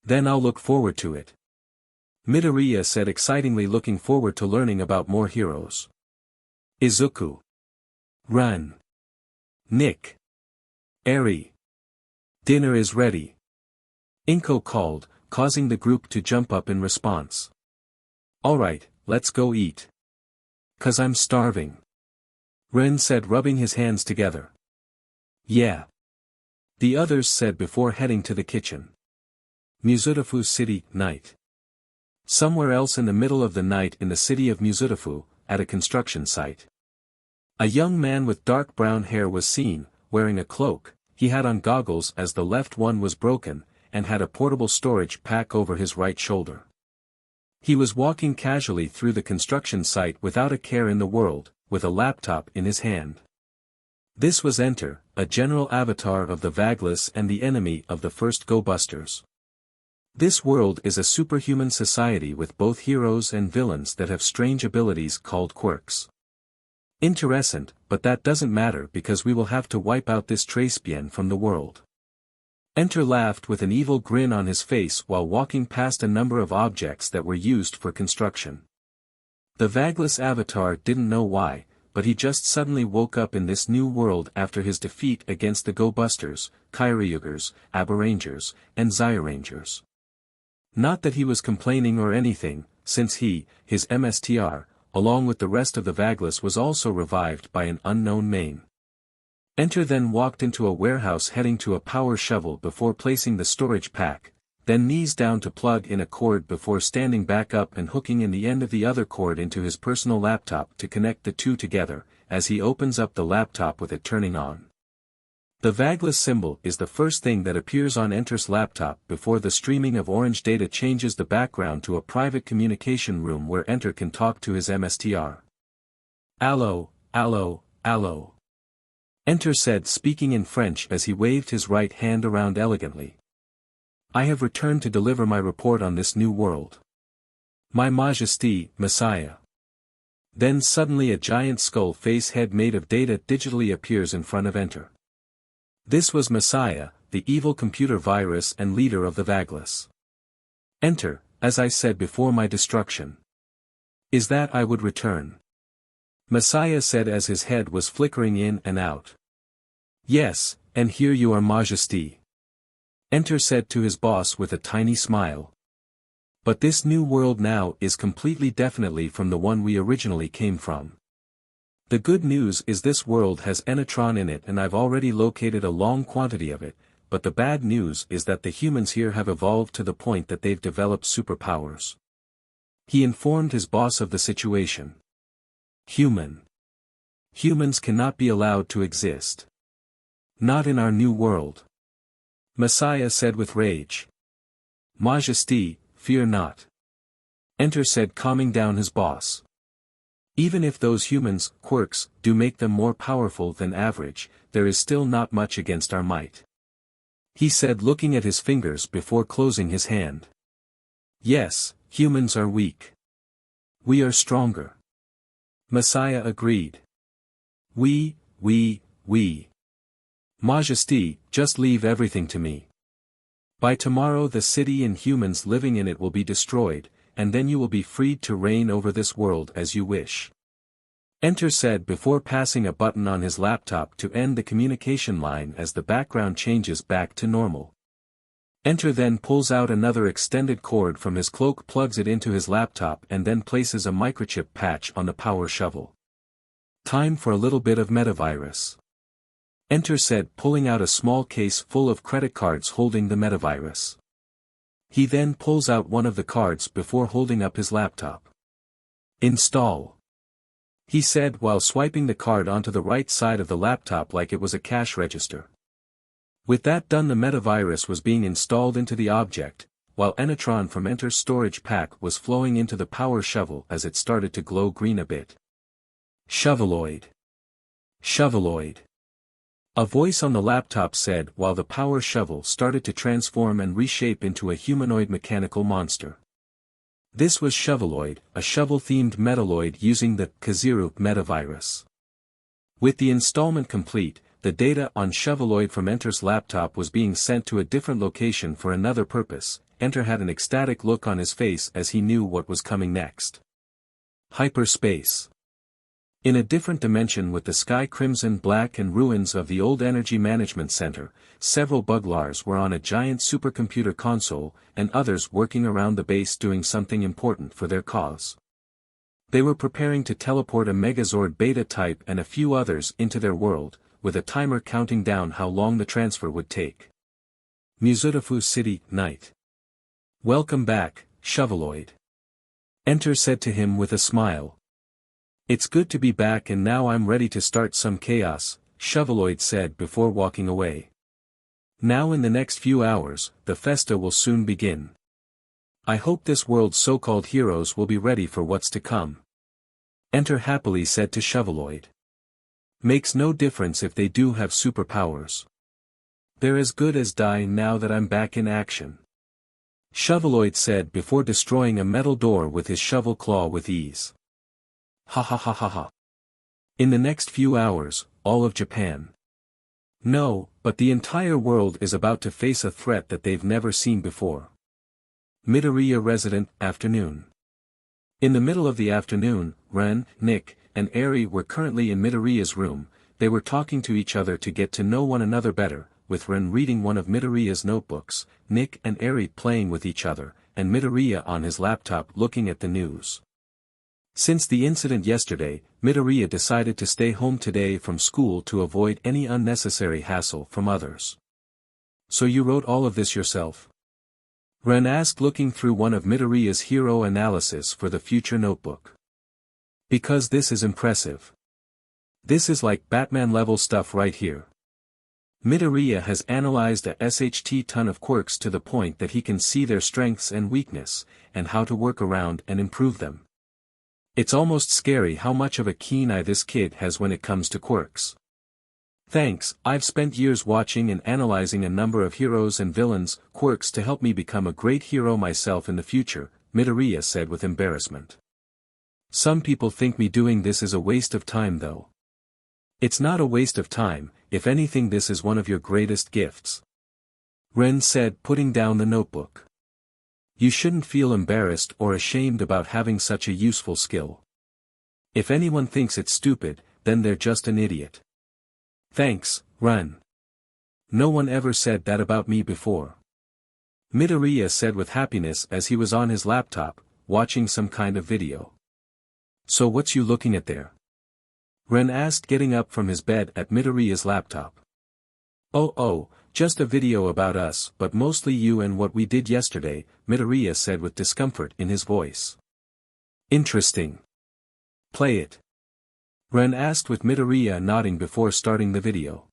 Then I'll look forward to it. Midoriya said, excitingly looking forward to learning about more heroes. Izuku. Ren. Nick. Eri. Dinner is ready. Inko called, causing the group to jump up in response. Alright, let's go eat. 'Cause I'm starving. Ren said, rubbing his hands together. Yeah. The others said before heading to the kitchen. Mizutofu City, night. Somewhere else in the middle of the night in the city of Mizutofu, at a construction site. A young man with dark brown hair was seen, wearing a cloak. He had on goggles as the left one was broken, and had a portable storage pack over his right shoulder. He was walking casually through the construction site without a care in the world, with a laptop in his hand. This was Enter, a general avatar of the Vagless and the enemy of the first Go-Busters. This world is a superhuman society with both heroes and villains that have strange abilities called quirks. Interesting, but that doesn't matter because we will have to wipe out this Tracebian from the world. Enter laughed with an evil grin on his face while walking past a number of objects that were used for construction. The Vagless avatar didn't know why, but he just suddenly woke up in this new world after his defeat against the Go-Busters, Kairyugers, Aberrangers, and Zyarangers. Not that he was complaining or anything, since he, his MSTR, along with the rest of the Vaglas, was also revived by an unknown main. Enter then walked into a warehouse heading to a power shovel before placing the storage pack, then knees down to plug in a cord before standing back up and hooking in the end of the other cord into his personal laptop to connect the two together, as he opens up the laptop with it turning on. The Vaglas symbol is the first thing that appears on Enter's laptop before the streaming of orange data changes the background to a private communication room where Enter can talk to his MSTR. Allo, allo, allo. Enter said, speaking in French as he waved his right hand around elegantly. I have returned to deliver my report on this new world. My Majesty, Messiah. Then suddenly a giant skull face head made of data digitally appears in front of Enter. This was Messiah, the evil computer virus and leader of the Vaglas. Enter, as I said before my destruction. Is that I would return? Messiah said as his head was flickering in and out. Yes, and here you are, Majesty. Enter said to his boss with a tiny smile. But this new world now is completely definitely from the one we originally came from. The good news is this world has Enetron in it and I've already located a long quantity of it, but the bad news is that the humans here have evolved to the point that they've developed superpowers. He informed his boss of the situation. Humans cannot be allowed to exist. Not in our new world. Messiah said with rage. Majesty, fear not. Enter said, calming down his boss. Even if those humans' quirks do make them more powerful than average, there is still not much against our might. He said, looking at his fingers before closing his hand. Yes, humans are weak. We are stronger. Messiah agreed. We. Majesty, just leave everything to me. By tomorrow the city and humans living in it will be destroyed, and then you will be freed to reign over this world as you wish. Enter said before passing a button on his laptop to end the communication line as the background changes back to normal. Enter then pulls out another extended cord from his cloak, plugs it into his laptop and then places a microchip patch on the power shovel. Time for a little bit of metavirus. Enter said, pulling out a small case full of credit cards holding the metavirus. He then pulls out one of the cards before holding up his laptop. Install. He said while swiping the card onto the right side of the laptop like it was a cash register. With that done, the metavirus was being installed into the object, while Enetron from Enter's storage pack was flowing into the power shovel as it started to glow green a bit. Shoveloid. A voice on the laptop said while the power shovel started to transform and reshape into a humanoid mechanical monster. This was Shoveloid, a shovel-themed metaloid using the Kaziru metavirus. With the installment complete, the data on Shoveloid from Enter's laptop was being sent to a different location for another purpose. Enter had an ecstatic look on his face as he knew what was coming next. Hyperspace. In a different dimension with the sky crimson black and ruins of the old energy management center, several buglars were on a giant supercomputer console, and others working around the base doing something important for their cause. They were preparing to teleport a megazord beta type and a few others into their world, with a timer counting down how long the transfer would take. Muzudafu City, night. Welcome back, Shoveloid. Enter said to him with a smile. It's good to be back and now I'm ready to start some chaos, Shoveloid said before walking away. Now in the next few hours, the festa will soon begin. I hope this world's so-called heroes will be ready for what's to come. Enter happily said to Shoveloid. Makes no difference if they do have superpowers. They're as good as dying now that I'm back in action. Shoveloid said before destroying a metal door with his shovel claw with ease. Ha ha ha ha ha. In the next few hours, all of Japan. No, but the entire world is about to face a threat that they've never seen before. Midoriya resident, afternoon. In the middle of the afternoon, Ren, Nick, and Eri were currently in Midoriya's room. They were talking to each other to get to know one another better, with Ren reading one of Midoriya's notebooks, Nick and Eri playing with each other, and Midoriya on his laptop looking at the news. Since the incident yesterday, Midoriya decided to stay home today from school to avoid any unnecessary hassle from others. So you wrote all of this yourself? Ren asked, looking through one of Midoriya's hero analysis for the future notebook. Because this is impressive. This is like Batman-level stuff right here. Midoriya has analyzed a ton of quirks to the point that he can see their strengths and weakness, and how to work around and improve them. It's almost scary how much of a keen eye this kid has when it comes to quirks. Thanks, I've spent years watching and analyzing a number of heroes and villains' quirks to help me become a great hero myself in the future, Midoriya said with embarrassment. Some people think me doing this is a waste of time though. It's not a waste of time, if anything this is one of your greatest gifts. Ren said, putting down the notebook. You shouldn't feel embarrassed or ashamed about having such a useful skill. If anyone thinks it's stupid, then they're just an idiot. Thanks, Ren. No one ever said that about me before. Midoriya said with happiness as he was on his laptop, watching some kind of video. So what's you looking at there? Ren asked, getting up from his bed at Midoriya's laptop. Oh, just a video about us, but mostly you and what we did yesterday, Midoriya said with discomfort in his voice. Interesting. Play it. Ren asked with Midoriya nodding before starting the video.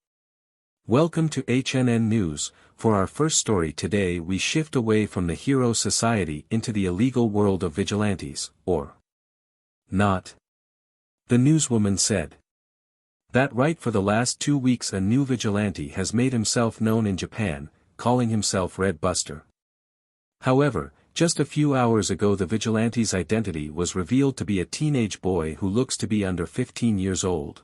Welcome to HNN News. For our first story today we shift away from the hero society into the illegal world of vigilantes, or not. The newswoman said. That right, for the last 2 weeks a new vigilante has made himself known in Japan, calling himself Red Buster. However, just a few hours ago the vigilante's identity was revealed to be a teenage boy who looks to be under 15 years old.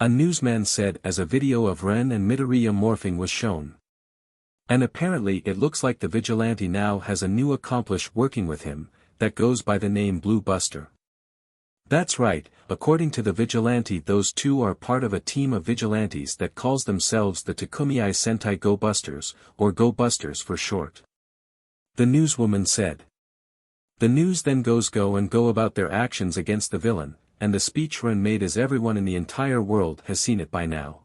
A newsman said as a video of Ren and Midoriya morphing was shown. And apparently it looks like the vigilante now has a new accomplice working with him, that goes by the name Blue Buster. That's right, according to the vigilante those two are part of a team of vigilantes that calls themselves the Takumiai Sentai Go Busters, or Go Busters for short. The newswoman said. The news then goes go about their actions against the villain, and the speech Ren made as everyone in the entire world has seen it by now.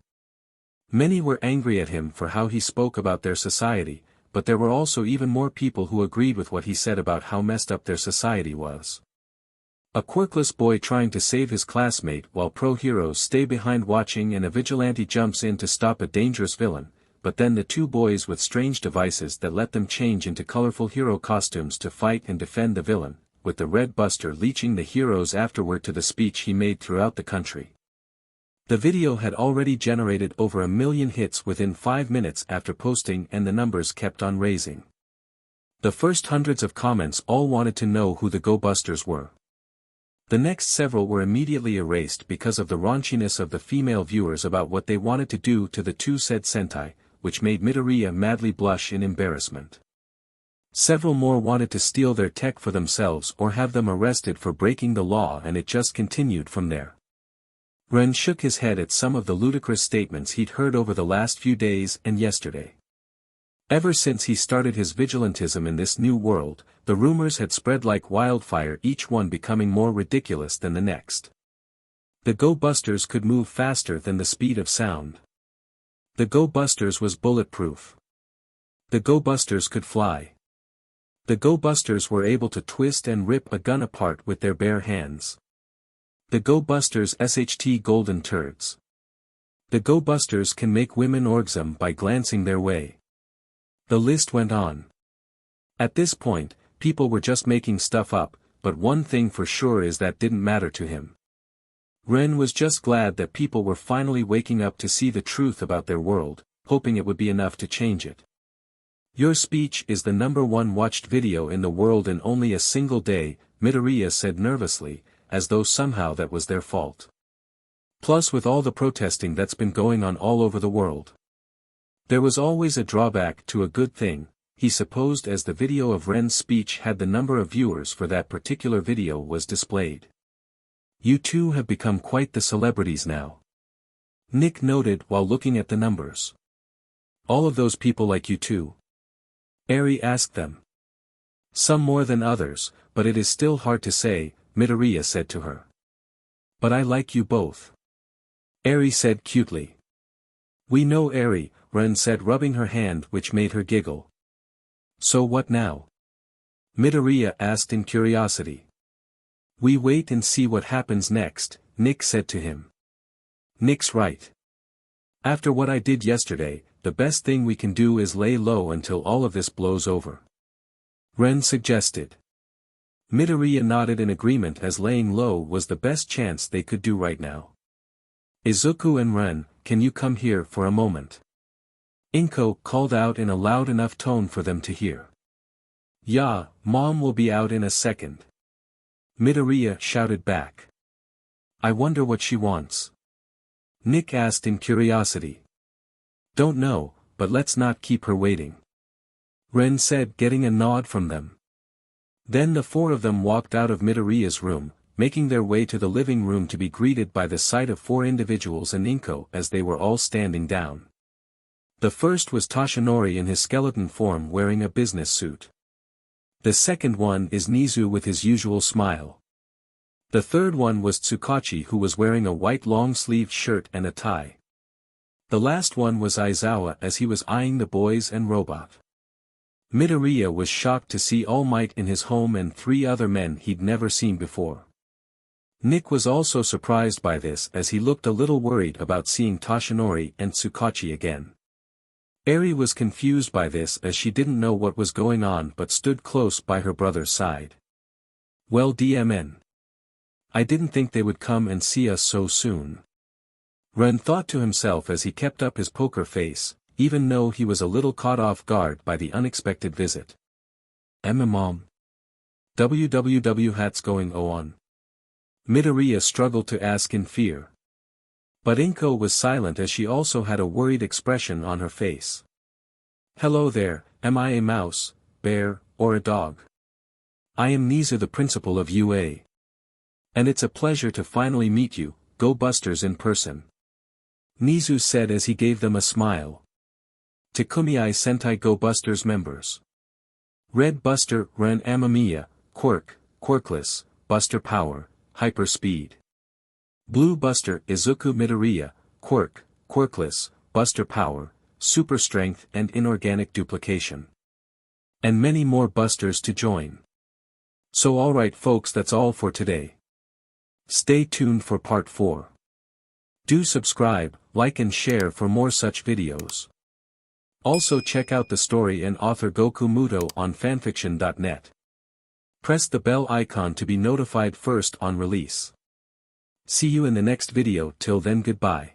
Many were angry at him for how he spoke about their society, but there were also even more people who agreed with what he said about how messed up their society was. A quirkless boy trying to save his classmate while pro-heroes stay behind watching and a vigilante jumps in to stop a dangerous villain, but then the two boys with strange devices that let them change into colorful hero costumes to fight and defend the villain, with the Red Buster leeching the heroes afterward to the speech he made throughout the country. The video had already generated over 1 million hits within 5 minutes after posting, and the numbers kept on raising. The first hundreds of comments all wanted to know who the Go Busters were. The next several were immediately erased because of the raunchiness of the female viewers about what they wanted to do to the two said Sentai, which made Midoriya madly blush in embarrassment. Several more wanted to steal their tech for themselves or have them arrested for breaking the law, and it just continued from there. Ren shook his head at some of the ludicrous statements he'd heard over the last few days and yesterday. Ever since he started his vigilantism in this new world, the rumors had spread like wildfire, each one becoming more ridiculous than the next. The Go Busters could move faster than the speed of sound. The Go Busters was bulletproof. The Go Busters could fly. The Go Busters were able to twist and rip a gun apart with their bare hands. The Go Busters SHT golden turds. The Go Busters can make women orgasm by glancing their way. The list went on. At this point, people were just making stuff up, but one thing for sure is that didn't matter to him. Ren was just glad that people were finally waking up to see the truth about their world, hoping it would be enough to change it. Your speech is the #1 watched video in the world in only a single day, Midoriya said nervously, as though somehow that was their fault. Plus with all the protesting that's been going on all over the world. There was always a drawback to a good thing, he supposed, as the video of Ren's speech had the number of viewers for that particular video was displayed. You two have become quite the celebrities now. Nick noted while looking at the numbers. All of those people like you too? Eri asked them. Some more than others, but it is still hard to say, Midoriya said to her. But I like you both. Eri said cutely. We know Eri, Ren said rubbing her hand which made her giggle. So what now? Midoriya asked in curiosity. We wait and see what happens next, Nick said to him. Nick's right. After what I did yesterday, the best thing we can do is lay low until all of this blows over. Ren suggested. Midoriya nodded in agreement as laying low was the best chance they could do right now. Izuku and Ren, can you come here for a moment? Inko called out in a loud enough tone for them to hear. Yeah, Mom will be out in a second. Midoriya shouted back. I wonder what she wants. Nick asked in curiosity. Don't know, but let's not keep her waiting. Ren said getting a nod from them. Then the four of them walked out of Midoriya's room, making their way to the living room to be greeted by the sight of four individuals and Inko as they were all standing down. The first was Toshinori in his skeleton form wearing a business suit. The second one is Nizu with his usual smile. The third one was Tsukachi who was wearing a white long-sleeved shirt and a tie. The last one was Aizawa as he was eyeing the boys and robot. Midoriya was shocked to see All Might in his home and three other men he'd never seen before. Nick was also surprised by this as he looked a little worried about seeing Toshinori and Tsukachi again. Eri was confused by this as she didn't know what was going on but stood close by her brother's side. Well DMN. I didn't think they would come and see us so soon. Ren thought to himself as he kept up his poker face, even though he was a little caught off guard by the unexpected visit. Mom. What's going on? Midoriya struggled to ask in fear. But Inko was silent as she also had a worried expression on her face. Hello there, am I a mouse, bear, or a dog? I am Nizu the principal of UA. And it's a pleasure to finally meet you, Go Busters in person. Nizu said as he gave them a smile. Takumiai Sentai Go Busters members. Red Buster Ren Amamiya, Quirk, Quirkless, Buster Power, Hyper Speed. Blue Buster Izuku Midoriya, Quirk, Quirkless, Buster Power, Super Strength and Inorganic Duplication. And many more Busters to join. So alright folks, that's all for today. Stay tuned for part 4. Do subscribe, like and share for more such videos. Also check out the story and author GokuMuto on FANFICTIONnet. Press the bell icon to be notified first on release. See you in the next video. Till then, goodbye.